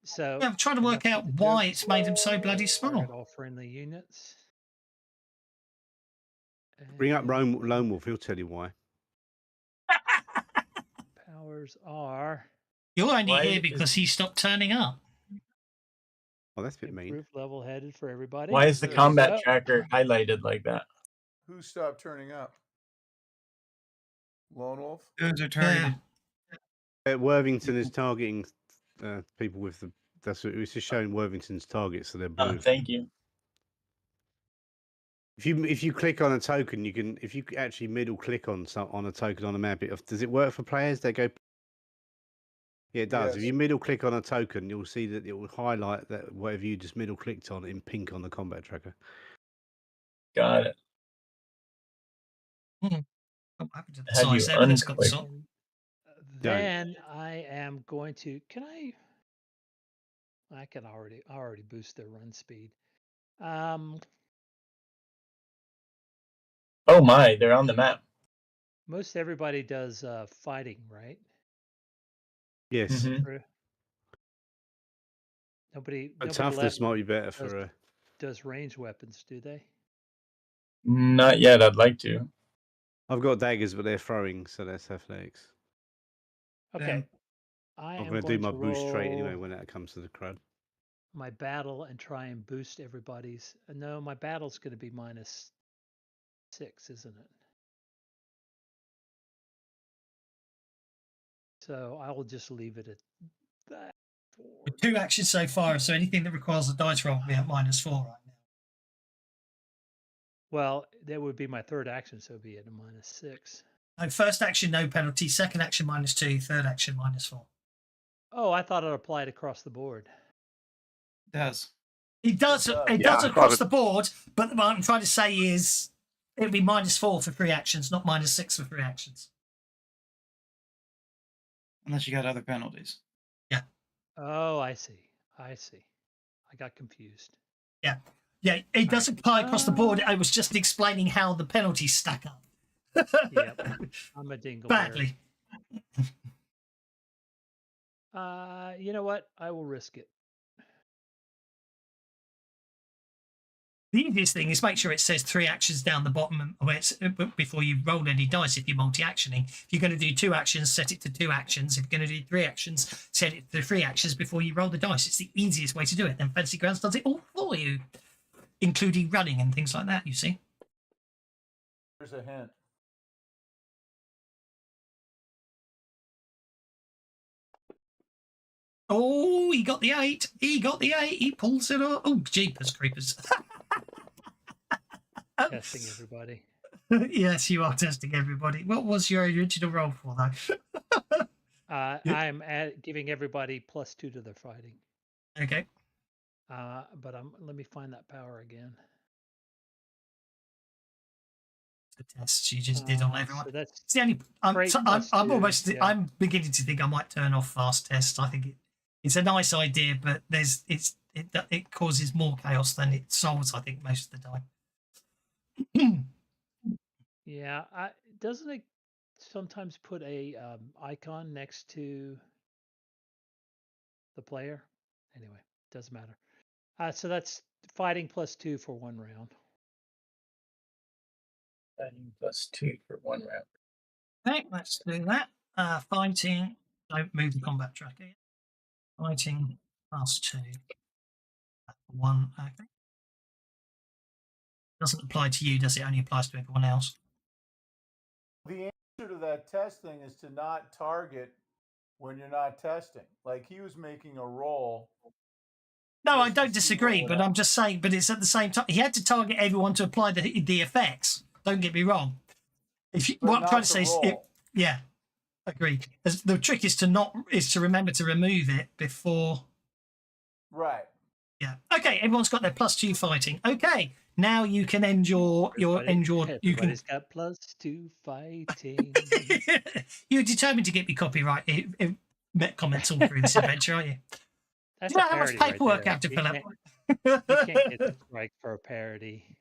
So Yeah, I'm trying to work enough out with the why jokes. it's made them so bloody Target small. all friendly units. Bring up And Lone Wolf. He'll tell you why. powers are You're only Why here is- because he stopped turning up. Oh, that's a bit mean. improved level headed for everybody. Why is the There combat So- tracker highlighted like that? Who stopped turning up? Lone Wolf? Those are targeted. Worthington is targeting people with the. That's what it's just showing Worthington's targets, so they're blue. Oh, thank you. If you click on a token, you can. If you actually middle click on a token on a map, does it work for players? They go. Yeah, it does. If Yes. you middle click on a token, you'll see that it will highlight that whatever you just middle clicked on in pink on the combat tracker. Got it. What happened to the How do you size 7? It's got the unclick? sort. Then I am going to. Can I? I can already boost their run speed. Oh my, they're on the map. Most everybody does fighting, right? Yes, Mhm. Nobody but left toughness might be better for. does range weapons, do they? Not yet. I'd like to. I've got daggers, but they're throwing, so that's athletics. Okay. Then I I'm am going to do my boost trait anyway roll when that comes to the crowd. my battle and try and boost everybody's. No, my battle's going to be -6, isn't it? So I will just leave it at that. 2 actions so far, so anything that requires a dice roll will be at -4 right now. Well, that would be my third action, so it'd be at a -6. No, first action, no penalty. Second action, -2. Third action, -4. Oh, I thought it applied across the board. it does. It does. It does. It Yeah, does I across thought the board. But what I'm trying to say is, it'd be -4 for 3 actions, not -6 for 3 actions. Unless you got other penalties. Oh, I see. I got confused. Yeah, it does apply across the board. I was just explaining how the penalties stack up. Yep. I'm a dingleberry. Badly. You know what? I will risk it. The easiest thing is make sure it says 3 actions down the bottom where it's, before you roll any dice if you're multi-actioning. If you're going to do 2 actions, set it to 2 actions. If you're going to do 3 actions, set it to 3 actions before you roll the dice. It's the easiest way to do it. Then Fantasy Grounds does it all for you, including running and things like that, you see. Here's a hint. Oh, he got the 8. He got the 8. He pulls it off. Oh, jeepers creepers. Testing everybody. Yes, you are testing everybody. What was your original roll for that? I'm giving everybody +2 to their fighting. Okay. But let me find that power again. The tests you just did on everyone. So that's it's the only. I'm +2, almost. yeah. I'm beginning to think I might turn off fast tests. I think it's a nice idea, but it causes more chaos than it solves. I think most of the time. Yeah, doesn't it sometimes put a icon next to the player? Anyway, doesn't matter. So that's fighting +2 for 1 round. Fighting +2 for 1 round. Okay, let's do that. Fighting. Don't move the combat tracker. Fighting +2. 1. Okay. Doesn't apply to you, does it? Only applies to everyone else. The answer to that testing is to not target when you're not testing. Like he was making a roll. No, I just to don't see disagree, what but would I'm just saying. But it's at the same time he had to target everyone to apply the effects. Don't get me wrong. If you, But what I'm not trying to to say is, roll. yeah, agreed. The trick is to remember to remove it before. Right. Yeah. Okay. Everyone's got their +2 fighting. Okay. Now you can end your you can. Everybody's got +2 fighting. You're determined to get me copyright comments all through this adventure, aren't you? That's You know a how much parody paperwork I right have to there. fill out. You can't get the strike for a parody.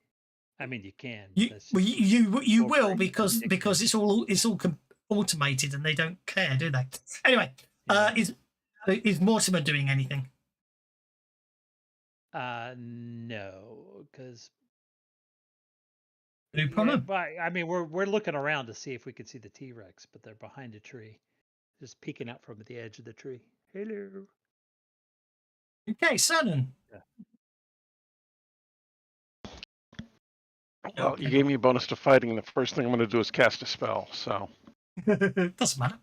I mean, you can. But that's Well, just you will overly because ridiculous. it's all automated and they don't care, do they? Anyway, Yeah. is Mortimer doing anything? No, because No problem. but I mean, we're looking around to see if we can see the T-Rex, but they're behind a tree, just peeking out from the edge of the tree. Hello. Okay, Shannon. Yeah. Well, you gave me a bonus to fighting, and the first thing I'm going to do is cast a spell. So Doesn't matter.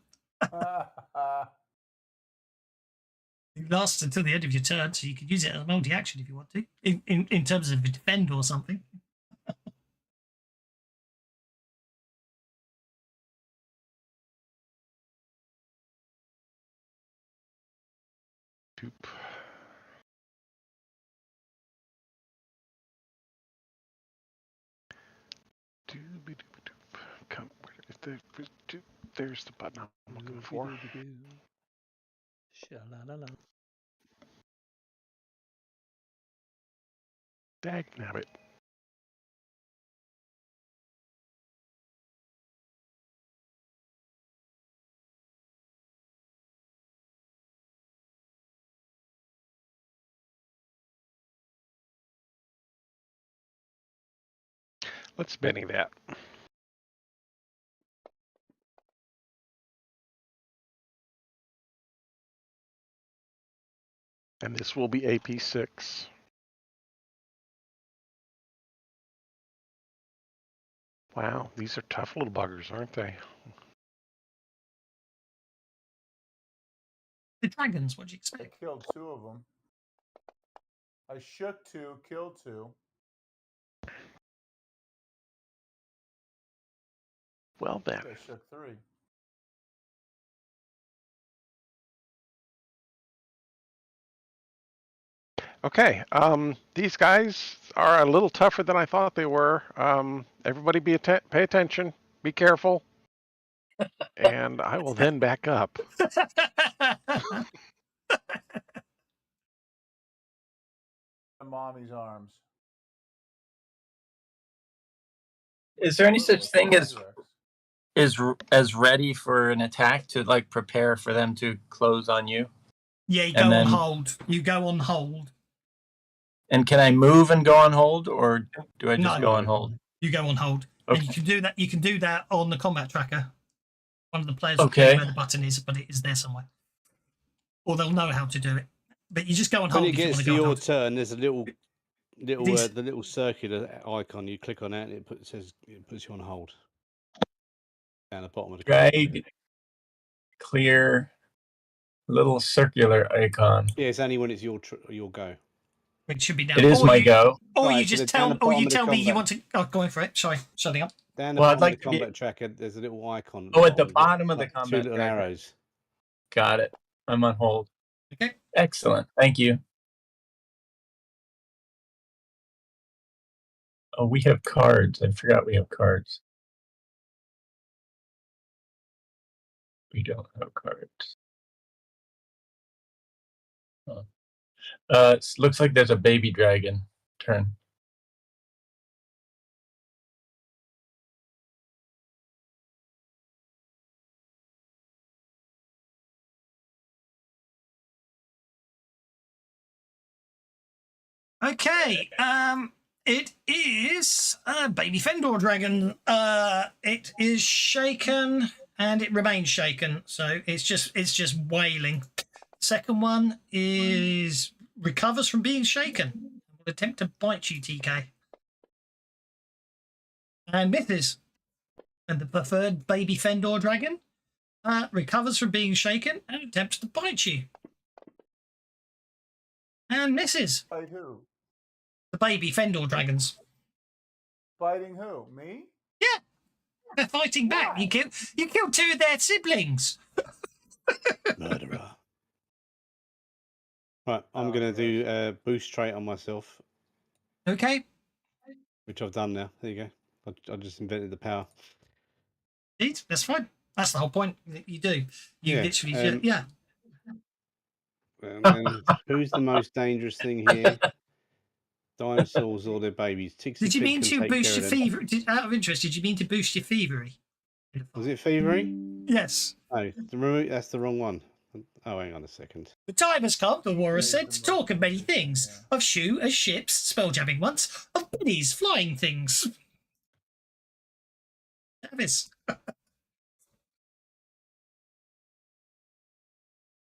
It lasts until the end of your turn, so you could use it as a multi-action if you want to, in terms of a defend or something. doop. Doop. Come, there's the button I'm looking for. Sha-la-la-la. Dagnabbit. Let's Benny that. And this will be AP6. Wow, these are tough little buggers, aren't they? The dragons, what do you I expect? killed 2 of them. I shook 2, killed 2. Well then. I shook 3. Okay, these guys are a little tougher than I thought they were. Everybody pay attention, be careful, and I will then back up. Mommy's arms. Is there any such thing as ready for an attack to like prepare for them to close on you? Yeah, you go on hold. You go on hold. And can I move and go on hold, or do I just go on hold? You go on hold, Okay. and you can do that. You can do that on the combat tracker. One of the players will Okay. tell you where the button is, but it is there somewhere, or they'll know how to do it. But you just go on hold. When it if you gets want to to go on your hold. turn, there's a the is. little circular icon. You click on that, and it puts you on hold. Down the bottom of the Right. Clear. little circular icon. Yeah, it's only when it's your go. Which should be now. It is my go. Or Right, you so just they're down tell, the or you bottom of the tell me you combat. want to. Oh, going for it. Sorry, shutting up. Down the Well, I'd bottom like of the to be- combat tracker, there's a little icon. Oh, at the with bottom of the like combat two little tracker. arrows. Got it. I'm on hold. Okay. Excellent. Thank you. Oh, we have cards. I forgot we have cards. We don't have cards. Looks like there's a baby dragon turn. Okay. It is a baby Fenedoor dragon. It is shaken and it remains shaken, so it's just wailing. Second one is recovers from being shaken. Will attempt to bite you, TK, and misses. And the preferred baby Fenedoor dragon recovers from being shaken and attempts to bite you, and misses. Bite who? The baby Fenedoor dragons. Biting who? Me? Yeah, they're fighting back. You killed two of their siblings. Murderer. Right, I'm going to do a boost trait on myself, Okay. which I've done now. There you go. I just invented the power. Indeed, that's fine. That's the whole point. You do. You Yeah, literally, yeah. And then who's the most dangerous thing here? Dinosaurs or their babies? Did you mean to boost your fever? Out of interest, did you mean to boost your thievery? Was it thievery? Yes. No, that's the wrong one. Oh, hang on a second. The time has come, the warrior said, to talk of many things. Of shoe as ships, spelljamming once, of pennies, flying things. Travis.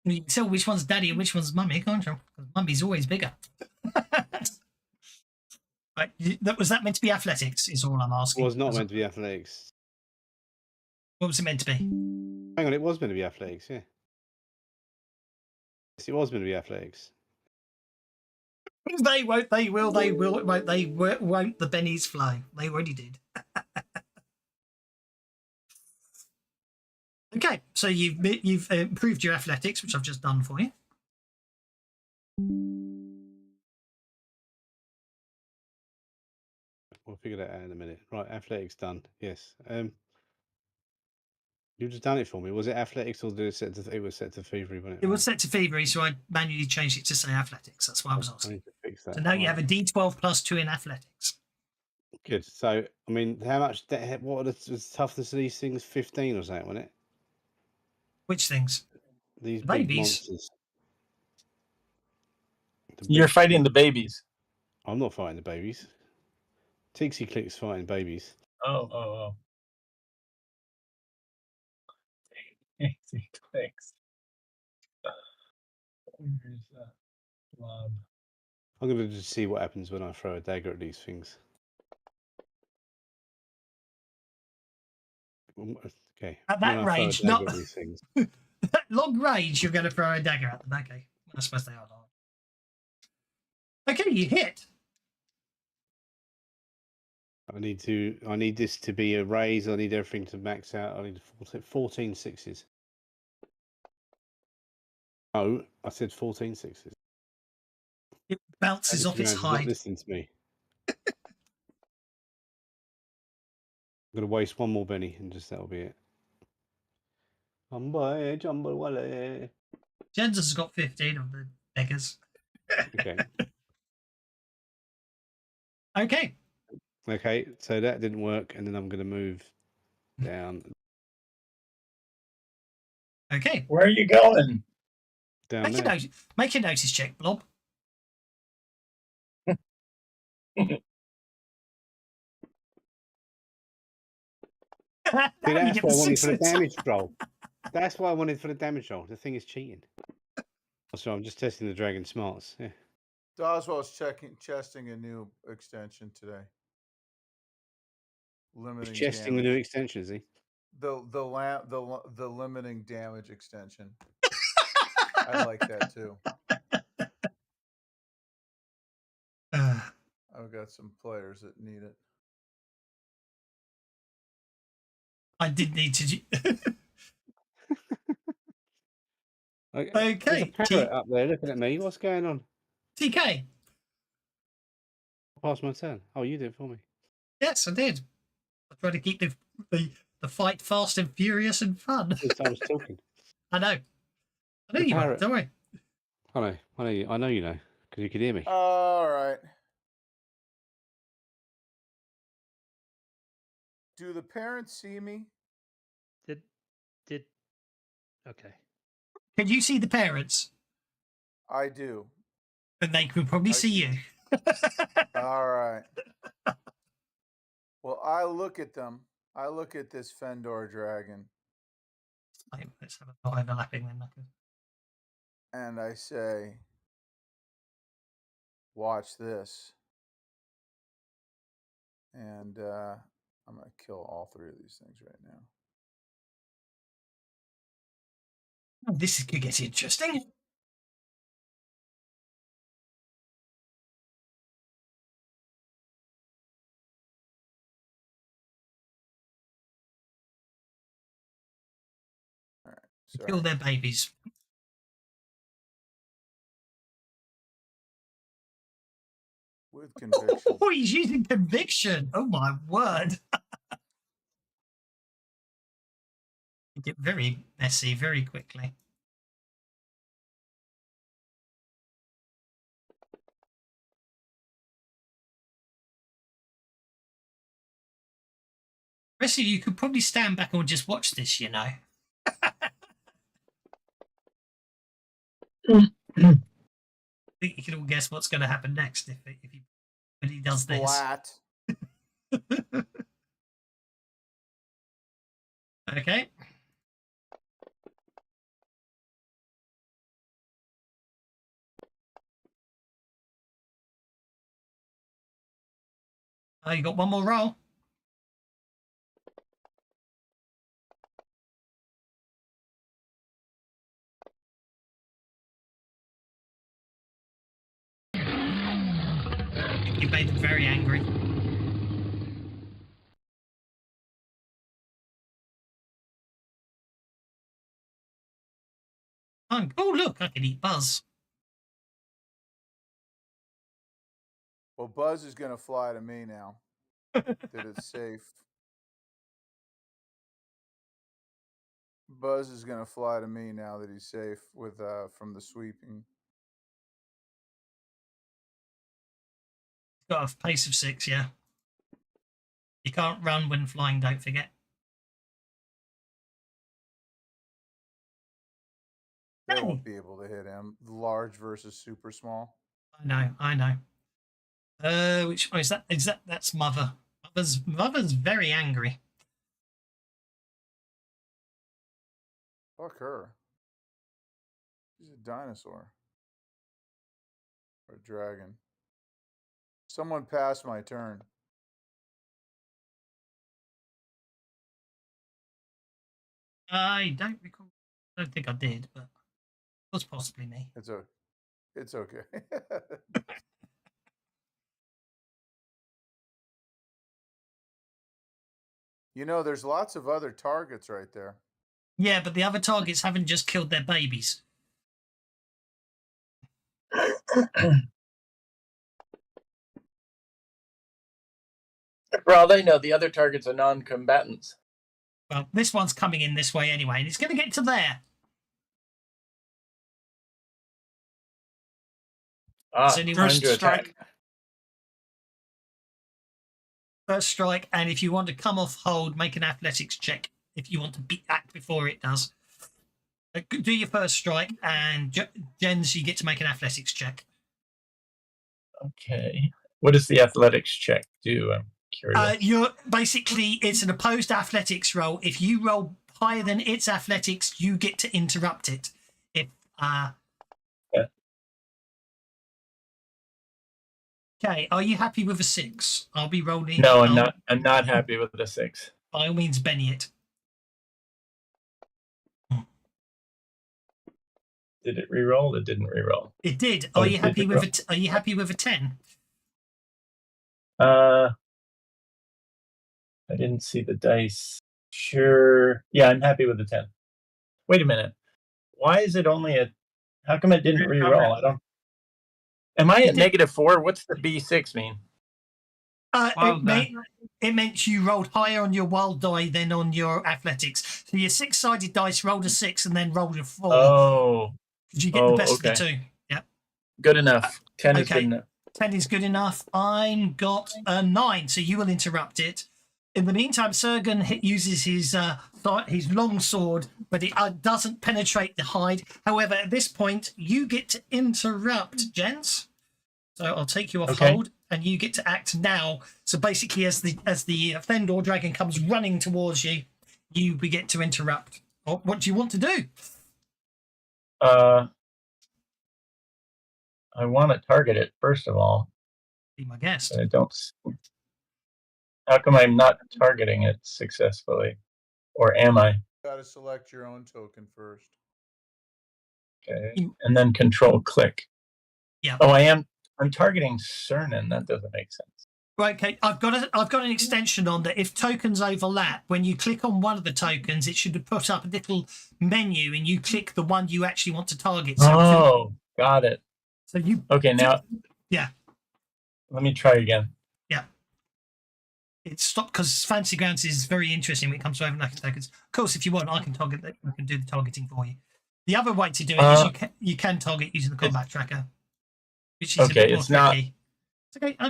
You can tell which one's daddy and which one's mummy, can't you? Because mummy's always bigger. Right, was that meant to be athletics, is all I'm asking. It was not meant to be athletics. What was it meant to be? Hang on, it was meant to be athletics, yeah. Yes, it was meant to be athletics. They won't, they will, they will, it won't, they won't, the bennies flow. They already did. Okay, so you've improved your athletics, which I've just done for you. We'll figure that out in a minute. Right, athletics done. Yes. You just done it for me. Was it athletics or did it set to? It was set to thievery, wasn't it? It was set to thievery, so I manually changed it to say athletics. That's why I was I asking. need to fix that. So now you have a D12 plus 2 in athletics. Good. So, I mean, how much? What are the toughness of these things? 15 or something, wasn't it? Which things? These The big babies. monsters. You're fighting the babies. I'm not fighting the babies. Tixie Click's fighting babies. Oh. Tixie Clicks. Where's that blob? I'm going to just see what happens when I throw a dagger at these things. Okay. At that range, not at these things. at long range, you're going to throw a dagger at them. Okay, I suppose they are long. Okay, you hit. I need this to be a raise. I need everything to max out. I need 14 sixes. Oh, I said 14 sixes. It bounces off its hide. Not listening to me. I'm going to waste one more Benny and just that'll be it. Jens has got 15 of the beggars. Okay. Okay. Okay, so that didn't work, and then I'm going to move down. Okay. Where are you going? Down there. Make a notice check, Blob. See, that's what I wanted for the damage roll. That's what I wanted for the damage roll. The thing is cheating. So I'm just testing the dragon smarts. Yeah. Doswell's testing a new extension today. Limiting He's testing damage. the new extension, is he? The limiting damage extension. I like that too. I've got some players that need it. I did need to. There's Okay, a parrot up there looking at me. What's going on? TK. Pass my turn. Oh, you did it for me. Yes, I did. I tried to keep the fight fast and furious and fun. Since I was talking. I know. I know The you were. parrot. Don't worry. I know you know because you could hear me. All right. Do the parents see me? Did okay. Can you see the parents? I do. And they could probably I see you. All right. Well, I look at them. I look at this Fenedoor dragon. Let's have a not overlapping then. And I say, watch this. And I'm going to kill all three of these things right now. Oh, this could get interesting. All right. Sorry. Kill their babies. With conviction. Oh, he's using conviction. Oh my word. Get very messy very quickly. The rest of you could probably stand back and just watch this, you know. I think you can all guess what's going to happen next if he does this. Splat. Okay. You got one more roll. You made them very angry. Oh, look, I can eat Buzz. Well, Buzz is going to fly to me now. That it's safe. Buzz is going to fly to me now that he's safe with from the sweeping. Got a pace of 6, yeah. You can't run when flying, don't forget. They won't be able to hit him. Large versus super small. I know. Which one is that? That's Mother. Mother's very angry. Fuck her. She's a dinosaur. Or a dragon. Someone passed my turn. I don't recall. I don't think I did, but it was possibly me. It's okay. You know, there's lots of other targets right there. Yeah, but the other targets haven't just killed their babies. For all they know, the other targets are non-combatants. Well, this one's coming in this way anyway, and it's going to get to there. Time First to strike. attack. First strike, and if you want to come off hold, make an athletics check. If you want to act before it does. Do your first strike, and Jens, you get to make an athletics check. Okay. What does the athletics check do? I'm curious. It's an opposed athletics roll. If you roll higher than its athletics, you get to interrupt it. Okay, are you happy with a 6? I'll be rolling. No, I'm not. I'm not happy with the 6. By all means, Benny it. Did it reroll? It didn't reroll. It did. Oh, Are it you did happy with reroll. it? Are you happy with a 10? I didn't see the dice. Sure. Yeah, I'm happy with the 10. Wait a minute. Why is it only a? How come it didn't reroll? I don't. Am I at -4? What's the B6 mean? Wild die. It meant you rolled higher on your wild die than on your athletics. So your 6-sided dice rolled a 6 and then rolled a 4. Oh. Because you get the best okay. of the two. Yep. Good enough. 10 is Okay. good enough. 10 is good enough. I'm got a 9, so you will interrupt it. In the meantime, Sergen uses his long sword, but it doesn't penetrate the hide. However, at this point, you get to interrupt, gents. So I'll take you off hold, and you get to act now. So basically, as the Fenedoor dragon comes running towards you, you get to interrupt. What do you want to do? I want to target it first of all. Be my guest. I don't. How come I'm not targeting it successfully, or am I? Got to select your own token first. Okay, and then control click. Yeah. Oh, I am. I'm targeting Cernan. That doesn't make sense. Right, okay. I've got an extension on that. If tokens overlap, when you click on one of the tokens, it should put up a little menu, and you click the one you actually want to target. So got it. So you. Okay, now. Yeah. Let me try again. Yeah. It's stopped because Fantasy Grounds is very interesting when it comes to overlapping tokens. Of course, if you want, I can target that. I can do the targeting for you. The other way to do it is you can target using the combat tracker, which is a bit more tricky. It's okay. I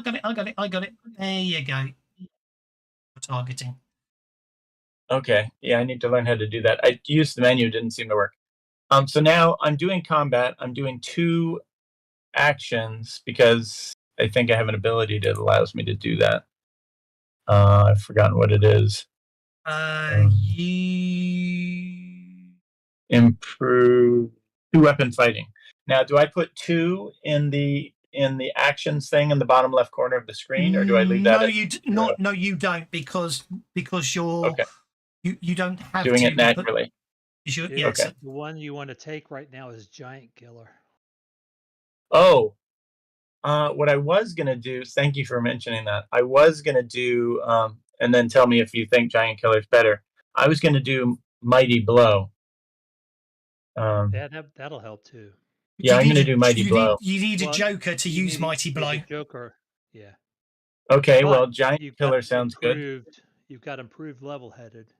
got it. There you go. Targeting. Okay. Yeah, I need to learn how to do that. I used the menu, it didn't seem to work. So now I'm doing combat. I'm doing 2 actions because I think I have an ability that allows me to do that. I've forgotten what it is. You improve 2-weapon fighting. Now, do I put 2 in the actions thing in the bottom left corner of the screen, or do I leave that? No, you don't, because you're you don't have doing to it naturally. The one you want to take right now is Giant Killer. Oh, what I was gonna do. Thank you for mentioning that. I was gonna do, and then tell me if you think Giant Killer's better. I was gonna do Mighty Blow. That'll help too. Yeah, I'm gonna do Mighty Blow. You need a Joker to use Mighty Blow. Joker, yeah. Okay, but well, Giant Killer sounds good. You've got improved level-headed,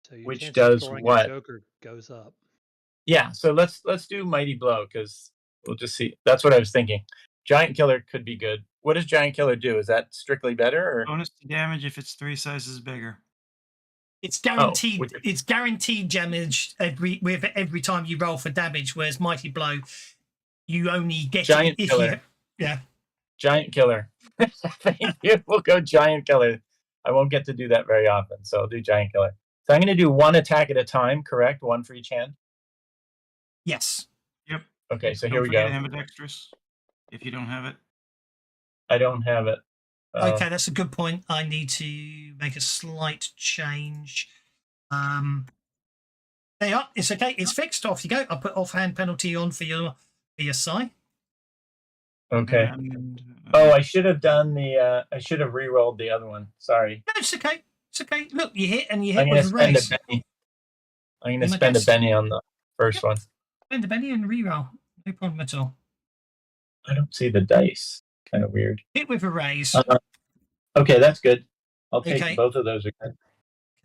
so your which chance does of throwing what? a Joker goes up. Yeah, so let's do Mighty Blow because we'll just see. That's what I was thinking. Giant Killer could be good. What does Giant Killer do? Is that strictly better? Or? Bonus to damage if it's 3 sizes bigger. It's guaranteed. It's guaranteed damage every time you roll for damage. Whereas Mighty Blow, you only get Giant Killer. Giant Killer. Thank you. We'll go Giant Killer. I won't get to do that very often, so I'll do Giant Killer. So I'm going to do 1 attack at a time. Correct? 1 for each hand. Yes. Yep. Okay, so here we go. Ambidextrous, if you don't have it. I don't have it. Okay, that's a good point. I need to make a slight change. There you are. It's okay. It's fixed. Off you go. I'll put offhand penalty on for your psi. Okay. I should have done the. I should have re-rolled the other one. Sorry. No, it's okay. It's okay. Look, you hit with a raise. I'm going to spend a penny on the first one. Spend a penny and re-roll. No problem at all. I don't see the dice. Kind of weird. Hit with a raise. Okay, that's good. I'll take both of those again.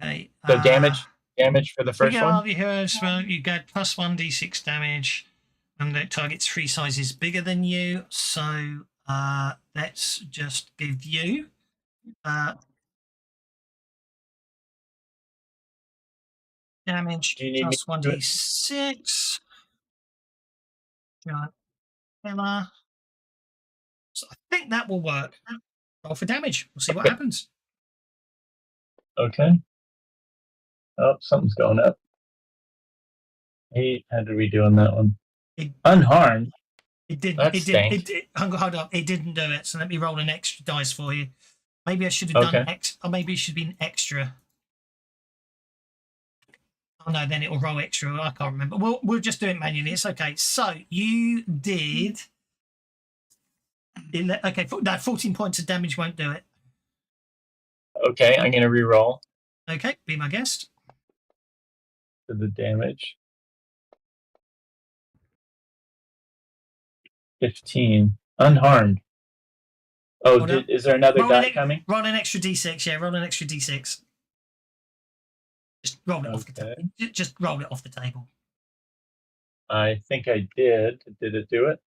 Okay. So damage for the first one. You get plus 1d6 damage, and that target's 3 sizes bigger than you. So let's just give you damage plus 1d6. Giant Killer. So I think that will work. Roll for damage. We'll see what happens. Okay. Oh, something's going up. 8. How did we do on that one? Unharmed. It didn't. Hold up. It didn't do it. So let me roll an extra dice for you. Maybe I should have done or maybe it should be an extra. Oh no, then it'll roll extra. I can't remember. We'll just do it manually. It's okay. So you did. Okay, no, 14 points of damage won't do it. Okay, I'm gonna re-roll Okay, be my guest. for the damage. 15. Unharmed. Oh, Hold up. is there another Roll die coming? Roll an extra d6. Yeah, roll an extra d6. Just roll it off the table. Just roll it off the table. I think I did. Did it do it?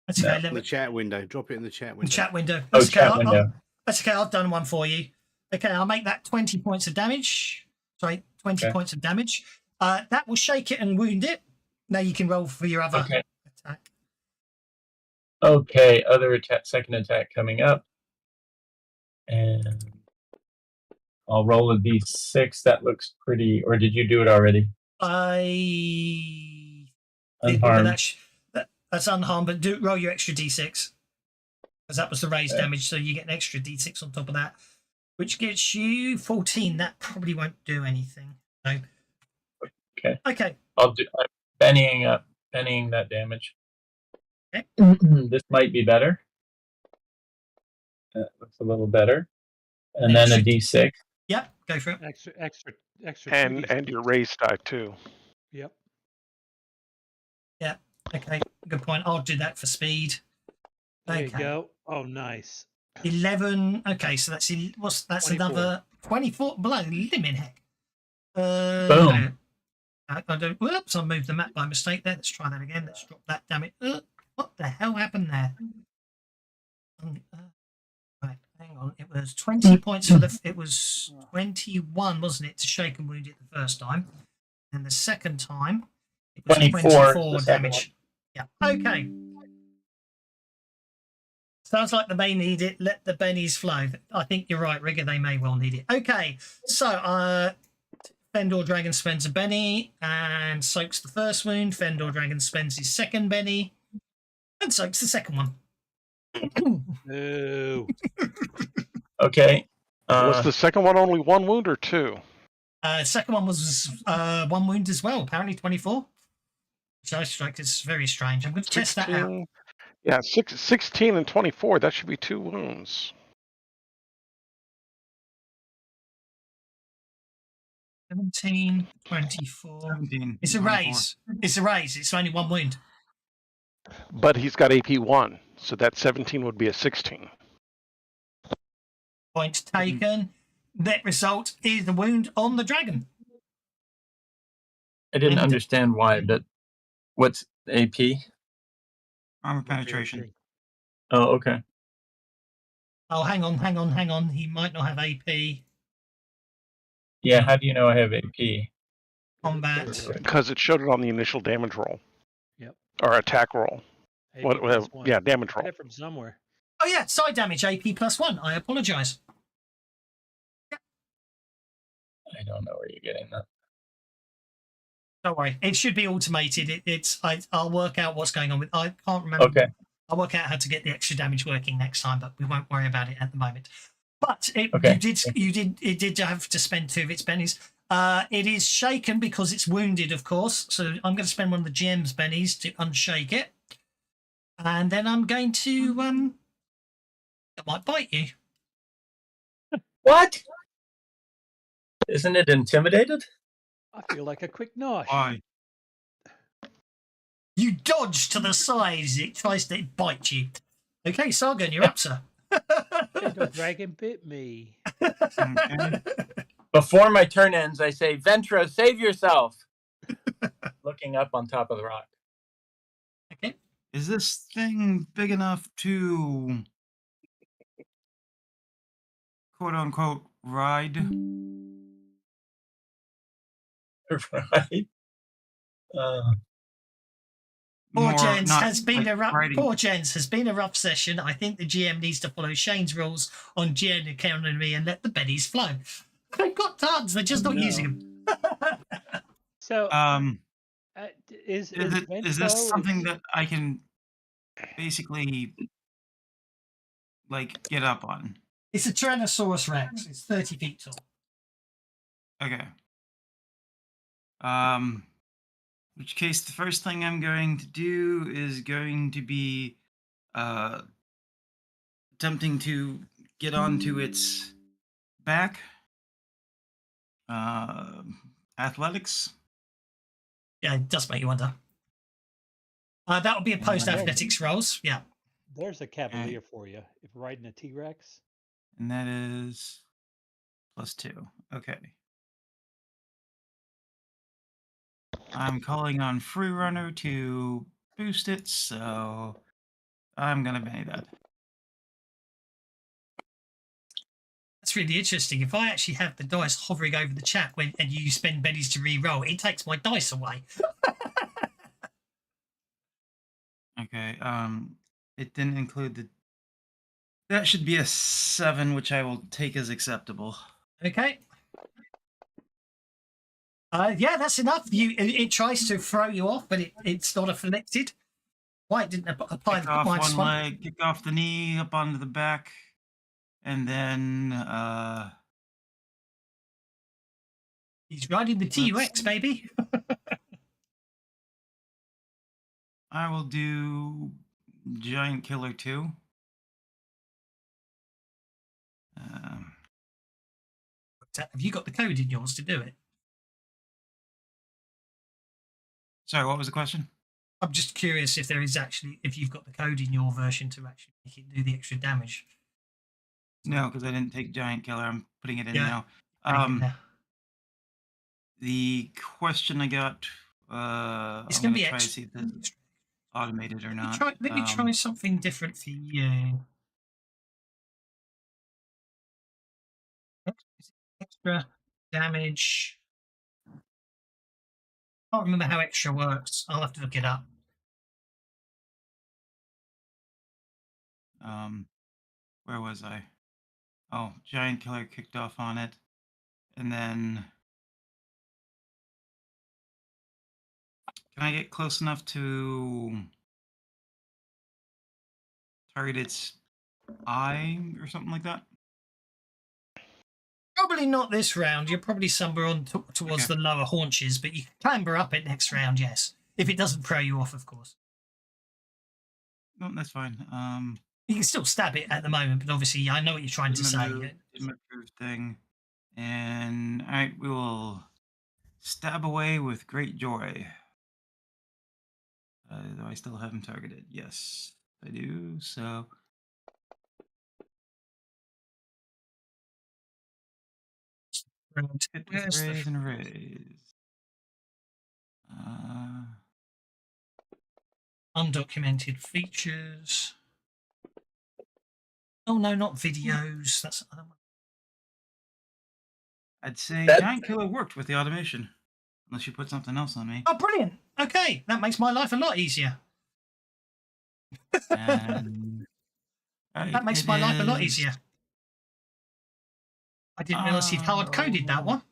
That's No. okay. In the chat window. Drop it in the chat window. The chat window. Oh, That's okay. chat window. That's okay. I've done one for you. Okay, I'll make that 20 points of damage. Sorry, 20 points of damage. That will shake it and wound it. Now you can roll for your other attack. Okay, other attack, second attack coming up. And I'll roll a d6. That looks pretty. Or did you do it already? Unharmed. That's unharmed, but roll your extra d6. Because that was the raised damage, so you get an extra d6 on top of that. Which gets you 14. That probably won't do anything. No. Okay. Okay. I'm pennying that damage. Okay. This might be better. That looks a little better. And then a d6. Yep, go for it. Extra. And your raise die too. Yep. Yeah. Okay. Good point. I'll do that for speed. There you go. Oh, nice. 11. Okay, so that's 24. Another 24. Bloody limit, heck. Boom. I don't. Whoops! I moved the map by mistake there. Let's try that again. Let's drop that. Damn it! What the hell happened there? Right, hang on. It was 20 points for the. It was 21, wasn't it, to shake and wound it the first time, and the second time it was 24 damage. Yeah. Okay. Sounds like they may need it. Let the bennies flow. I think you're right, Rigger. They may well need it. Okay. So, Fenedoor Dragon spends a Benny and soaks the first wound. Fenedoor Dragon spends his second Benny and soaks the second one. No. Okay. Was the second one only one wound or two? Second one was one wound as well. Apparently 24. So strike is very strange. I'm going to test that out. Yeah, 16 and 24. That should be 2 wounds. 17, 24. 17. It's a 24. raise. It's a raise. It's only one wound. But he's got AP 1, so that 17 would be a 16. Point taken. Net result is the wound on the dragon. I didn't understand why, but what's AP? Armor penetration. Oh, okay. Oh, hang on. He might not have AP. Yeah, how do you know I have AP? Combat. Because it showed it on the initial damage roll. Yep. Or attack roll. AP+1. Yeah, damage roll. Get it from somewhere. Oh, yeah, side damage, AP +1. I apologise. I don't know where you're getting that. Don't worry. It should be automated. I'll work out what's going on with. I can't remember. Okay. I'll work out how to get the extra damage working next time, but we won't worry about it at the moment. But it did have to spend 2 of its bennies. It is shaken because it's wounded, of course. So I'm going to spend one of the GM's bennies to unshake it, and then I'm going to it might bite you. What? Isn't it intimidated? I feel like a quick nosh. Why? You dodge to the side as it tries to bite you. Okay, Sargon, you're up, sir. The dragon bit me. Okay. Before my turn ends, I say, Ventra, save yourself. Looking up on top of the rock. Okay. Is this thing big enough to quote unquote ride? Right? Poor Jens has been a rough. riding. Poor Jens has been a rough session. I think the GM needs to follow Shane's rules on GM economy and let the bennies flow. They've got tons. They're just not using them. So, is this Vento, something that I can basically like get up on? It's a Tyrannosaurus Rex. It's 30 feet tall. Okay. Which case, the first thing I'm going to do is going to be attempting to get onto its back. Athletics. Yeah, it does make you wonder. That would be opposed And- athletics rolls. Yeah. There's a cavalier for you. If riding a T-Rex. And that is +2. Okay. I'm calling on Free Runner to boost it, so I'm gonna Benny that. That's really interesting. If I actually have the dice hovering over the chat and you spend bennies to re-roll, it takes my dice away. Okay. It didn't include the. That should be a 7, which I will take as acceptable. Okay. Yeah, that's enough. It tries to throw you off, but it's not afflicted. Why it didn't apply Kick the off minus one one? leg, kick off the knee, up onto the back, and then He's riding the T-Rex, baby. I will do Giant Killer 2. Have you got the code in yours to do it? Sorry, what was the question? I'm just curious if if you've got the code in your version to actually make it do the extra damage. No, because I didn't take Giant Killer. I'm putting it in Yeah, now. Bring it there. The question I got. It's I'm going to gonna be try to extra. see if it's automated or Let not. me try something different for you. Extra damage. I can't remember how extra works. I'll have to look it up. Where was I? Oh, Giant Killer kicked off on it, and then can I get close enough to target its eye or something like that? Probably not this round. You're probably somewhere on towards Okay. the lower haunches, but you can clamber up it next round, yes. If it doesn't throw you off, of course. No, that's fine. You can still stab it at the moment, but obviously I know what you're trying to say. Did my proof thing, and all right, we will stab away with great joy. Do I still have him targeted? Yes, I do. So. Hit with Where's raise and raise. undocumented features? Oh no, not videos. That's the other one. I'd say That- Giant Killer worked with the automation, unless you put something else on me. Oh, brilliant. Okay, that makes my life a lot easier. And, That makes my life a lot easier. I didn't realize he'd hard coded that one.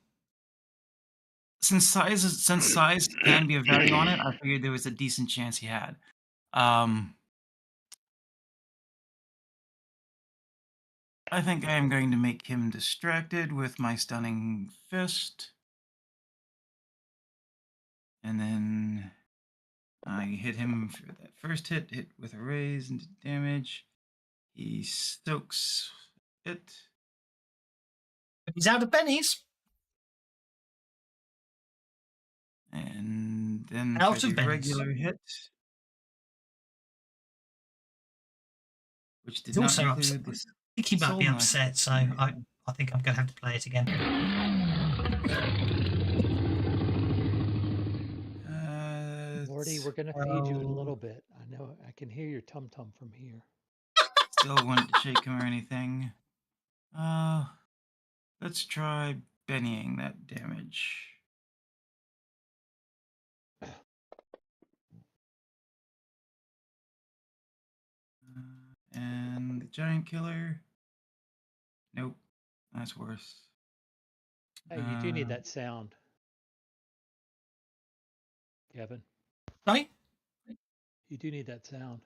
Since size can be a value on it, I figured there was a decent chance he had. I think I am going to make him distracted with my stunning fist. And then I hit him for that first hit with a raise and damage. He soaks it. He's out of bennies. And then Out for of the bennies. regular hit, which did He's not also include upset. this. I think he might be soul upset, so knife. I think I'm going to have to play it again. Morty, we're gonna feed you in a little bit. I know I can hear your tum tum from here. Still wouldn't shake him or anything. Let's try Bennying that damage. And the Giant Killer. Nope, that's worse. Hey, you do need that sound, Kevin. Right? You do need that sound.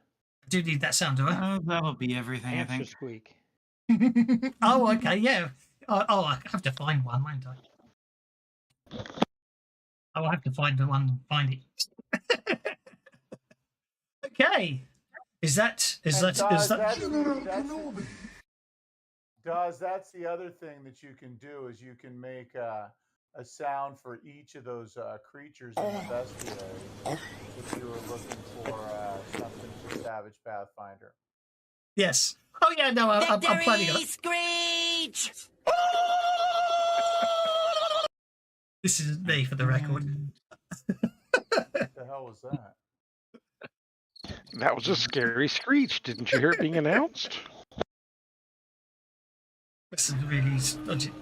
I do need that sound, do I? That'll be everything, I Hamster think. squeak. Oh, okay, yeah. I have to find one, won't I? I'll have to find the one. Find it. Okay. Is that And that Daz, that's the other thing that you can do is you can make a sound for each of those creatures in the bestiary if you were looking for something for Savage Pathfinder. yes? Oh yeah, no, I'm planning on it. Screech! This is me for the record. What the hell was that? That was a scary screech. Didn't you hear it being announced? This is really dodgy.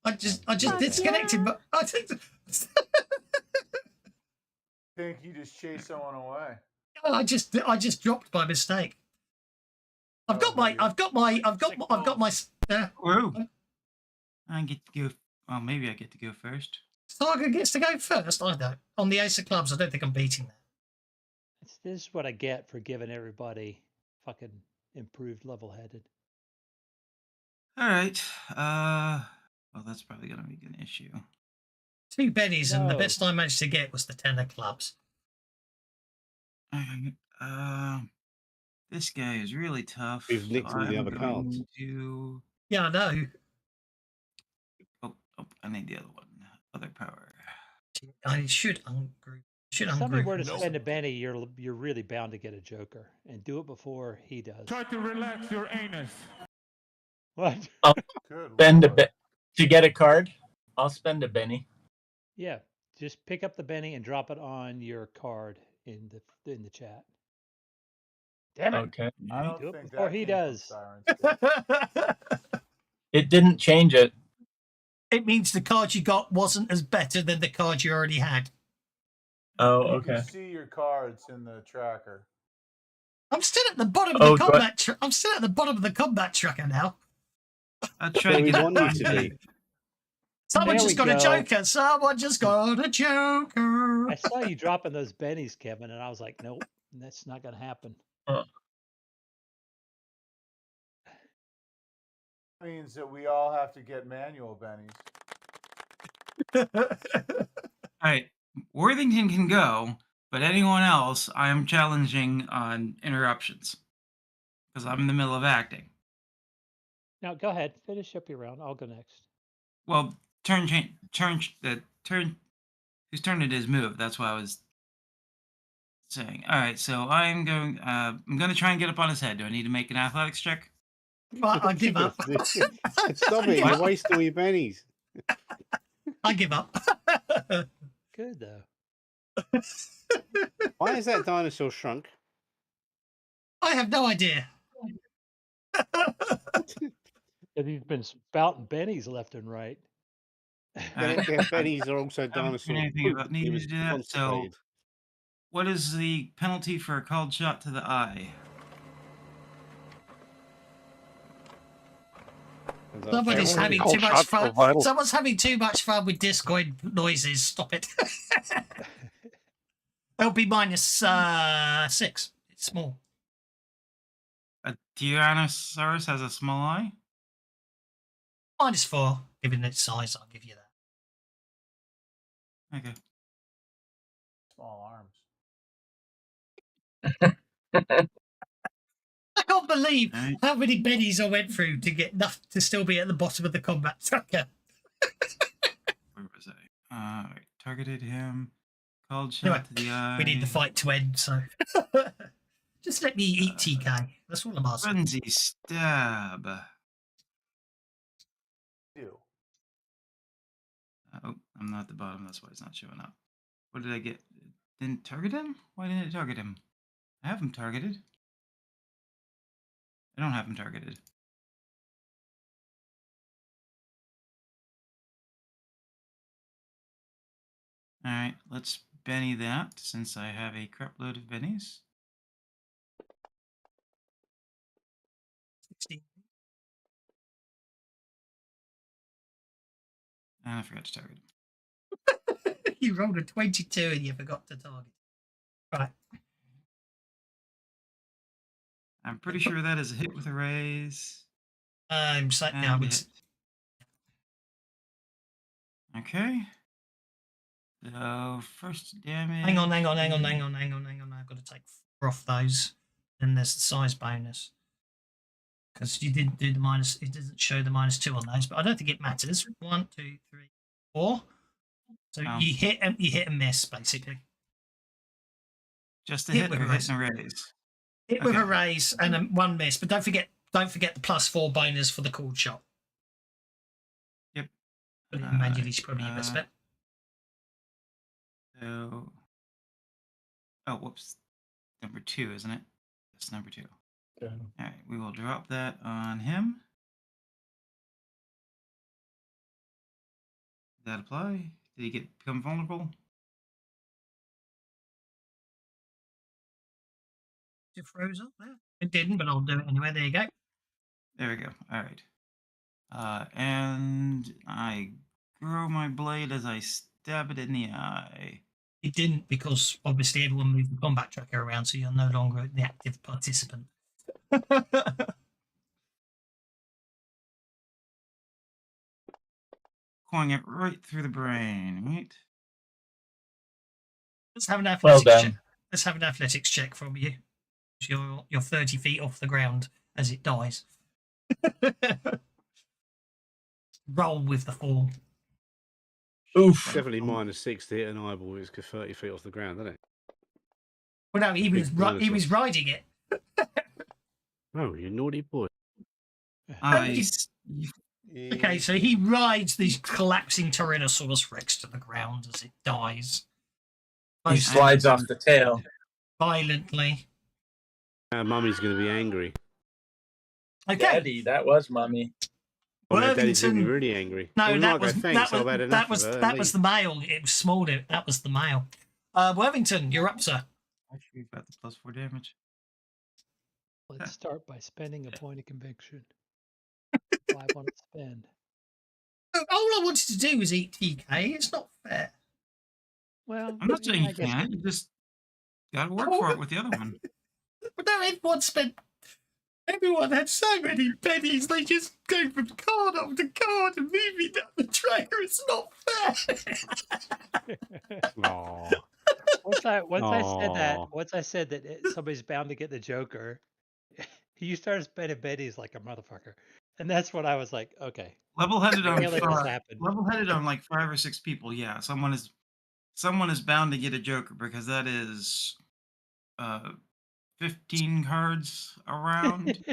I just disconnected, but I think You just chased someone away. I just dropped by mistake. I've got my. Whoa. I get to go. Well, maybe I get to go first. Saga gets to go first. I don't. On the Ace of Clubs, I don't think I'm beating that. This is what I get for giving everybody fucking improved level-headed. All right. Well, that's probably gonna be an issue. 2 bennies, and the No. best I managed to get was the 10 of clubs. This guy is really tough. We've nicked all the I'm other cards. going to- Yeah, I know. Oh, I need the other one. Other power. I should ungroup. Should If somebody were to ungroup. spend a Benny, you're really bound to get a Joker, and do it before he does. Try to relax your anus. What? Good Spend a Lord. bit to get a card. I'll spend a Benny. Yeah, just pick up the Benny and drop it on your card in the chat. Damn it! Okay. I don't Do it think before that he came from does. Sirenscape. It didn't change it. It means the card you got wasn't as better than the card you already had. Oh, You okay. can see your cards in the tracker. I'm still at the bottom of Oh, the do I- combat. I'm still at the bottom of the combat tracker now. I'll try Where to we get it want you back to to be. Someone There just we got a go. Joker. Someone just got a Joker. I saw you dropping those Bennies, Kevin, and I was like, nope, that's not going to happen. That means that we all have to get manual bennies. All right. Worthington can go, but anyone else, I am challenging on interruptions because I'm in the middle of acting. Now, go ahead, finish up your round. I'll go next. Well, turn whose turn it is move. That's what I was saying. All right, so I'm going to try and get up on his head. Do I need to make an athletics check? I give up. Stop it! You waste all your bennies. I give up. Good though. Why is that dinosaur shrunk? I have no idea. And he's been spouting Bennies left and right. Their bennies are also I haven't seen dinosaur anything poop. about He needing was to do that, so- constipated. What is the penalty for a called shot to the eye? Somebody's having Cold too much shots fun. for vital. Someone's having too much fun with Discord noises. Stop it. It'll be -6. It's small. A Tyrannosaurus has a small eye? -4, given its size. I'll give you that. Okay. Small arms. I can't believe Right. how many bennies I went through to get enough to still be at the bottom of the combat tracker. Where was I? Right, targeted him. Called shot Anyway, to the eye. We need the fight to end, so just let me eat TK. That's all I'm asking. Frenzy stab. Ew. Oh, I'm not at the bottom. That's why it's not showing up. What did I get? Didn't target him? Why didn't it target him? I have him targeted. I don't have him targeted. All right, let's Benny that since I have a crap load of bennies. 16. And I forgot to target him. You rolled a 22 and you forgot to target. Right. I'm pretty sure that is a hit with a raise. I'm saying And now a it's hit. Okay. So first damage. Hang on. I've got to take 4 off those. Then there's the size bonus. Because you didn't do the minus, it doesn't show the -2 on those, but I don't think it matters. 1, 2, 3, 4. So Oh. you hit and miss, basically. Just a Hit hit with or a hit and a raise. Hit with a Okay. raise and 1 miss, but don't forget the +4 bonus for the called shot. Yep. Put it in manually is probably your best bet. So, oh, whoops. Number 2, isn't it? That's number 2. Yeah. All right, we will drop that on him. Did that apply? Did he become vulnerable? It froze up there. It didn't, but I'll do it anyway. There you go. There we go. All right. And I grow my blade as I stab it in the eye. It didn't because obviously everyone moved the combat tracker around, so you're no longer the active participant. Going it right through the brain, right? Let's have an Well athletics done. check. Let's have an athletics check from you. You're 30 feet off the ground as it dies. Roll with the fall. Oof. Definitely -6 to hit an eyeball. It's 30 feet off the ground, isn't it? Well, no, he was Big he was riding it. Oh, you naughty boy. Okay, so he rides this collapsing Tyrannosaurus Rex to the ground as it dies. He slides off the tail. Violently. Mummy's going to be angry. Okay. Daddy, that was Mummy. Oh, my daddy's going to be Worthington- really angry. No, Well, that Margo, was thanks, I've had enough of her, that was leave. the male. It was smaller. That was the male. Worthington, you're up, sir. Actually, we've got the +4 damage. Let's start by spending a point of conviction. What I want to spend. All I wanted to do was eat TK. It's not fair. Well, I'm not saying I you guess can't. You just got to work for it with the other one. But no, everyone had so many pennies. They just go from card after card and move me down the tracker. It's not fair. Aw. once I said that somebody's bound to get the Joker, you started spending pennies like a motherfucker, and that's when I was like, okay, Level-headed on Really has happened. level-headed on like 5 or 6 people. Yeah, someone is bound to get a Joker because that is 15 cards around.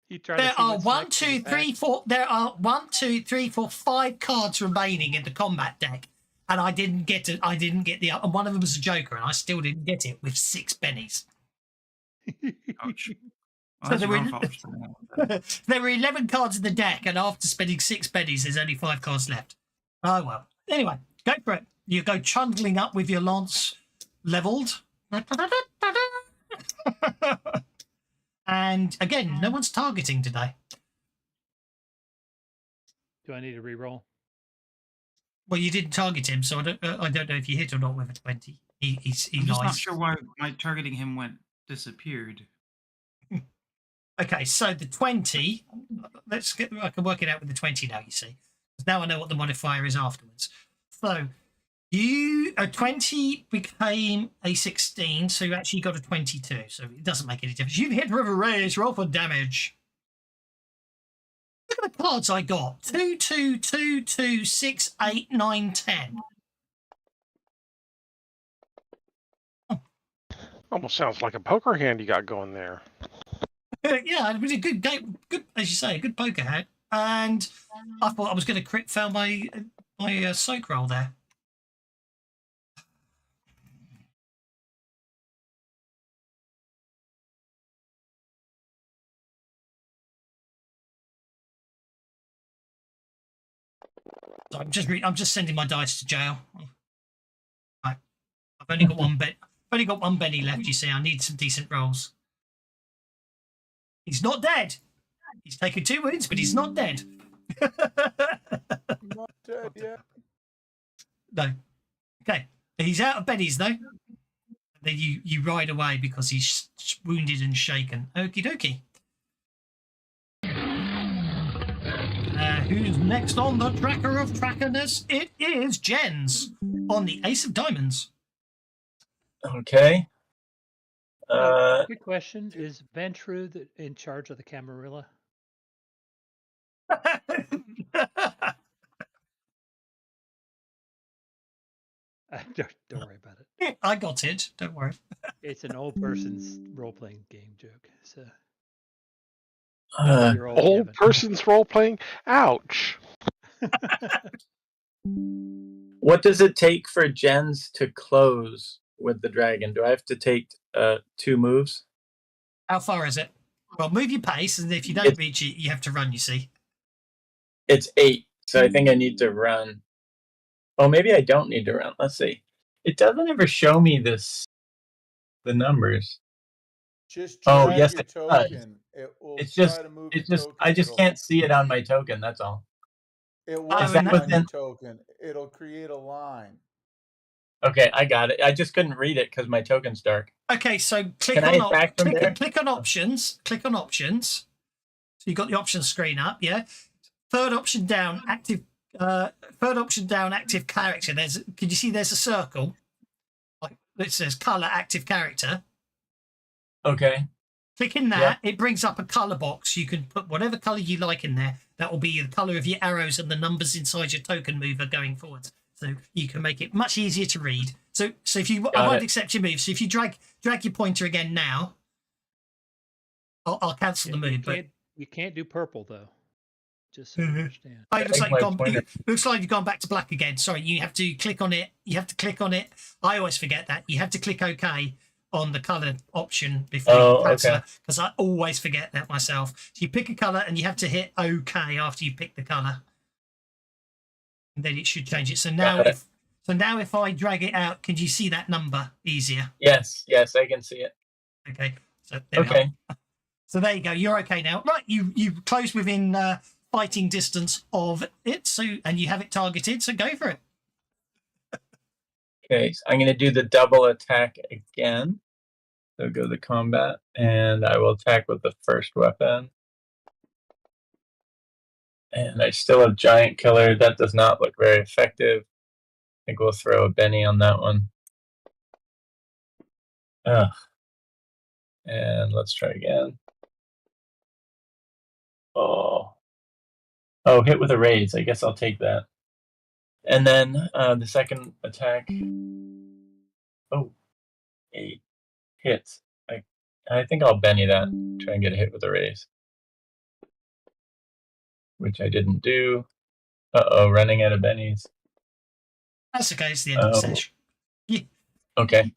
You try to There see are what's 1, next in 2, the 3, pack. 4. There are 1, 2, 3, 4, 5 cards remaining in the combat deck, and I didn't get it. I didn't get the. And one of them was a Joker, and I still didn't get it with 6 pennies. Ouch. So Well, that's there your were- own fault for spending that like that. There were 11 cards in the deck, and after spending 6 pennies, there's only 5 cards left. Oh well. Anyway, go for it. You go trundling up with your lance leveled. And again, no one's targeting today. Do I need to re-roll? Well, you didn't target him, so I don't know if you hit or not with a 20. He I'm just not lies. sure why my targeting him disappeared. Okay, so the 20. I can work it out with the 20 now. You see, now I know what the modifier is afterwards. So a 20 became a 16, so you actually got a 22. So it doesn't make any difference. You've hit with a raise. Roll for damage. Look at the cards I got: 2, 2, 2, 2, 6, 8, 9, 10. Almost sounds like a poker hand you got going there. Yeah, it was a good game. Good, as you say, a good poker hand. And I thought I was going to crit fail my soak roll there. So I'm just sending my dice to jail. Right. I've only got one bet. I've only got one Benny left. You see, I need some decent rolls. He's not dead. He's taken 2 wounds, but he's not dead. Not dead yet. No. Okay. He's out of Benny's though. And then you ride away because he's wounded and shaken. Okie dokie. Who's next on the tracker of trackerness? It is Jens on the Ace of Diamonds. Okay. Good question. Is Ventru in charge of the Camarilla? Don't worry about it. I got it. Don't worry. It's an old person's role-playing game joke. So uh, you're old, Old Kevin. person's role playing. Ouch. what does it take for Jens to close with the dragon? Do I have to take 2 moves? How far is it? Well, move your pace, and if you don't reach it, you have to run, you see. It's 8, so I think I need to run. Oh, maybe I don't need to run. Let's see. It doesn't ever show me the numbers. Just Oh, drag yes, your it does. token. It will It's try just, to move it's your just, token. I just can't see it on my token. That's all. It will Is be that on your within- token. It'll create a line. Okay, I got it. I just couldn't read it because my token's dark. Okay, so Can I attack from there? click on options. Click on options. So you got the options screen up, yeah. Third option down, active. Third option down, active character. Can you see? There's a circle. Like it says color, active character. Okay. Click in that. It brings up a color box. You can put whatever color you like in there. That will be the color of your arrows and the numbers inside your token mover going forward. So you can make it much easier to read. So if you, I won't accept your move. So if you drag your pointer again now, I'll cancel the move. But you can't do purple though. Just so you understand. Oh, it looks like you've gone back to black again. Sorry, you have to click on it. I always forget that. You have to click OK on the color option before you cancel it, because I always forget that myself. So you pick a color and you have to hit OK after you pick the color. And then it should change it. So now if I drag it out, can you see that number easier? Yes, I can see it. Okay. So there we are. So there you go. You're okay now. Right, you close within fighting distance of it, and you have it targeted, so go for it. Okay, so I'm going to do the double attack again. So go to combat, and I will attack with the first weapon. And I still have Giant Killer. That does not look very effective. I think we'll throw a Benny on that one. Ugh. And let's try again. Oh, hit with a raise. I guess I'll take that. And then the second attack. Oh, 8 hits. I think I'll Benny that. Try and get a hit with a raise. Which I didn't do. Running out of bennies. That's okay. It's the end of the session. Yeah. Okay.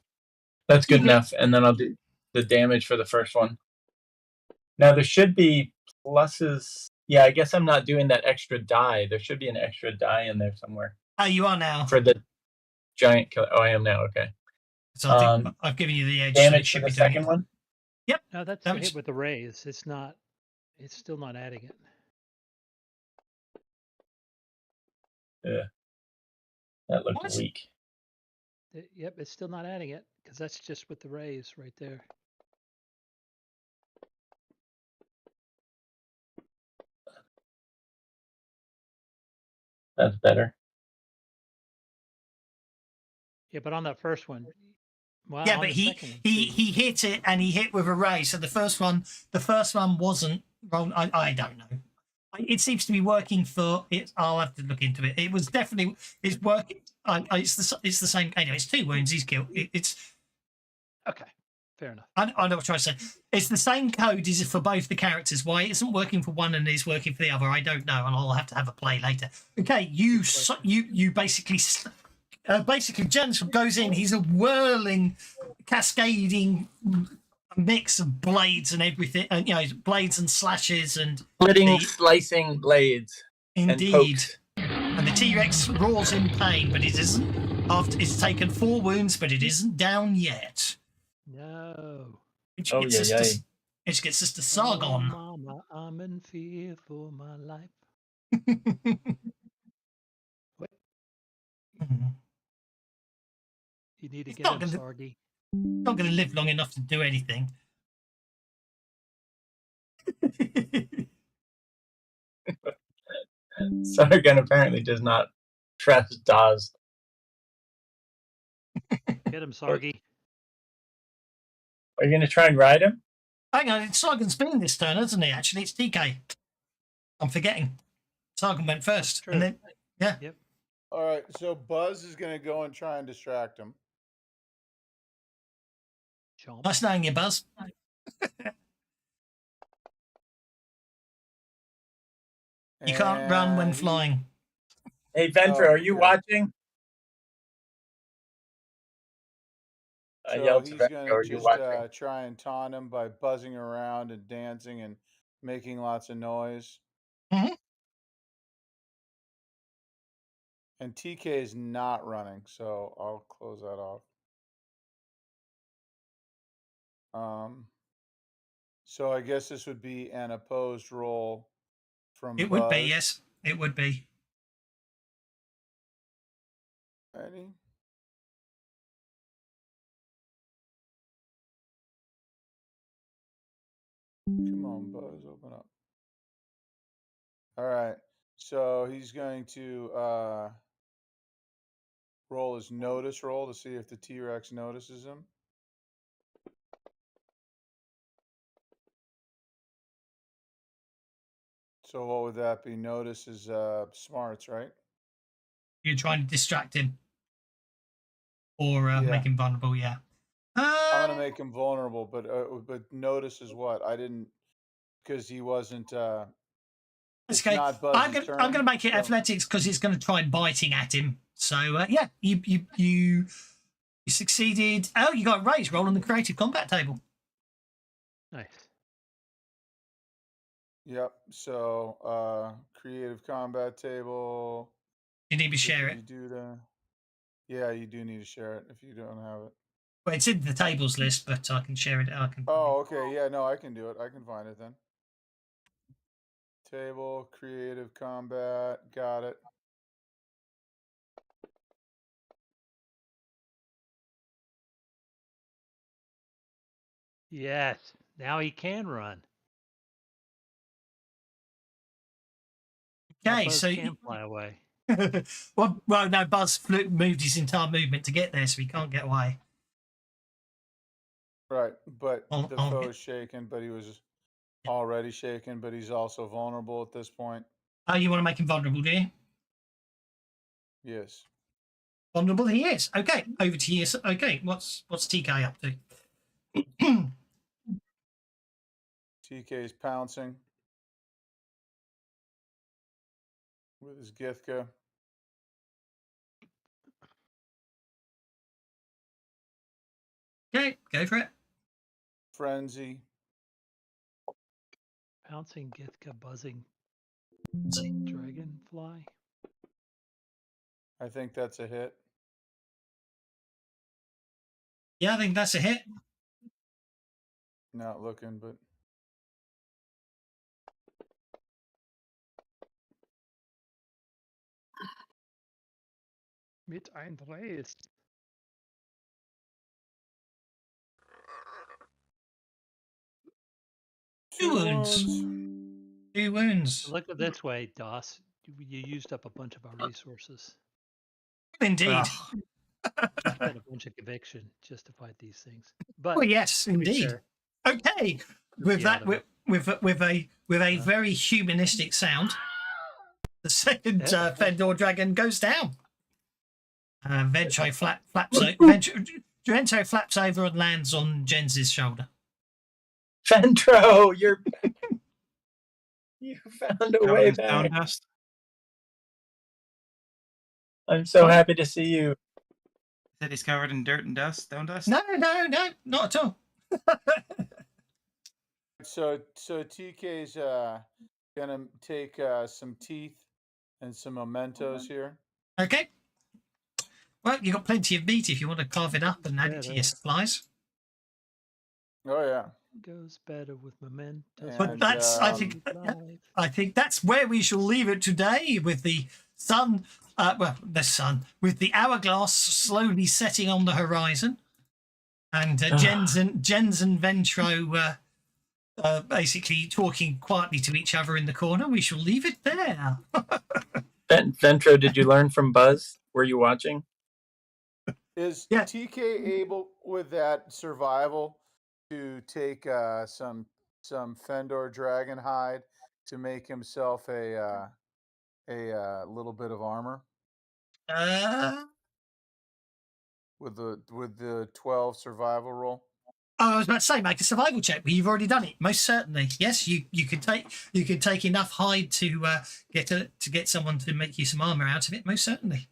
That's good enough. And then I'll do the damage for the first one. Now there should be pluses. Yeah, I guess I'm not doing that extra die. There should be an extra die in there somewhere. Oh, you are now. For the Giant Killer. Oh, I am now. Okay. So I think I've given you the edge. Damage for the second one? Yep. No, that's a hit with the raise. It's still not adding it. Yeah. That looked weak. Yep, it's still not adding it because that's just with the raise right there. That's better. Yeah, but on that first one. Well, yeah, but he hit it, and he hit with a raise. So the first one wasn't wrong. I don't know. It seems to be working for it. I'll have to look into it. It was definitely it's working. It's the same. Anyway, it's 2 wounds. He's killed. It's okay. Fair enough. I know what I'm trying to say. It's the same code as for both the characters. Why it isn't working for one and is working for the other, I don't know, and I'll have to have a play later. Okay, you basically Jens goes in. He's a whirling, cascading mix of blades and everything, and blades and slashes and slicing blades. Indeed. And the T-Rex roars in pain, but it isn't. It's taken 4 wounds, but it isn't down yet. No. Which gets us to Sargon. Mama, I'm in fear for my life. What? You need to get him, Sargy. Not going to live long enough to do anything. Sargon apparently does not trust Dawes. Get him, Sargy. Are you going to try and ride him? Hang on, Sargon's been this turn, hasn't he? Actually, it's TK. I'm forgetting. Sargon went first. True. And then, yeah. Yep. All right, so Buzz is going to go and try and distract him. Chomp. Nice knowing you, Buzz. You can't run when And flying. Hey, Ventra, are you okay. watching? I So yelled to he's Ventra, going are to you just watching? try and taunt him by buzzing around and dancing and making lots of noise. Mhm. And TK is not running, so I'll close that off. So I guess this would be an opposed roll from It Buzz. would be, yes. It would be. Ready? Come on, Buzz, open up. All right. So he's going to roll his notice roll to see if the T-Rex notices him. So what would that be? Notice is smarts, right? You're trying to distract him. Or Yeah. make him vulnerable, yeah. I'm gonna make him vulnerable, but notice is what? I didn't, because he wasn't. It's okay. not Buzz's turn. I'm going to make it so- athletics because he's going to try biting at him. So yeah, you succeeded. Oh, you got a raise. Roll on the creative combat table. Nice. Yep. So creative combat table. You need to share it. You do the. Yeah, you do need to share it if you don't have it. Well, it's in the tables list, but I can share it. I can. Oh, okay. Yeah, no, I can do it. I can find it then. Table, creative combat. Got it. Yes. Now he can run. Now Okay, Buzz so can fly away. well, no, Buzz moved his entire movement to get there, so he can't get away. Right, but I'll the get- foe is shaken, but he was already shaken, but he's also vulnerable at this point. Oh, you want to make him vulnerable, do you? Yes. Vulnerable he is. Okay, over to you. Okay, what's TK up to? TK is pouncing with his Githka. Okay, go for it. Frenzy. Pouncing, Githka, buzzing, See. dragonfly. I think that's a hit. Yeah, I think that's a hit. Not looking, but Mit ein Reis. Two wounds. 2 wounds. Look at this way, Doss. You used up a bunch of our resources. Indeed. Ugh. You spent a bunch of conviction just to fight these things. But Well, yes, to be indeed. fair, Okay, with Yeah, that, with a very humanistic sound, the second Fenedoor dragon goes down. Vento flaps over and lands on Jens's shoulder. Ventro, you found a Covered way in stone back. dust. I'm so happy to see you. Said he's covered in dirt and dust, stone dust. No, not at all. so TK's gonna take some teeth and some mementos here. Okay. Well, you got plenty of meat if you want to carve it up and add it to your supplies. Oh yeah. goes better with mementos. But that's, I think that's where we shall leave it today, with the sun, with the hourglass slowly setting on the horizon, and Jens and Ventro basically talking quietly to each other in the corner. We shall leave it there. Ventro, did you learn from Buzz? Were you watching? Is Yeah. TK able with that survival to take some Fenedoor dragon hide to make himself a little bit of armor with the 12 survival roll? I was about to say, make a survival check, but you've already done it. Most certainly, yes. You can take enough hide to get someone to make you some armor out of it. Most certainly.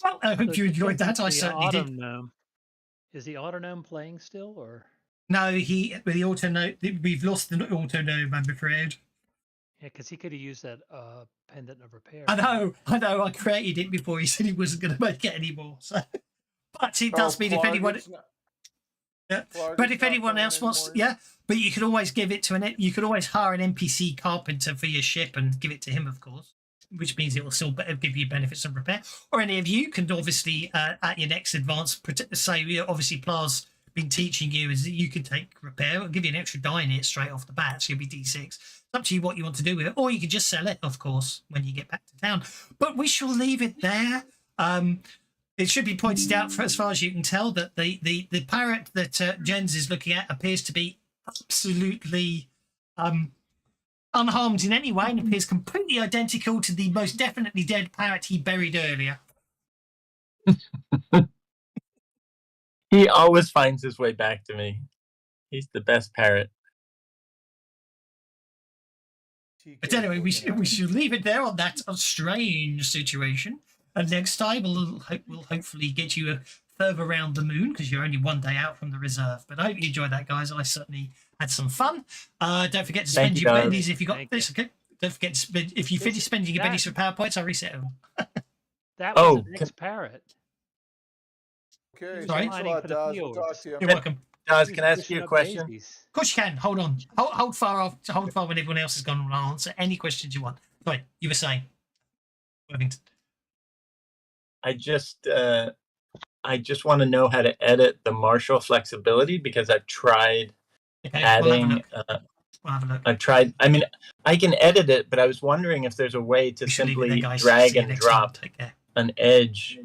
Well, I hope So you to enjoyed get that. I the certainly did. autumn gnome, is the auto gnome playing still, or? No, the auto gnome. We've lost the auto gnome, I'm afraid. Yeah, because he could have used that pendant of repair. I know. I created it before he said he wasn't going to make it anymore. So, but it does mean if anyone. Yeah. But if anyone else wants, but you could always give it to you could always hire an NPC carpenter for your ship and give it to him, of course, which means it will still give you benefits of repair. Or any of you can obviously, at your next advance, say, obviously, Pla's been teaching you is that you can take repair. I'll give you an extra die in it straight off the bat, so you'll be D6. It's up to you what you want to do with it, or you could just sell it, of course, when you get back to town. But we shall leave it there. It should be pointed out, for as far as you can tell, that the parrot that Jens is looking at appears to be absolutely unharmed in any way and appears completely identical to the most definitely dead parrot he buried earlier. He always finds his way back to me. He's the best parrot. But anyway, we should leave it there on that strange situation. And next time we'll hopefully get you further around the moon because you're only one day out from the reserve. But I hope you enjoyed that, guys. I certainly had some fun. Don't forget to spend your bennies if you got this. Okay. Don't forget to spend, if you finish spending your bennies for PowerPoints, I'll reset them. That was the next parrot. Okay, Sorry? thanks a lot, Daz. We'll talk to you. You're welcome. Daz, can I ask you a question? Of course you can. Hold on. Hold far when everyone else has gone and I'll answer any questions you want. Sorry, you were saying. Worthington. I just want to know how to edit the Marshall flexibility because I've tried adding. We'll have a look. I've tried. I mean, I can edit it, but I was wondering if there's a way to simply drag and drop an edge